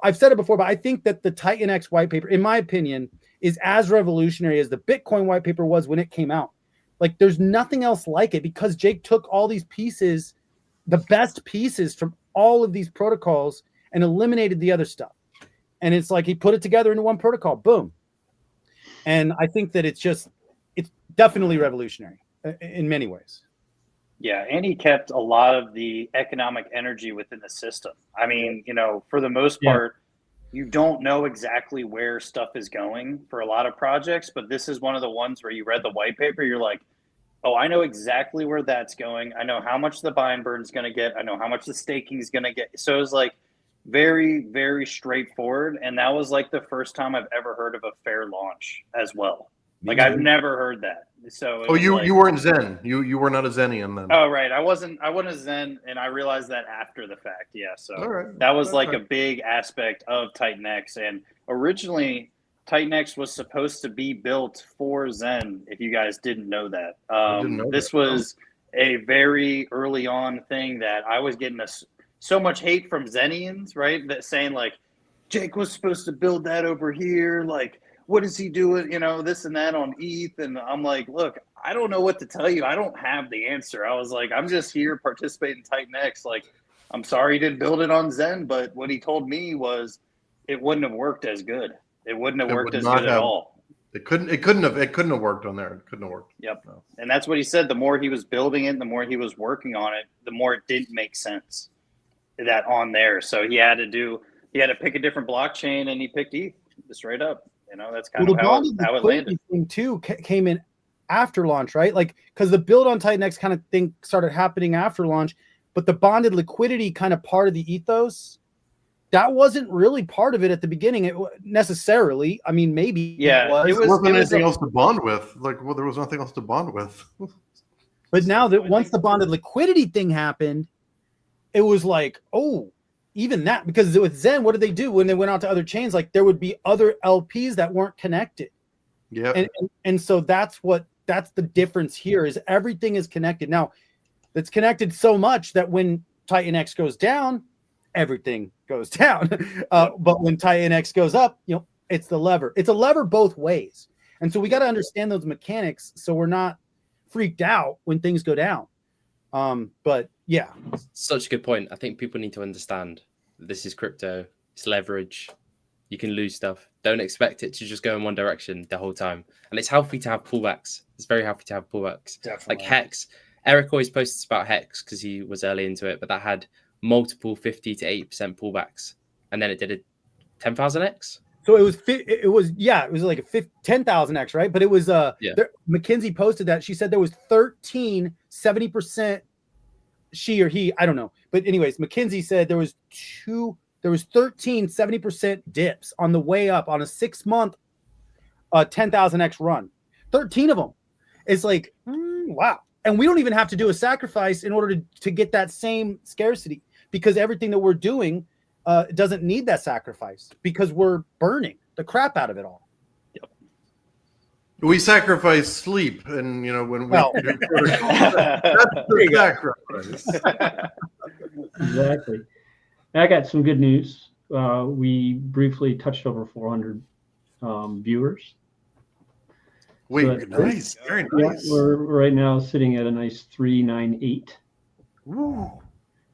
I've said it before, but I think that the TitanX white paper, in my opinion, is as revolutionary as the Bitcoin white paper was when it came out. Like, there's nothing else like it, because Jake took all these pieces, the best pieces from all of these protocols, and eliminated the other stuff. And it's like he put it together into one protocol. Boom. And I think that it's definitely revolutionary in many ways.
Yeah, and he kept a lot of the economic energy within the system. I mean, for the most part, you don't know exactly where stuff is going for a lot of projects, but this is one of the ones where you read the white paper, you're like, oh, I know exactly where that's going. I know how much the buy and burn is going to get. I know how much the staking is going to get. So it was like very, very straightforward. And that was like the first time I've ever heard of a fair launch as well. Like I've never heard that. So
you weren't Zen. You were not a Zenian then.
Oh right, I wasn't a Zen, and I realized that after the fact. Yeah, so that was like a big aspect of TitanX, and originally TitanX was supposed to be built for Zen. If you guys didn't know that, this was a very early on thing that I was getting so much hate from Zenians, right? That saying like, Jake was supposed to build that over here, like. What is he doing? You know, this and that on ETH. And I'm like, look, I don't know what to tell you. I don't have the answer. I was like, I'm just here participating in TitanX. Like, I'm sorry he didn't build it on Zen, but what he told me was it wouldn't have worked as good. It wouldn't have worked as good at all.
It couldn't have worked on there. It couldn't have worked.
Yep. No. And that's what he said. The more he was building it, the more he was working on it, the more it didn't make sense that on there. So he had to pick a different blockchain, and he picked ETH straight up. You know, that's kind of how it landed.
Thing too came in after launch, right? Like, because the build on TitanX kind of thing started happening after launch, but the bonded liquidity kind of part of the ethos, that wasn't really part of it at the beginning. Necessarily. I mean, maybe.
Yeah, it wasn't anything else to bond with. Like, well, there was nothing else to bond with.
But now that once the bonded liquidity thing happened, it was like, oh. Even that, because with Zen, what did they do when they went out to other chains? Like there would be other LPs that weren't connected.
Yeah.
And so that's the difference here is everything is connected. Now it's connected so much that when TitanX goes down, everything goes down. But when TitanX goes up, you know, it's the lever. It's a lever both ways. And so we got to understand those mechanics so we're not freaked out when things go down. But yeah,
such a good point. I think people need to understand this is crypto. It's leverage. You can lose stuff. Don't expect it to just go in one direction the whole time. And it's healthy to have pullbacks. It's very healthy to have pullbacks.
Definitely.
Like Hex. Eric always posts about Hex because he was early into it, but that had multiple 50 to 8% pullbacks, and then it did a 10,000x.
So it was like a 10,000x, right? But it was McKinsey posted that. She said there was 13 70%. She or he, I don't know. But anyways, McKinsey said there was 13 70% dips on the way up on a 6-month 10,000x run. 13 of them. It's like, wow. And we don't even have to do a sacrifice in order to get that same scarcity because everything that we're doing doesn't need that sacrifice because we're burning the crap out of it all.
We sacrifice sleep, and you know when we that's the sacrifice.
Exactly. I got some good news. We briefly touched over 400 viewers.
Wait,
so
nice, very nice.
Yeah, we're right now sitting at a nice 398.
Ooh.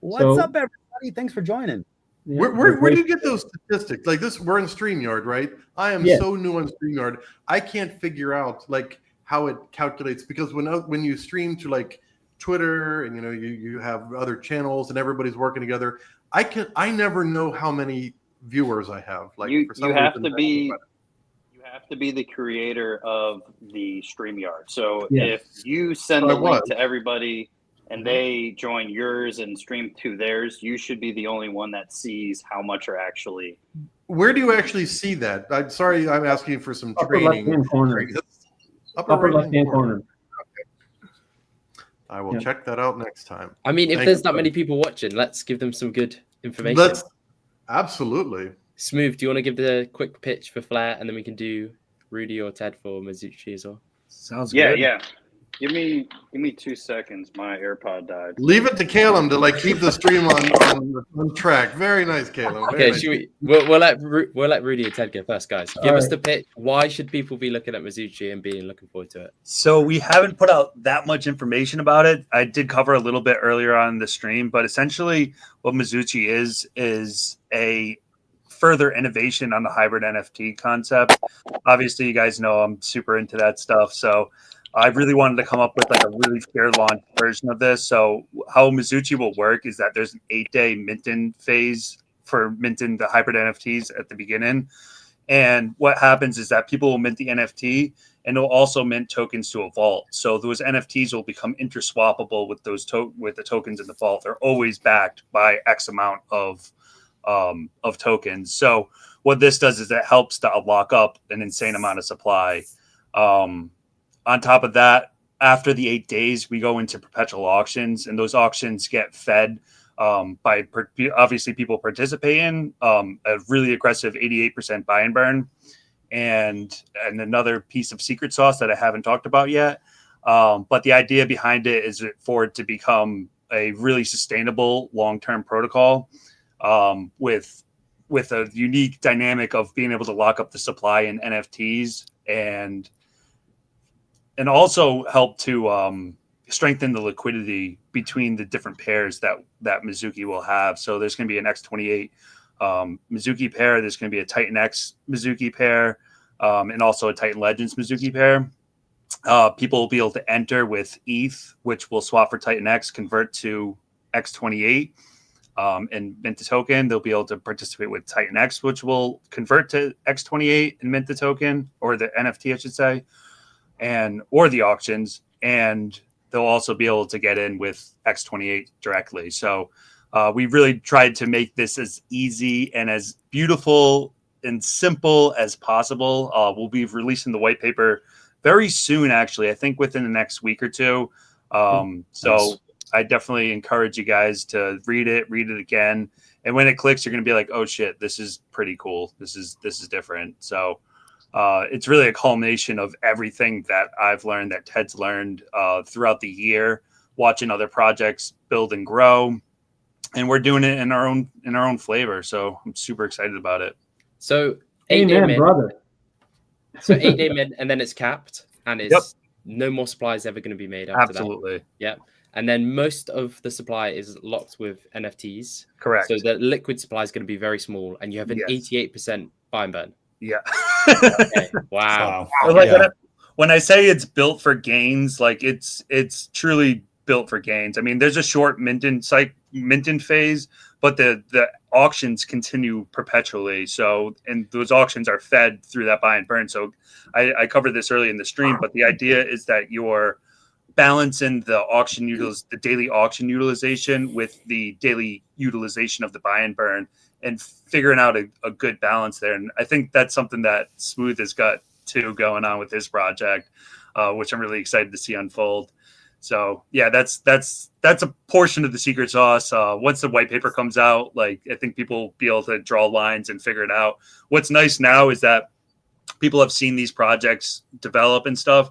What's up, everybody? Thanks for joining.
Yeah, where do you get those statistics? Like this, we're in StreamYard, right? I am so new on StreamYard. I can't figure out like how it calculates because when you stream to like Twitter and you know you have other channels and everybody's working together, I never know how many viewers I have. Like
you have to be the creator of the StreamYard. So if you send the link to everybody and they join yours and stream to theirs, you should be the only one that sees how much are actually.
Where do you actually see that? I'm sorry, I'm asking for some
upper
training.
Left-hand corner.
Upper
left-hand corner.
Okay. I will check that out next time.
I mean, if there's that many people watching, let's give them some good information.
Absolutely.
Smooth, do you want to give the quick pitch for Flair, and then we can do Rudy or Ted for Mizuchi as well?
Sounds good.
Yeah. Give me 2 seconds. My AirPod died.
Leave it to Caleb to like keep the stream on track. Very nice, Caleb.
Okay, we'll let Rudy and Ted go first, guys. Give us the pitch. Why should people be looking at Mizuchi and being looking forward to it?
So we haven't put out that much information about it. I did cover a little bit earlier on the stream, but essentially what Mizuchi is a further innovation on the hybrid NFT concept. Obviously, you guys know I'm super into that stuff, so I really wanted to come up with like a really fair launch version of this. So how Mizuchi will work is that there's an 8-day minting phase for minting the hybrid NFTs at the beginning. And what happens is that people will mint the NFT and they'll also mint tokens to a vault. So those NFTs will become interswappable with with the tokens in the vault. They're always backed by X amount of tokens. So what this does is it helps to lock up an insane amount of supply. On top of that, after the 8 days, we go into perpetual auctions, and those auctions get fed by obviously people participating, a really aggressive 88% buy and burn. And another piece of secret sauce that I haven't talked about yet. But the idea behind it is for it to become a really sustainable long-term protocol with a unique dynamic of being able to lock up the supply in NFTs and also help to strengthen the liquidity between the different pairs that Mizuki will have. So there's going to be an X28 Mizuki pair. There's going to be a TitanX Mizuki pair, and also a Titan Legends Mizuki pair. People will be able to enter with ETH, which will swap for TitanX, convert to X28, and mint the token. They'll be able to participate with TitanX, which will convert to X28 and mint the token, or the NFT, I should say, or the auctions. And they'll also be able to get in with X28 directly. So we really tried to make this as easy and as beautiful and simple as possible. We'll be releasing the white paper very soon, actually, I think within the next week or two. So I definitely encourage you guys to read it again. And when it clicks, you're going to be like, oh shit, this is pretty cool. This is different. So it's really a culmination of everything that I've learned, that Ted's learned throughout the year, watching other projects build and grow. And we're doing it in our own flavor. So I'm super excited about it.
So 8 day mint,
brother.
so 8 day mint, and then it's capped, and it's no more supply is ever going to be made after that.
Absolutely.
Yeah. And then most of the supply is locked with NFTs.
Correct.
So the liquid supply is going to be very small, and you have an 88% buy and burn.
Yeah.
Okay. Wow.
When I say it's built for gains, like it's truly built for gains. I mean, there's a short minting phase, but the auctions continue perpetually. So, and those auctions are fed through that buy and burn. So I covered this early in the stream, but the idea is that you're balancing the daily auction utilization with the daily utilization of the buy and burn, and figuring out a good balance there. And I think that's something that Smooth has got too going on with his project, which I'm really excited to see unfold. So yeah, that's a portion of the secret sauce. Once the white paper comes out, like, I think people will be able to draw lines and figure it out. What's nice now is that people have seen these projects develop and stuff,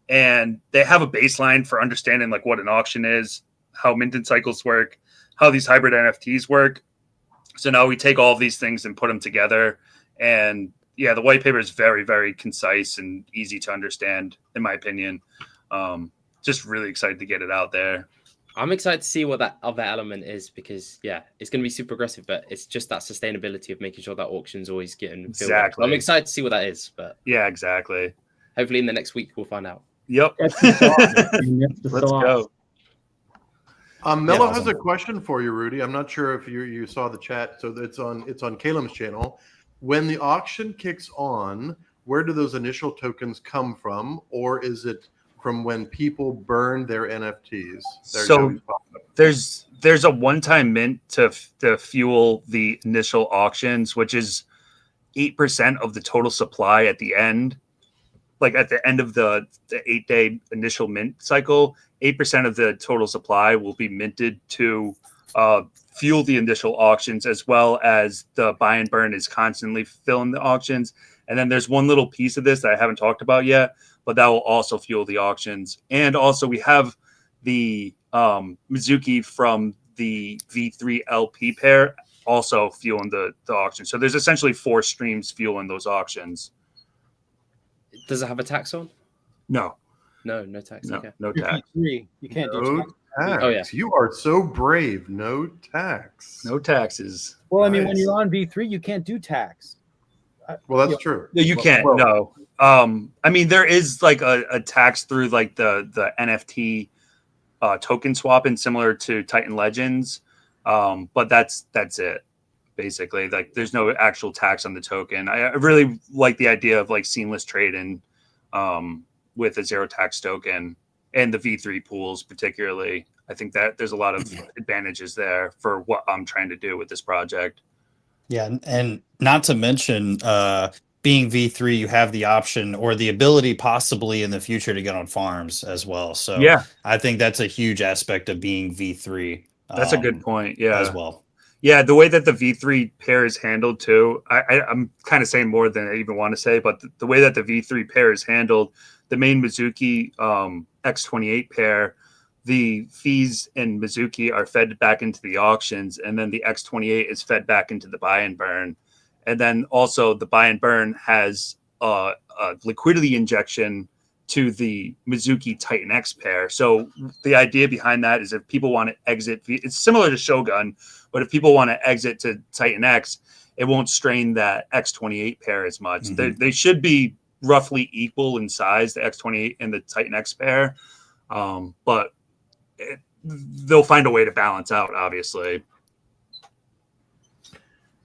and they have a baseline for understanding like what an auction is, how minting cycles work, how these hybrid NFTs work. So now we take all of these things and put them together. And yeah, the white paper is very, very concise and easy to understand, in my opinion. Just really excited to get it out there.
I'm excited to see what that other element is, because yeah, it's going to be super aggressive, but it's just that sustainability of making sure that auction's always getting filled
Exactly.
up. I'm excited to see what that is, but
yeah, exactly.
Hopefully in the next week we'll find out.
Yep.
That's the sauce.
Let's go.
Mello has a question for you, Rudy. I'm not sure if you saw the chat. So it's on Calem's channel. When the auction kicks on, where do those initial tokens come from, or is it from when people burn their NFTs?
So there's a one-time mint to fuel the initial auctions, which is 8% of the total supply at the end. Like at the end of the 8-day initial mint cycle, 8% of the total supply will be minted to fuel the initial auctions, as well as the buy and burn is constantly filling the auctions. And then there's one little piece of this that I haven't talked about yet, but that will also fuel the auctions. And also we have the Mizuki from the V3 LP pair also fueling the auction. So there's essentially 4 streams fueling those auctions.
Does it have a tax on?
No
tax.
No,
Okay.
no tax.
You can't do
No
tax.
tax.
Oh, yeah.
You are so brave. No tax.
No taxes.
Well, I mean, when
Nice.
you're on V3, you can't do tax.
Well, that's true.
No, you can't.
Well,
No. I mean, there is like a tax through like the NFT token swapping, similar to Titan Legends, but that's it. basically. Like there's no actual tax on the token. I really like the idea of like seamless trading with a zero tax token and the V3 pools particularly. I think that there's a lot of advantages there for what I'm trying to do with this project.
Yeah, and not to mention being V3, you have the option or the ability possibly in the future to get on farms as well. So
yeah,
I think that's a huge aspect of being V3.
That's a good point. Yeah.
As well.
Yeah, the way that the V3 pair is handled too, I'm kind of saying more than I even want to say, but the way that the V3 pair is handled, the main Mizuki X28 pair, the fees in Mizuki are fed back into the auctions, and then the X28 is fed back into the buy and burn. And then also the buy and burn has a liquidity injection to the Mizuki TitanX pair. So the idea behind that is if people want to exit, it's similar to Shogun, but if people want to exit to TitanX, it won't strain that X28 pair as much.
Mm-hmm.
They should be roughly equal in size, the X28 and the TitanX pair, but they'll find a way to balance out, obviously.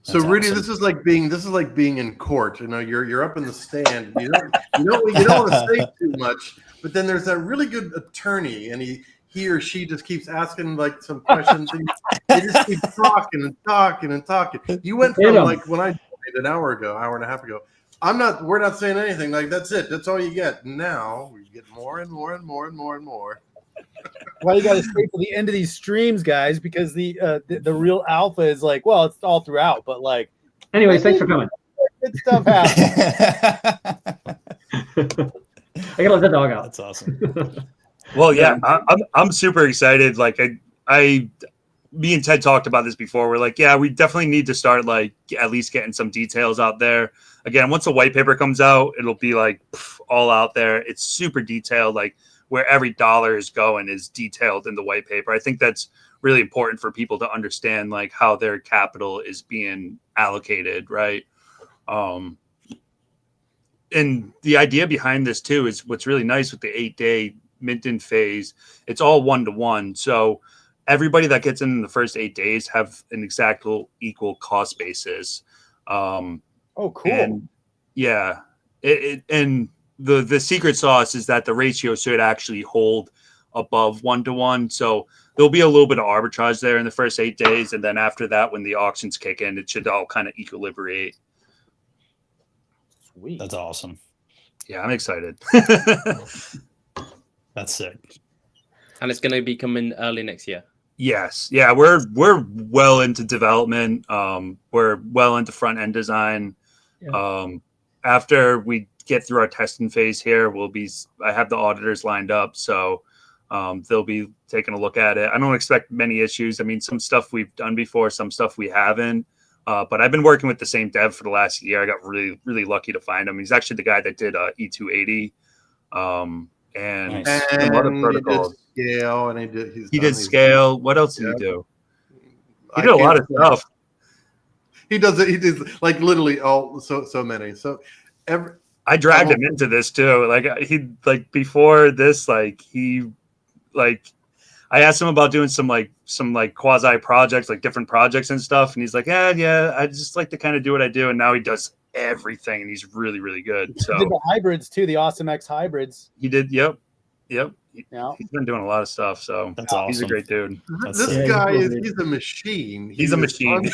So
That's
Rudy,
awesome.
this is like being in court. You know, you're up in the stand. You don't want to say too much, but then there's that really good attorney, and he or she just keeps asking like some questions. And they just keep talking and talking and talking. You went from like when I joined an hour and a half ago. We're not saying anything. Like that's it. That's all you get. Now we get more and more and more and more and more.
Well, you got to stay till the end of these streams, guys, because the real alpha is like, well, it's all throughout, but like.
Anyways, thanks for coming.
Good stuff happens.
I gotta let the dog out.
That's awesome.
Well, yeah, I'm super excited. Like me and Ted talked about this before. We're like, yeah, we definitely need to start like at least getting some details out there. Again, once the white paper comes out, it'll be like all out there. It's super detailed, like where every dollar is going is detailed in the white paper. I think that's really important for people to understand like how their capital is being allocated, right? And the idea behind this too is what's really nice with the 8-day minting phase. It's all 1-to-1. So everybody that gets in the first 8 days have an exact equal cost basis.
Oh, cool.
And yeah, and the secret sauce is that the ratio should actually hold above 1-to-1. So there'll be a little bit of arbitrage there in the first 8 days. And then after that, when the auctions kick in, it should all kind of equilibrate.
Sweet.
That's awesome.
Yeah, I'm excited.
That's sick.
And it's going to be coming early next year.
Yes. Yeah, we're well into development. We're well into front end design.
Yeah.
After we get through our testing phase here, I have the auditors lined up, so they'll be taking a look at it. I don't expect many issues. I mean, some stuff we've done before, some stuff we haven't. But I've been working with the same dev for the last year. I got really, really lucky to find him. He's actually the guy that did E280 and
Nice.
some other protocols.
Scale, and
He did scale. What else did he do? He
I
did a lot of
can't-
stuff.
He does it. He did like literally so many. So
I dragged him into this too. Like before this, I asked him about doing some quasi projects, like different projects and stuff. And he's like, yeah, I just like to kind of do what I do. And now he does everything and he's really, really good. So
He did the hybrids too, the Awesome X hybrids.
he did. Yep.
Yeah.
He's been doing a lot of stuff. So
That's
he's a
awesome.
great dude.
this guy he's a machine.
He's a machine.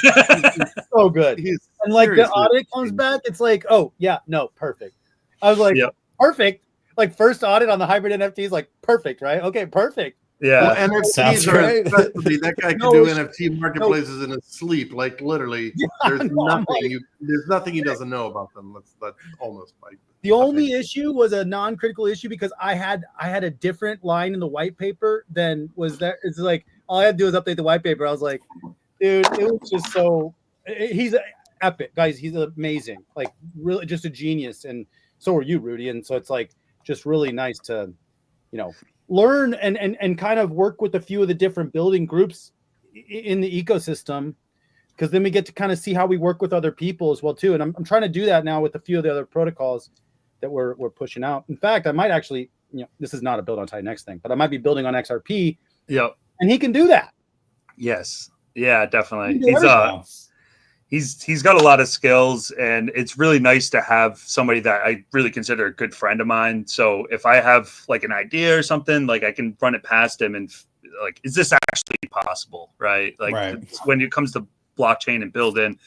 So good. And like
seriously
the audit comes back, it's like, oh yeah, no, perfect. I was like,
Yep.
perfect. Like first audit on the hybrid NFTs, like perfect, right? Okay, perfect.
Yeah.
Well,
Sounds
NFTs are
great.
a specialty. That guy can
No,
do
it's-
NFT marketplaces in his sleep. Like literally, there's
no, I'm
nothing he doesn't know about them. That's almost like
The only issue was a non-critical issue because I had a different line in the white paper than was that. It's like all I had to do was update the white paper. I was like, dude, it was just so. He's epic, guys. He's amazing. Like really, just a genius. And so are you, Rudy. And so it's like just really nice to, learn and kind of work with a few of the different building groups in the ecosystem. Because then we get to kind of see how we work with other people as well too. And I'm trying to do that now with a few of the other protocols that we're pushing out. In fact, I might actually, this is not a build on TitanX thing, but I might be building on XRP.
Yep.
And he can do that.
Yes. Yeah, definitely.
He can do
he's got a lot of skills, and it's really nice to have somebody that I really consider a good friend of mine. So if I have like an idea or something, like I can run it past him and like, is this actually possible? Right. Like
Right.
when it comes to blockchain and building,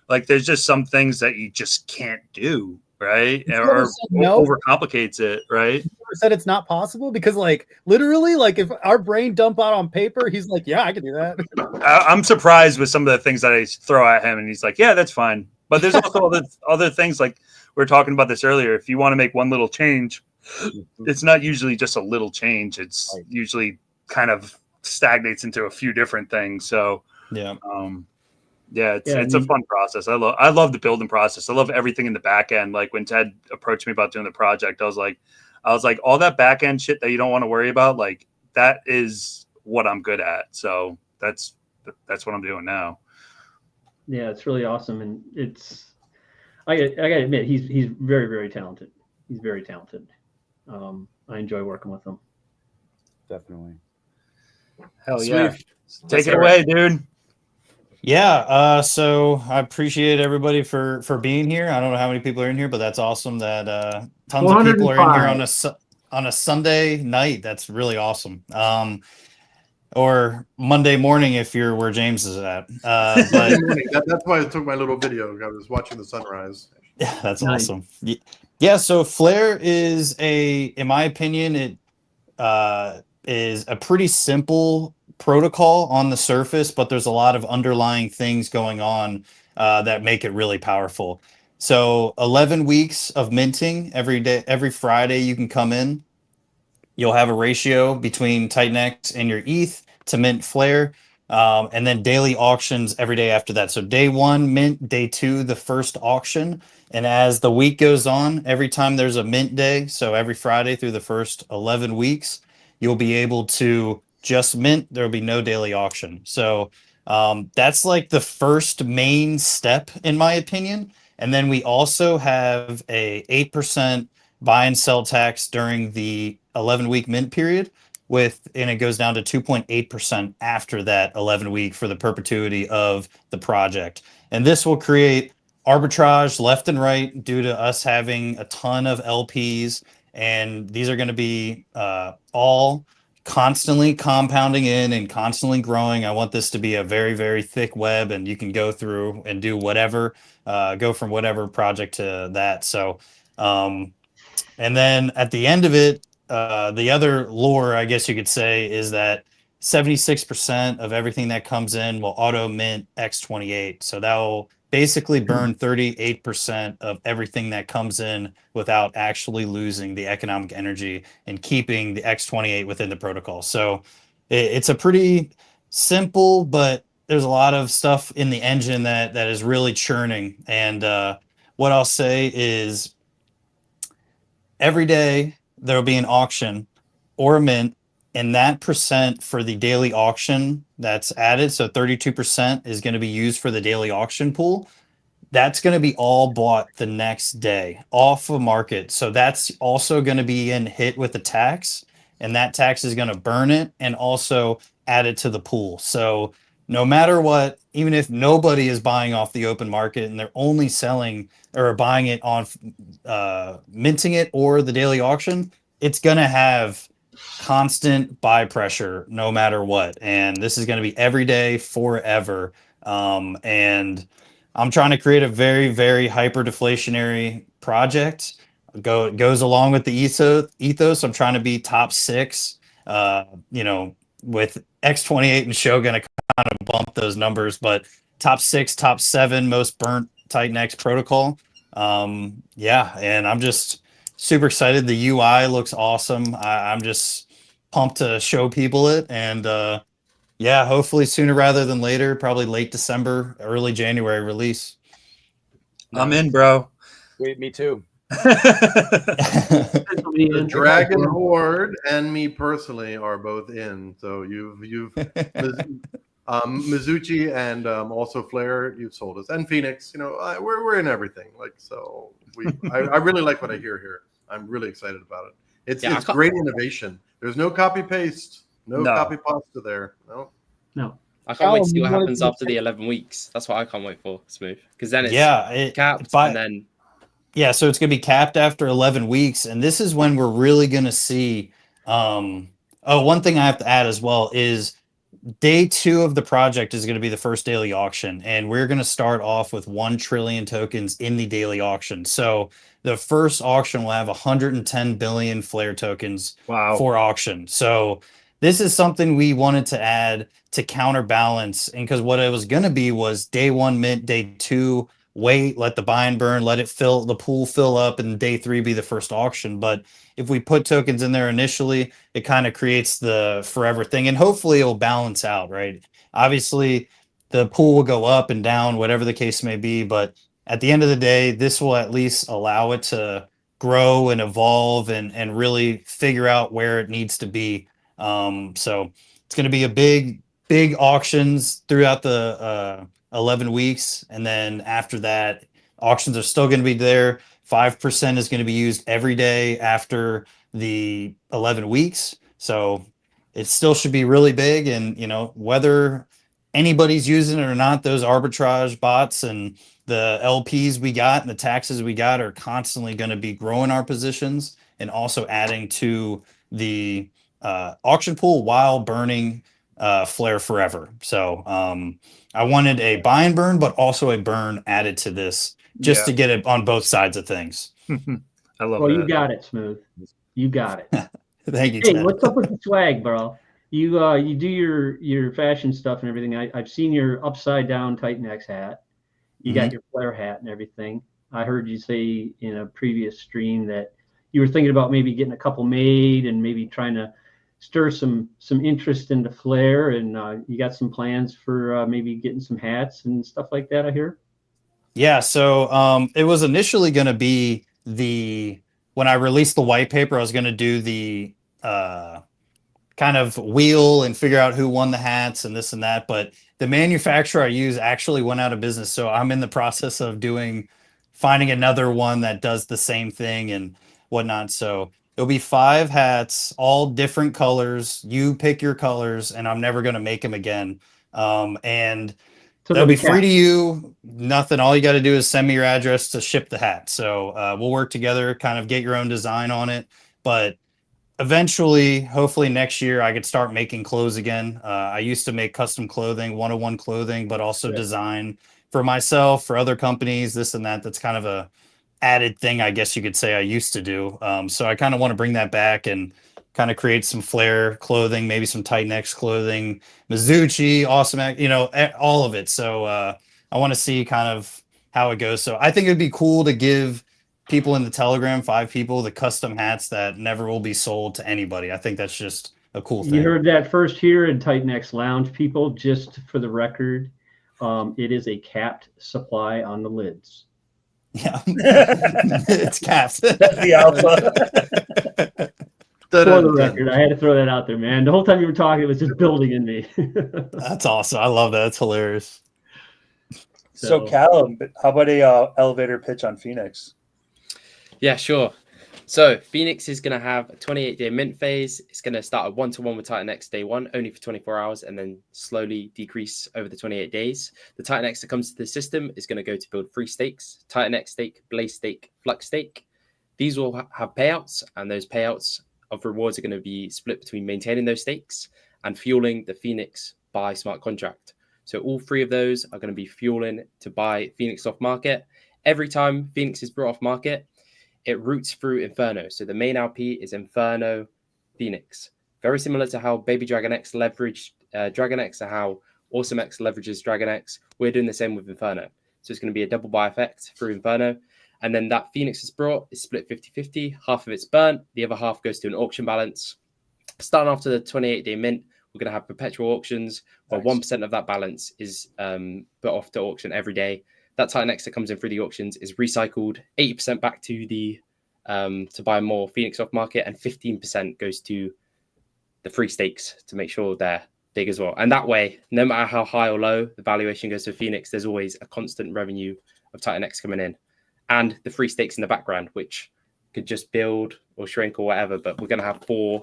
like there's just some things that you just can't do. Right.
You ever
Or
said no?
overcomplicates it. Right.
You ever said it's not possible? Because like literally, like if our brain dump out on paper, he's like, yeah, I can do that.
I'm surprised with some of the things that I throw at him, and he's like, "Yeah, that's fine." But there's also other things, like we were talking about this earlier. If you want to make one little change, it's not usually just a little change. It's usually kind of stagnates into a few different things. So
Yeah.
It's a fun process. I love the building process. I love everything in the back end. Like when Ted approached me about doing the project, I was like, all that back end shit that you don't want to worry about, like that is what I'm good at. So that's what I'm doing now.
Yeah, it's really awesome, and I gotta admit, he's very, very talented. He's very talented. I enjoy working with him.
Definitely.
Hell
Sweet.
yeah! Take it away, dude.
Yeah, so I appreciate everybody for being here. I don't know how many people are in here, but that's awesome that tons of people are in here on a Sunday night. That's really awesome. Or Monday morning if you're where James is at. But
that's why I took my little video. I was watching the sunrise.
yeah, that's awesome. Yeah, so Flare is in my opinion, it is a pretty simple protocol on the surface, but there's a lot of underlying things going on that make it really powerful. So 11 weeks of minting every day, every Friday you can come in. You'll have a ratio between TitanX and your ETH to mint Flare, and then daily auctions every day after that. So day 1 mint, day 2 the first auction, and as the week goes on, every time there's a mint day, so every Friday through the first 11 weeks, you'll be able to just mint. There'll be no daily auction. So that's like the first main step in my opinion. And then we also have a 8% buy and sell tax during the 11-week mint period and it goes down to 2.8% after that 11-week for the perpetuity of the project. And this will create arbitrage left and right due to us having a ton of LPs, and these are going to be all constantly compounding in and constantly growing. I want this to be a very, very thick web, and you can go through and do whatever, go from whatever project to that. So and then at the end of it, the other lore, I guess you could say, is that 76% of everything that comes in will auto mint X28. So that will basically burn 38% of everything that comes in without actually losing the economic energy and keeping the X28 within the protocol. So it's a pretty simple, but there's a lot of stuff in the engine that is really churning. And what I'll say is, every day there will be an auction or a mint, and that percent for the daily auction that's added, so 32% is going to be used for the daily auction pool. That's going to be all bought the next day off of market. So that's also going to be hit with a tax, and that tax is going to burn it and also add it to the pool. So no matter what, even if nobody is buying off the open market and they're only selling or buying it on minting it or the daily auction, it's going to have constant buy pressure no matter what. And this is going to be every day forever. And I'm trying to create a very, very hyper deflationary project. Goes along with the ethos. I'm trying to be top 6, with X28 and Shogun to kind of bump those numbers, but top 6, top 7 most burnt TitanX protocol. And I'm just super excited. The UI looks awesome. I'm just pumped to show people it, and hopefully sooner rather than later, probably late December, early January release.
I'm in, bro.
Wait, me too.
The Dragon Horde and me personally are both in. So you've Mizuchi and also Flare, you've sold us, and Phoenix. We're in everything. I really like what I hear here. I'm really excited about it. It's great innovation. There's no copy paste, no copy pasta there. No.
I can't wait to
Callum,
see what
you wanted
happens
to-
after the 11 weeks. That's what I can't wait for, Smooth. Because then it's
Yeah,
capped,
by,
and then
yeah, so it's going to be capped after 11 weeks. And this is when we're really going to see. One thing I have to add as well is day 2 of the project is going to be the first daily auction. And we're going to start off with 1 trillion tokens in the daily auction. So the first auction will have 110 billion Flare tokens
Wow.
for auction. So this is something we wanted to add to counterbalance. And because what it was going to be was day 1 mint, day 2 wait, let the buy and burn, let it fill the pool fill up, and day 3 be the first auction. But if we put tokens in there initially, it kind of creates the forever thing, and hopefully it will balance out, right? Obviously, the pool will go up and down, whatever the case may be, but at the end of the day, this will at least allow it to grow and evolve and really figure out where it needs to be. So it's going to be a big auctions throughout the 11 weeks. And then after that, auctions are still going to be there. 5% is going to be used every day after the 11 weeks. So it still should be really big. And, whether anybody's using it or not, those arbitrage bots and the LPs we got and the taxes we got are constantly going to be growing our positions and also adding to the auction pool while burning Flare forever. So I wanted a buy and burn, but also a burn added to this just to get it on both sides of things.
I love
Well,
that.
you got it, Smooth. You got it.
Thank you,
Hey,
Ted.
what's up with the swag, bro? You do your fashion stuff and everything. I've seen your upside down TitanX hat. You got your flare hat and everything. I heard you say in a previous stream that you were thinking about maybe getting a couple made and maybe trying to stir some interest into flare, and you got some plans for maybe getting some hats and stuff like that, I hear.
Yeah, so it was initially going to be when I released the white paper, I was going to do the kind of wheel and figure out who won the hats and this and that. But the manufacturer I use actually went out of business. So I'm in the process of finding another one that does the same thing and whatnot. So it'll be 5 hats, all different colors. You pick your colors, and I'm never going to make them again. And
So
they'll be free to you. Nothing. All you got to do is send me your address to ship the hat. So we'll work together, kind of get your own design on it. But eventually, hopefully next year, I could start making clothes again. I used to make custom clothing, 101 clothing, but also design for myself, for other companies, this and that. That's kind of a added thing, I guess you could say I used to do. So I kind of want to bring that back and kind of create some flare clothing, maybe some TitanX clothing, Mizuchi, Awesome, all of it. So I want to see kind of how it goes. So I think it'd be cool to give people in the Telegram, 5 people, the custom hats that never will be sold to anybody. I think that's just a cool thing.
You heard that first here in TitanX Lounge, people. Just for the record, it is a capped supply on the lids.
Yeah, it's capped.
That's the alpha.
For the record, I had to throw that out there, man. The whole time you were talking, it was just building in me.
That's awesome. I love that. That's hilarious.
So Callum, how about a elevator pitch on Phoenix?
Yeah, sure. So Phoenix is going to have a 28-day mint phase. It's going to start at 1-to-1 with TitanX day 1, only for 24 hours, and then slowly decrease over the 28 days. The TitanX that comes to the system is going to go to build 3 stakes: TitanX stake, Blaze stake, Flux stake. These will have payouts, and those payouts of rewards are going to be split between maintaining those stakes and fueling the Phoenix buy smart contract. So all 3 of those are going to be fueling to buy Phoenix off market. Every time Phoenix is brought off market, it routes through Inferno. So the main LP is Inferno Phoenix. Very similar to how Baby Dragon X leveraged Dragon X and how Awesome X leverages Dragon X. We're doing the same with Inferno. So it's going to be a double buy effect through Inferno. And then that Phoenix is brought is split 50-50. Half of it's burnt. The other half goes to an auction balance. Starting after the 28-day mint, we're going to have perpetual auctions where 1% of that balance is put off to auction every day. That TitanX that comes in through the auctions is recycled 80% back to the to buy more Phoenix off market, and 15% goes to the free stakes to make sure they're big as well. And that way, no matter how high or low the valuation goes to Phoenix, there's always a constant revenue of TitanX coming in, and the free stakes in the background, which could just build or shrink or whatever. But we're going to have 4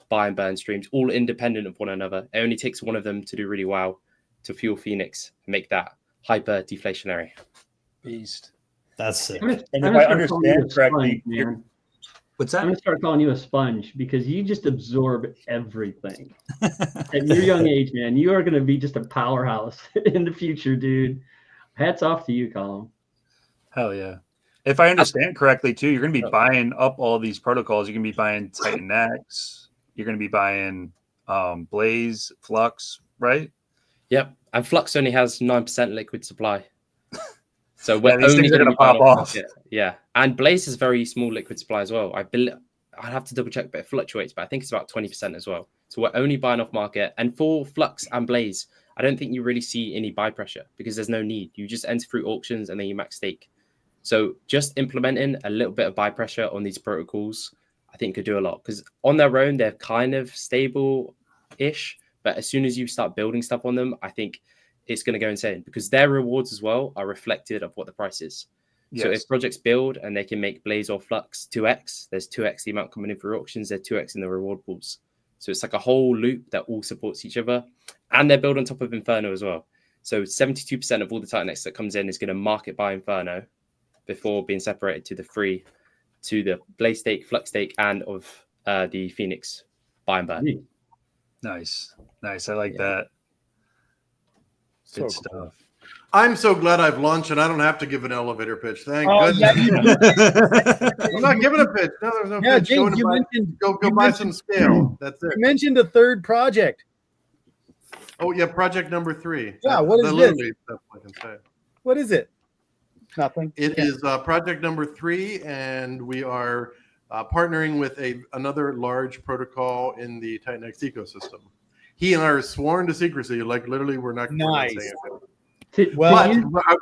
buy and burn streams, all independent of one another. It only takes one of them to do really well to fuel Phoenix, make that hyper deflationary.
Beast.
That's sick.
And
I'm
if
gonna
I
start calling you a
understand correctly,
sponge, man.
what's
I'm
that?
gonna start calling you a sponge because you just absorb everything. At your young age, man, you are gonna be just a powerhouse in the future, dude. Hats off to you, Colin.
Hell yeah. If I understand correctly, too, you're going to be buying up all these protocols. You're going to be buying TitanX. You're going to be buying Blaze, Flux, right?
Yep. And Flux only has 9% liquid supply. So
Yeah,
we're
these
only
things are
going
gonna
to pop
pop
off. Yeah. And Blaze is very small liquid supply as well. I'd have to double check, but it fluctuates, but I think it's about 20% as well. So we're only buying off market. And for Flux and Blaze, I don't think you really see any buy pressure because there's no need. You just enter through auctions and then you max stake. So just implementing a little bit of buy pressure on these protocols, I think could do a lot because on their own, they're kind of stable-ish. But as soon as you start building stuff on them, I think it's going to go insane because their rewards as well are reflected of what the price is.
Yes.
So if projects build and they can make Blaze or Flux 2x, there's 2x the amount coming in through auctions, there's 2x in the reward pools. So it's like a whole loop that all supports each other. And they're built on top of Inferno as well. So 72% of all the TitanX that comes in is going to market by Inferno before being separated to the Blaze stake, Flux stake, and of the Phoenix buy and burn.
Nice. I like that.
So
Good
cool.
stuff.
I'm so glad I've launched and I don't have to give an elevator pitch. Thank goodness.
Yeah,
I'm not giving a pitch. No, there's no
yeah,
pitch.
James,
Go
you
buy
mentioned-
some scale. That's it.
you mentioned the third project.
Oh yeah, project number 3.
Yeah, what is this?
literally stuff I can say.
What is it? Nothing.
It is project number 3, and we are partnering with another large protocol in the TitanX ecosystem. He and I are sworn to secrecy. Like literally, we're not
Nice.
saying anything.
Well,
But I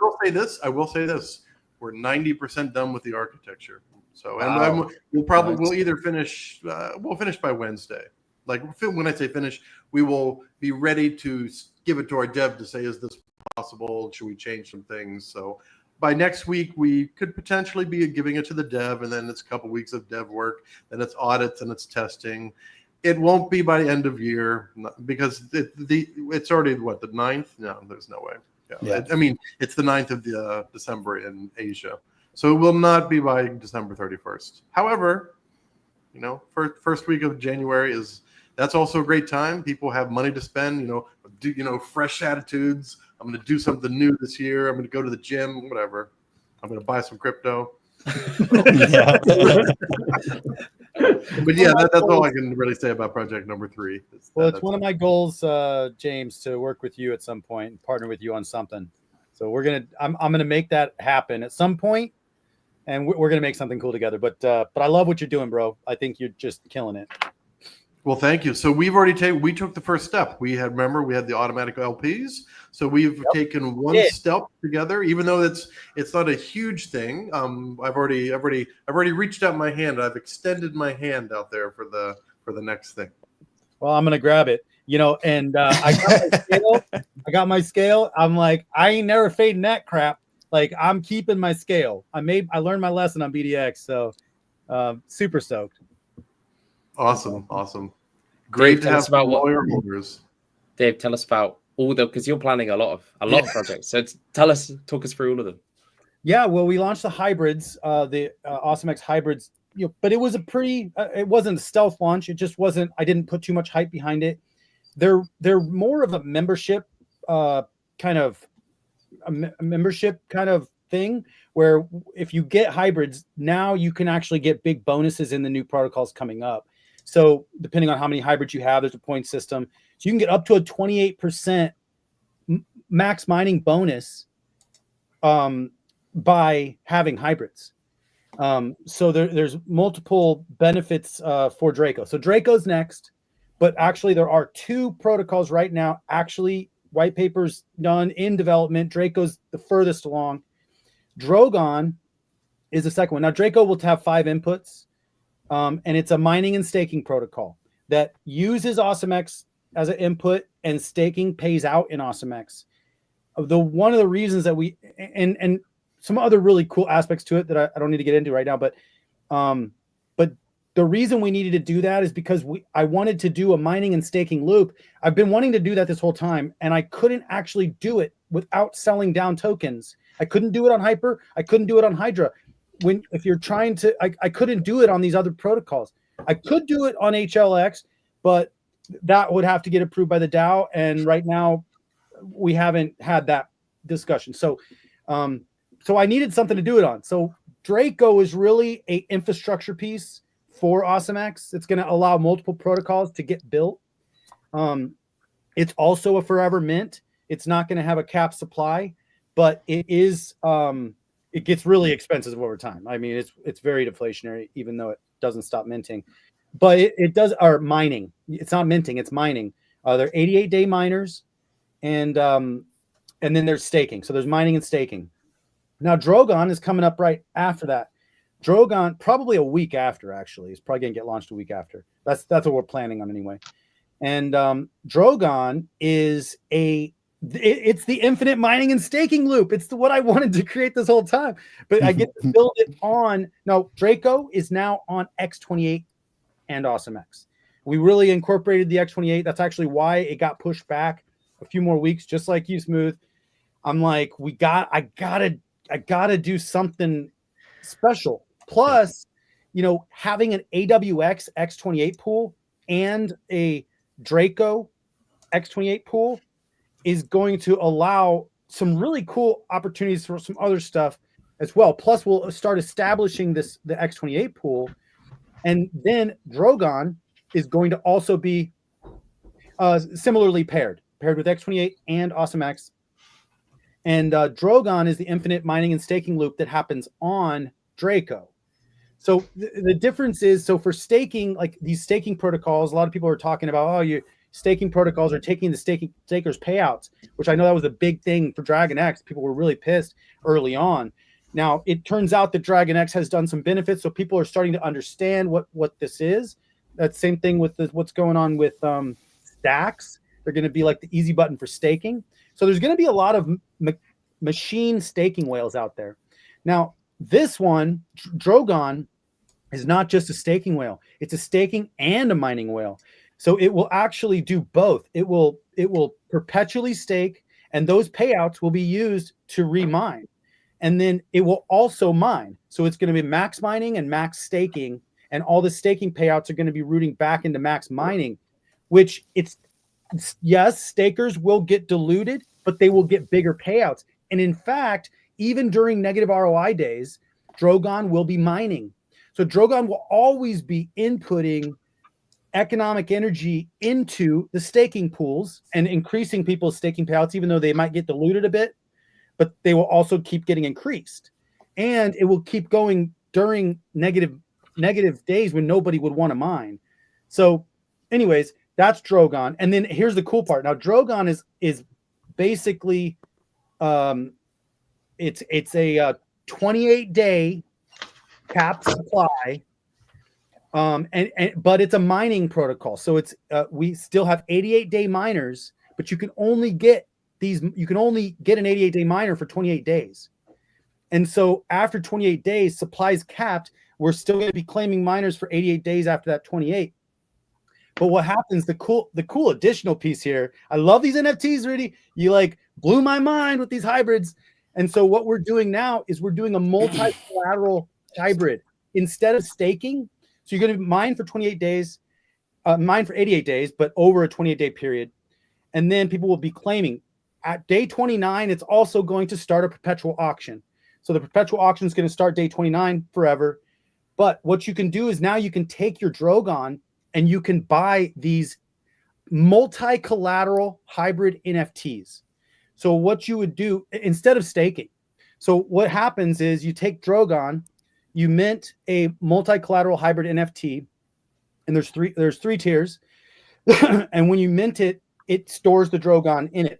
will say this: we're 90% done with the architecture. So
Wow.
we'll either finish. We'll finish by Wednesday. Like when I say finish, we will be ready to give it to our dev to say, is this possible? Should we change some things? So by next week, we could potentially be giving it to the dev, and then it's a couple weeks of dev work, then it's audits and it's testing. It won't be by the end of year because it's already the 9th. No, there's no way. Yeah. I mean, it's the 9th of December in Asia. So it will not be by December 31st. However, first week of January that's also a great time. People have money to spend, fresh attitudes. I'm going to do something new this year. I'm going to go to the gym, whatever. I'm going to buy some crypto.
Yeah.
But yeah, that's all I can really say about project number 3.
Well, it's one of my goals, James, to work with you at some point and partner with you on something. So I'm gonna make that happen at some point, and we're gonna make something cool together. But I love what you're doing, bro. I think you're just killing it.
Well, thank you. So we took the first step. We had the automatic LPs. So we've taken one step together, even though it's not a huge thing. I've already reached out my hand. I've extended my hand out there for the next thing.
Well, I'm gonna grab it. And I got my scale. I scale. I'm like, I ain't never fading that crap. Like, I'm keeping my scale. I learned my lesson on BDX. So super stoked.
Awesome. Great to have some lawyer holders.
Dave, tell us about because you're planning a lot of projects. So talk us through all of them.
Yeah, well, we launched the hybrids, the AwesomeX hybrids, but it was it wasn't a stealth launch. It just wasn't. I didn't put too much hype behind it. They're more of a membership kind of thing where if you get hybrids now, you can actually get big bonuses in the new protocols coming up. So depending on how many hybrids you have, there's a point system. So you can get up to a 28% max mining bonus by having hybrids. So there's multiple benefits for Draco. So Draco's next, but actually there are 2 protocols right now, actually white papers done in development. Draco's the furthest along. Drogon is the second one. Now Draco will have 5 inputs. And it's a mining and staking protocol that uses AwesomeX as an input, and staking pays out in AwesomeX. One of the reasons that and some other really cool aspects to it that I don't need to get into right now, but the reason we needed to do that is because I wanted to do a mining and staking loop. I've been wanting to do that this whole time, and I couldn't actually do it without selling down tokens. I couldn't do it on Hyper. I couldn't do it on Hydra. If you're trying to, I couldn't do it on these other protocols. I could do it on HLX, but that would have to get approved by the DAO. And right now we haven't had that discussion. So I needed something to do it on. So Draco is really a infrastructure piece for AwesomeX. It's going to allow multiple protocols to get built. It's also a forever mint. It's not going to have a cap supply, but it is, it gets really expensive over time. I mean, it's very deflationary, even though it doesn't stop minting. But it does, or mining. It's not minting, it's mining. They're 88-day miners, and then there's staking. So there's mining and staking. Now, Drogon is coming up right after that. Drogon, probably a week after, actually. It's probably going to get launched a week after. That's what we're planning on anyway. And Drogon is it's the infinite mining and staking loop. It's what I wanted to create this whole time. But I get to build it on, no, Draco is now on X28 and AwesomeX. We really incorporated the X28. That's actually why it got pushed back a few more weeks, just like you, Smooth. I'm like, I gotta do something special. Plus, having an AWX X28 pool and a Draco X28 pool is going to allow some really cool opportunities for some other stuff as well. Plus, we'll start establishing the X28 pool, and then Drogon is going to also be similarly paired with X28 and AwesomeX. And Drogon is the infinite mining and staking loop that happens on Draco. So the difference is, so for staking, like these staking protocols, a lot of people are talking about, your staking protocols are taking the stakers payouts, which I know that was a big thing for Dragon X. People were really pissed early on. Now, it turns out that Dragon X has done some benefits, so people are starting to understand what this is. That same thing with what's going on with stacks. They're going to be like the easy button for staking. So there's going to be a lot of machine staking whales out there. Now, this one, Drogon, is not just a staking whale. It's a staking and a mining whale. So it will actually do both. It will perpetually stake, and those payouts will be used to remine. And then it will also mine. So it's going to be max mining and max staking, and all the staking payouts are going to be routing back into max mining, which yes, stakers will get diluted, but they will get bigger payouts. And in fact, even during negative ROI days, Drogon will be mining. So Drogon will always be inputting economic energy into the staking pools and increasing people's staking payouts, even though they might get diluted a bit, but they will also keep getting increased. And it will keep going during negative days when nobody would want to mine. So anyways, that's Drogon. And then here's the cool part. Now, Drogon is basically it's a 28-day cap supply, but it's a mining protocol. So it's we still have 88-day miners, but you can only get an 88-day miner for 28 days. And so after 28 days, supply's capped. We're still going to be claiming miners for 88 days after that 28. But what happens, the cool additional piece here, I love these NFTs, Rudy. You blew my mind with these hybrids. And so what we're doing now is we're doing a multi-collateral hybrid instead of staking. So you're going to mine for 28 days, mine for 88 days, but over a 28-day period. And then people will be claiming. At day 29, it's also going to start a perpetual auction. So the perpetual auction is going to start day 29 forever. But what you can do is now you can take your Drogon and you can buy these multi-collateral hybrid NFTs. So what you would do instead of staking. So what happens is you take Drogon, you mint a multi-collateral hybrid NFT, and there's three tiers. And when you mint it, it stores the Drogon in it.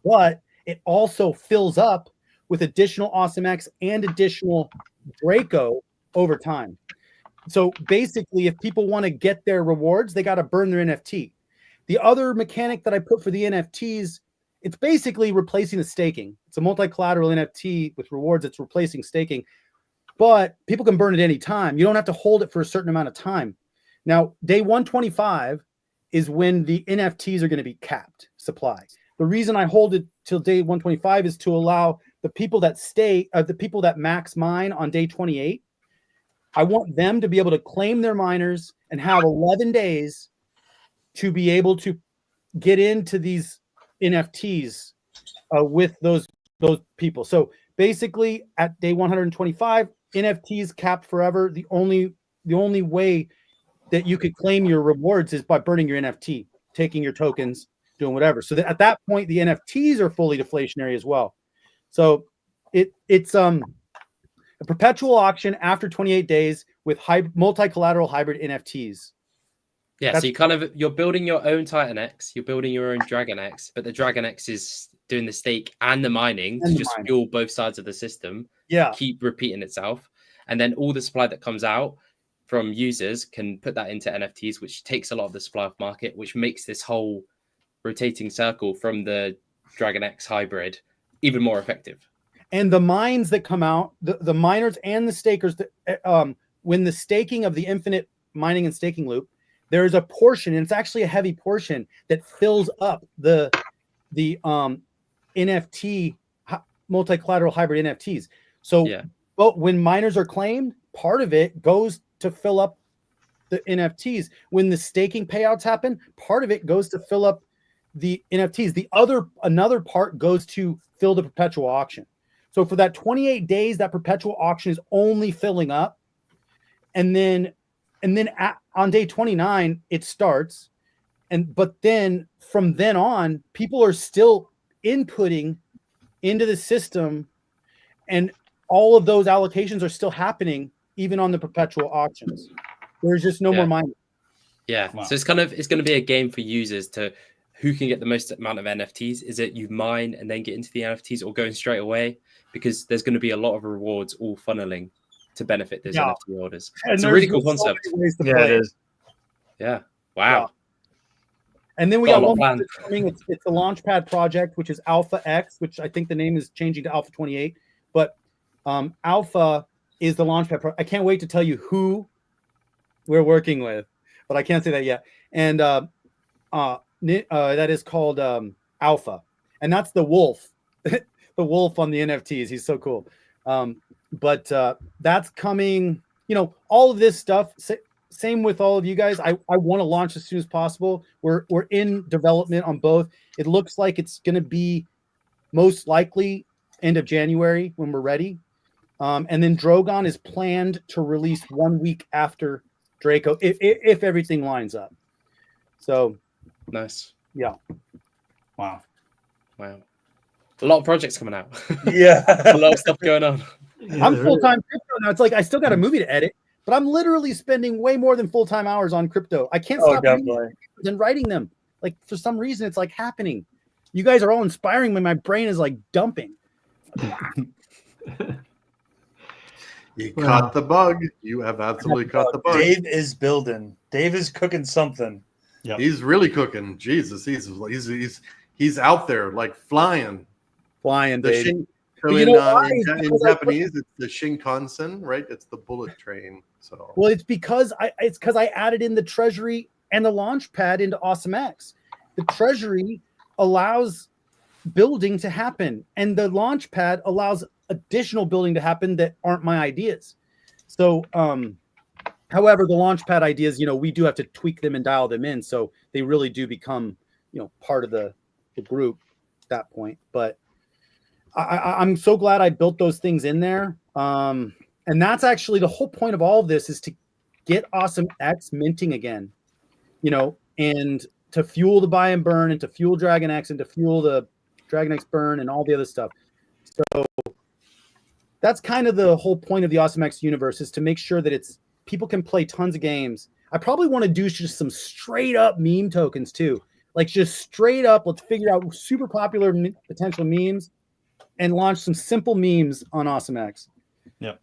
But it also fills up with additional AwesomeX and additional Draco over time. So basically, if people want to get their rewards, they got to burn their NFT. The other mechanic that I put for the NFTs, it's basically replacing the staking. It's a multi-collateral NFT with rewards. It's replacing staking. but people can burn it any time. You don't have to hold it for a certain amount of time. Now, day 125 is when the NFTs are going to be capped supply. The reason I hold it till day 125 is to allow the people that the people that max mine on day 28, I want them to be able to claim their miners and have 11 days to be able to get into these NFTs with those people. So basically, at day 125, NFTs capped forever. The only way that you could claim your rewards is by burning your NFT, taking your tokens, doing whatever. So that at that point, the NFTs are fully deflationary as well. So it's a perpetual auction after 28 days with multi-collateral hybrid NFTs.
Yeah, so you're building your own TitanX, you're building your own DragonX, but the DragonX is doing the stake and the mining to just fuel both sides of the system.
Yeah,
keep repeating itself, and then all the supply that comes out from users can put that into NFTs, which takes a lot of the supply off market, which makes this whole rotating circle from the DragonX hybrid even more effective.
And the mines that come out, the miners and the stakers, when the staking of the infinite mining and staking loop, there's a portion, and it's actually a heavy portion, that fills up the NFT multi-collateral hybrid NFTs. So, but when miners are claimed, part of it goes to fill up the NFTs. When the staking payouts happen, part of it goes to fill up the NFTs. Another part goes to fill the perpetual auction. So for that 28 days, that perpetual auction is only filling up, and then on day 29 it starts, but then from then on, people are still inputting into the system, and all of those allocations are still happening even on the perpetual auctions. There's just no more mining.
Yeah. Wow. So it's going to be a game for users to who can get the most amount of NFTs. Is it you mine and then get into the NFTs, or going straight away? Because there's going to be a lot of rewards all funneling to benefit those NFT holders. It's a really cool concept.
Yeah, it is.
Yeah. Wow.
Yeah. And then we got one more that's coming. It's the Launchpad project, which is Alpha X, which I think the name is changing to Alpha 28. But Alpha is the Launchpad. I can't wait to tell you who we're working with, but I can't say that yet. And that is called Alpha, and that's the wolf, the wolf on the NFTs. He's so cool. But that's coming. You know, all of this stuff. Same with all of you guys. I want to launch as soon as possible. We're in development on both. It looks like it's going to be most likely end of January when we're ready. And then Drogon is planned to release 1 week after Draco, if everything lines up. So
nice.
Yeah.
Wow. A lot of projects coming out.
Yeah.
A lot of stuff going on.
Yeah, I'm full-time crypto now. It's like I still got a movie to edit, but I'm literally spending way more than full-time hours on crypto. I can't stop writing them. Like, for some reason, it's like happening. You guys are all inspiring me. My brain is like dumping.
You caught the bug. You have absolutely caught the bug.
Dave is building. Dave is cooking something.
Yep. He's really cooking. Jesus, he's out there like flying.
Baby.
So in Japanese, it's the Shinkansen, right? It's the bullet train. So
well, it's because I added in the treasury and the launch pad into AwesomeX. The treasury allows building to happen, and the launch pad allows additional building to happen that aren't my ideas. So however, the launch pad ideas, we do have to tweak them and dial them in, so they really do become part of the group at that point. But I'm so glad I built those things in there. And that's actually the whole point of all of this, is to get AwesomeX minting again, and to fuel the buy and burn, and to fuel DragonX, and to fuel the DragonX burn and all the other stuff. So that's kind of the whole point of the AwesomeX universe, is to make sure that people can play tons of games. I probably want to do just some straight up meme tokens too. Like just straight up, let's figure out super popular potential memes and launch some simple memes on AwesomeX.
Yeah.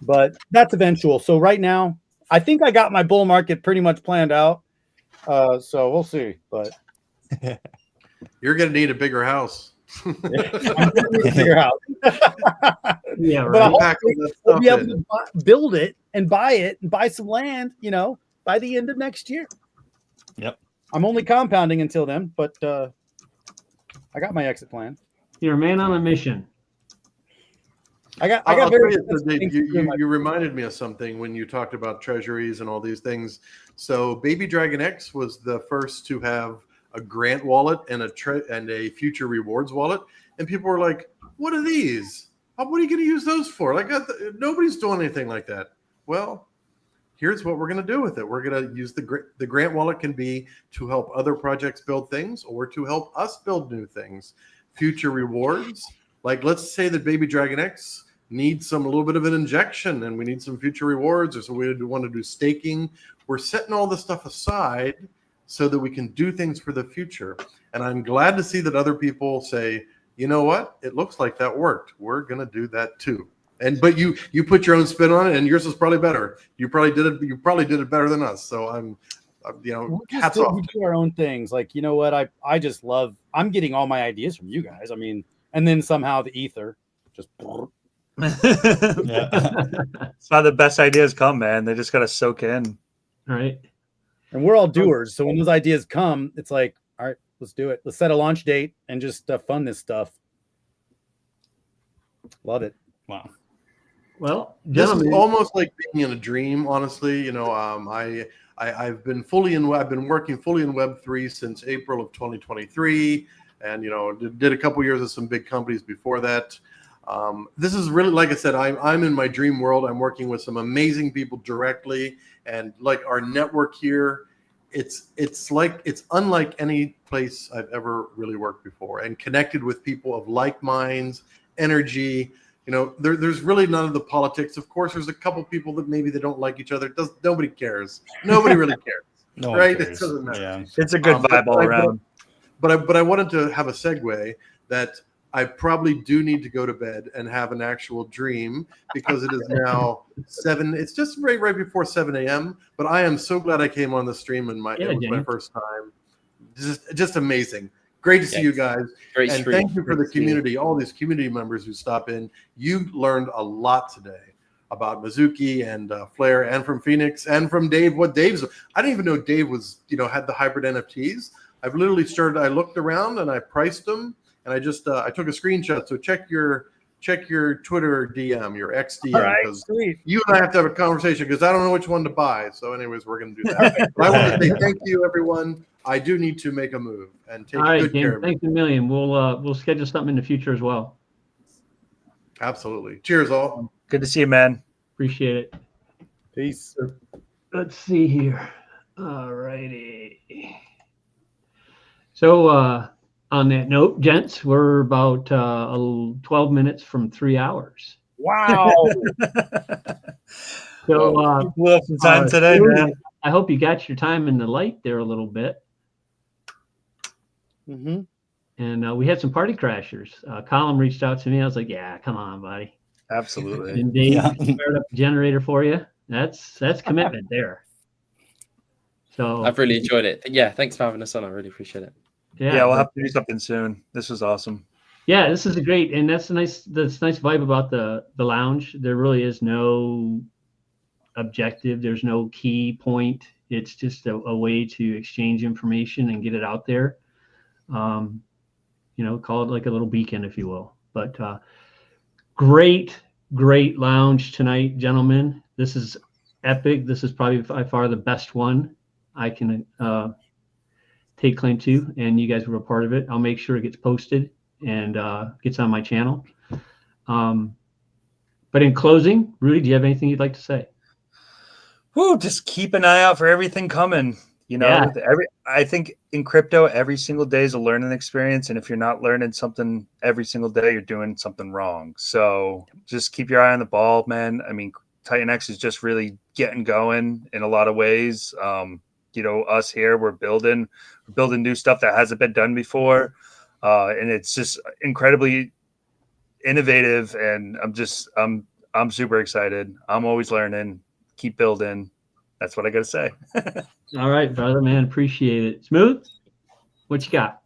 But that's eventual. So right now, I think I got my bull market pretty much planned out. So we'll see. But
you're going to need a bigger house.
I'm gonna figure out.
Yeah,
But I
right.
hope
Packing that
we'll
stuff
be able
in.
to build it and buy some land, by the end of next year.
Yep.
I'm only compounding until then, but I got my exit plan.
You're a man on a mission.
I got
I'll
very
tell you, so Dave,
things to do in my-
you reminded me of something when you talked about treasuries and all these things. So Baby Dragon X was the first to have a grant wallet and a future rewards wallet, and people were like, "What are these? What are you going to use those for?" Like nobody's doing anything like that. Well, here's what we're going to do with it. We're going to use the grant wallet can be to help other projects build things or to help us build new things. Future rewards, like let's say that Baby Dragon X needs a little bit of an injection and we need some future rewards, or so we want to do staking. We're setting all this stuff aside so that we can do things for the future. And I'm glad to see that other people say, you know what, it looks like that worked. We're going to do that too. But you put your own spin on it, and yours was probably better. You probably did it better than us. So I'm hats off.
We do our own things. Like, you know what? I just love. I'm getting all my ideas from you guys. I mean, and then somehow the ether just.
Yeah.
It's how the best ideas come, man. They just got to soak in.
Right.
And we're all doers. So when those ideas come, it's like, all right, let's do it. Let's set a launch date and just fund this stuff. Love it.
Wow.
Well,
This is
gentlemen,
almost like being in a dream, honestly. I've been working fully in Web3 since April of 2023, and did a couple years of some big companies before that. This is really, like I said, I'm in my dream world. I'm working with some amazing people directly, and like our network here, it's unlike any place I've ever really worked before, and connected with people of like minds, energy. There's really none of the politics. Of course, there's a couple people that maybe they don't like each other. Nobody cares. Nobody really cares.
No one
Right?
cares.
It doesn't matter.
Yeah.
It's a good vibe all around.
But I wanted to have a segue that I probably do need to go to bed and have an actual dream, because it is now 7. It's just right before 7 a.m. But I am so glad I came on the stream, and it was my first time. Just amazing. Great to see you guys.
Great
And
stream.
thank you for the community, all these community members who stop in. You learned a lot today about Mizuki and Flair, and from Phoenix, and from Dave. I didn't even know Dave was, had the hybrid NFTs. I've literally I looked around and I priced them, and I just I took a screenshot. So check your Twitter DM, your X DM, because you and I have to have a conversation, because I don't know which one to buy. So anyways, we're going to do that. But I want to say thank you, everyone. I do need to make a move and take good care of it.
Thanks a million. We'll schedule something in the future as well.
Absolutely. Cheers, all.
Good to see you, man.
Appreciate it.
Peace.
Let's see here. All righty. So on that note, gents, we're about 12 minutes from 3 hours.
Wow.
So
You blew up some time today, man.
I hope you got your time in the light there a little bit.
Mm-hmm.
And we had some party crashers. Colin reached out to me. I was like, yeah, come on, buddy.
Absolutely.
And Dave
Yeah.
fired up the generator for you. That's commitment there. So
I've really enjoyed it. Yeah, thanks for having us on. I really appreciate it.
Yeah, we'll have to do something soon. This was awesome.
Yeah, this is a great, and that's nice vibe about the lounge. There really is no objective. There's no key point. It's just a way to exchange information and get it out there. Call it like a little beacon, if you will. But great lounge tonight, gentlemen. This is epic. This is probably by far the best one I can take claim to, and you guys were a part of it. I'll make sure it gets posted and gets on my channel. But in closing, Rudy, do you have anything you'd like to say?
Just keep an eye out for everything coming. I think in crypto, every single day is a learning experience. And if you're not learning something every single day, you're doing something wrong. So just keep your eye on the ball, man. I mean, TitanX is just really getting going in a lot of ways. Us here, we're building new stuff that hasn't been done before. And it's just incredibly innovative. And I'm super excited. I'm always learning, keep building. That's what I got to say.
All right, brother, man. Appreciate it. Smooth, what you got?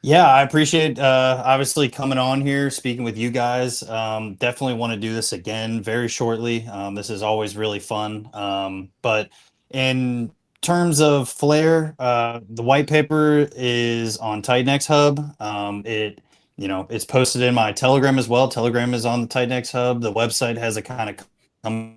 Yeah, I appreciate obviously coming on here, speaking with you guys. Definitely want to do this again very shortly. This is always really fun. But in terms of Flare, the white paper is on TitanX Hub. It's posted in my Telegram as well. Telegram is on the TitanX Hub. The website has a kind of coming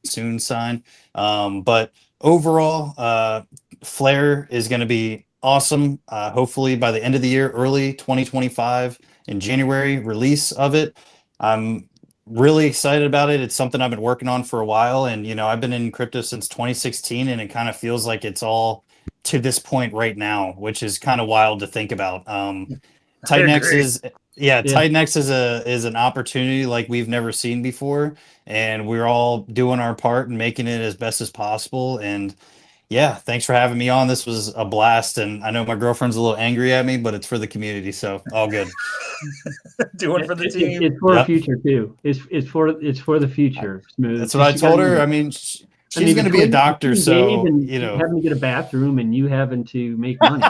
soon sign. But overall, Flare is going to be awesome. Hopefully by the end of the year, early 2025 in January release of it. I'm really excited about it. It's something I've been working on for a while, and I've been in crypto since 2016, and it kind of feels like it's all to this point right now, which is kind of wild to think about. TitanX is TitanX is an opportunity like we've never seen before, and we're all doing our part and making it as best as possible. And yeah, thanks for having me on. This was a blast, and I know my girlfriend's a little angry at me, but it's for the community, so all good.
Doing for the team.
It's for the future too. It's for the future. Smooth.
That's what I told her. I mean, she's going to be a doctor, so
having to get a bathroom and you having to make money.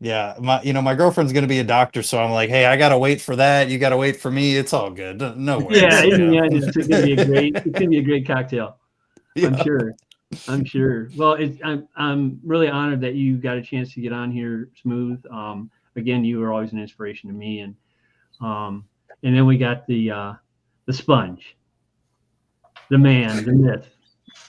Yeah, my girlfriend's going to be a doctor, so I'm like, hey, I got to wait for that. You got to wait for me. It's all good. No worries.
Yeah, it's going to be a great cocktail. Yeah. I'm sure. Well, I'm really honored that you got a chance to get on here, Smooth. Again, you were always an inspiration to me, and then we got the sponge, the man, the myth,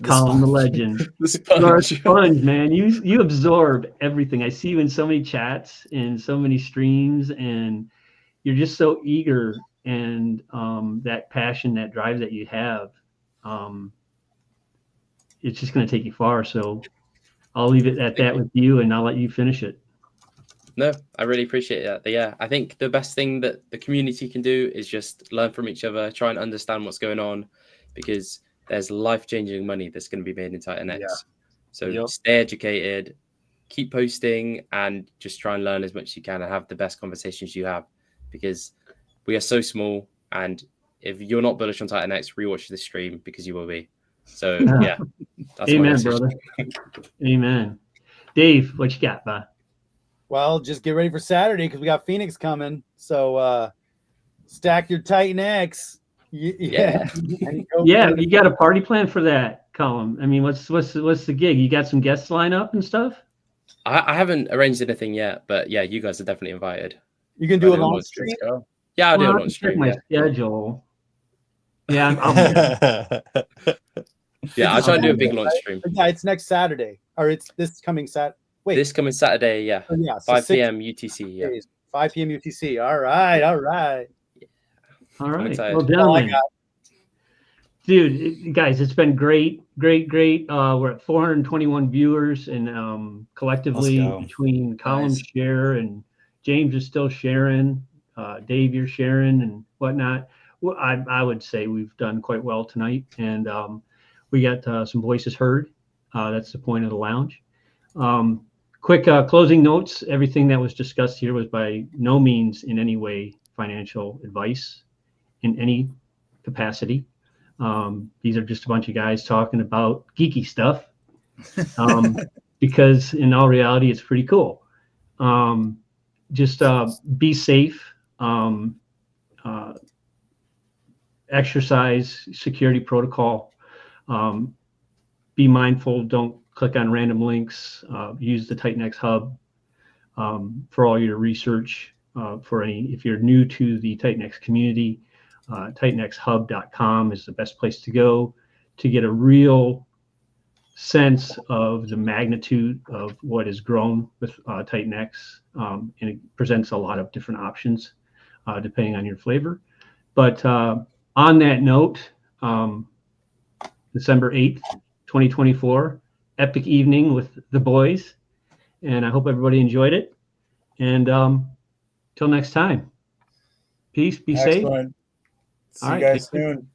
Colin, the legend. The sponge. You're a sponge, man. You absorb everything. I see you in so many chats and so many streams, and you're just so eager, and that passion, that drive that you have. It's just going to take you far. So I'll leave it at that with you, and I'll let you finish it.
No, I really appreciate that. But yeah, I think the best thing that the community can do is just learn from each other, try and understand what's going on, because there's life-changing money that's going to be made in TitanX. Yeah. So stay educated, keep posting, and just try and learn as much as you can and have the best conversations you have, because we are so small. And if you're not bullish on TitanX, rewatch this stream, because you will be. So yeah, that's
amen, brother. Amen. Dave, what you got, bud?
Well, just get ready for Saturday because we got Phoenix coming. So stack your TitanX.
Yeah, you got a party plan for that, Colin? I mean, what's the gig? You got some guests lined up and stuff?
I haven't arranged anything yet, but yeah, you guys are definitely invited.
You can do a launch stream.
Yeah, I'll do a launch stream.
My schedule. Yeah,
I'll try and do a big launch stream.
Yeah, it's next Saturday, or it's this coming Saturday. Wait,
this coming Saturday, yeah.
Oh, yeah,
5 p.m. UTC. Yeah,
5 p.m. UTC. All right.
All right. Well, gentlemen, dude, guys, it's been great. We're at 421 viewers, and collectively between Colin's share and James is still sharing, Dave, you're sharing, and whatnot. Well, I would say we've done quite well tonight, and we got some voices heard. That's the point of the lounge. Quick closing notes. Everything that was discussed here was by no means in any way financial advice in any capacity. These are just a bunch of guys talking about geeky stuff, because in all reality, it's pretty cool. Just be safe. Exercise security protocol. Be mindful. Don't click on random links. Use the TitanX Hub for all your research. If you're new to the TitanX community, TitanXHub.com is the best place to go to get a real sense of the magnitude of what has grown with TitanX, and it presents a lot of different options depending on your flavor. But on that note, December 8th, 2024, epic evening with the boys, and I hope everybody enjoyed it. And till next time, peace, be safe.
See you guys soon.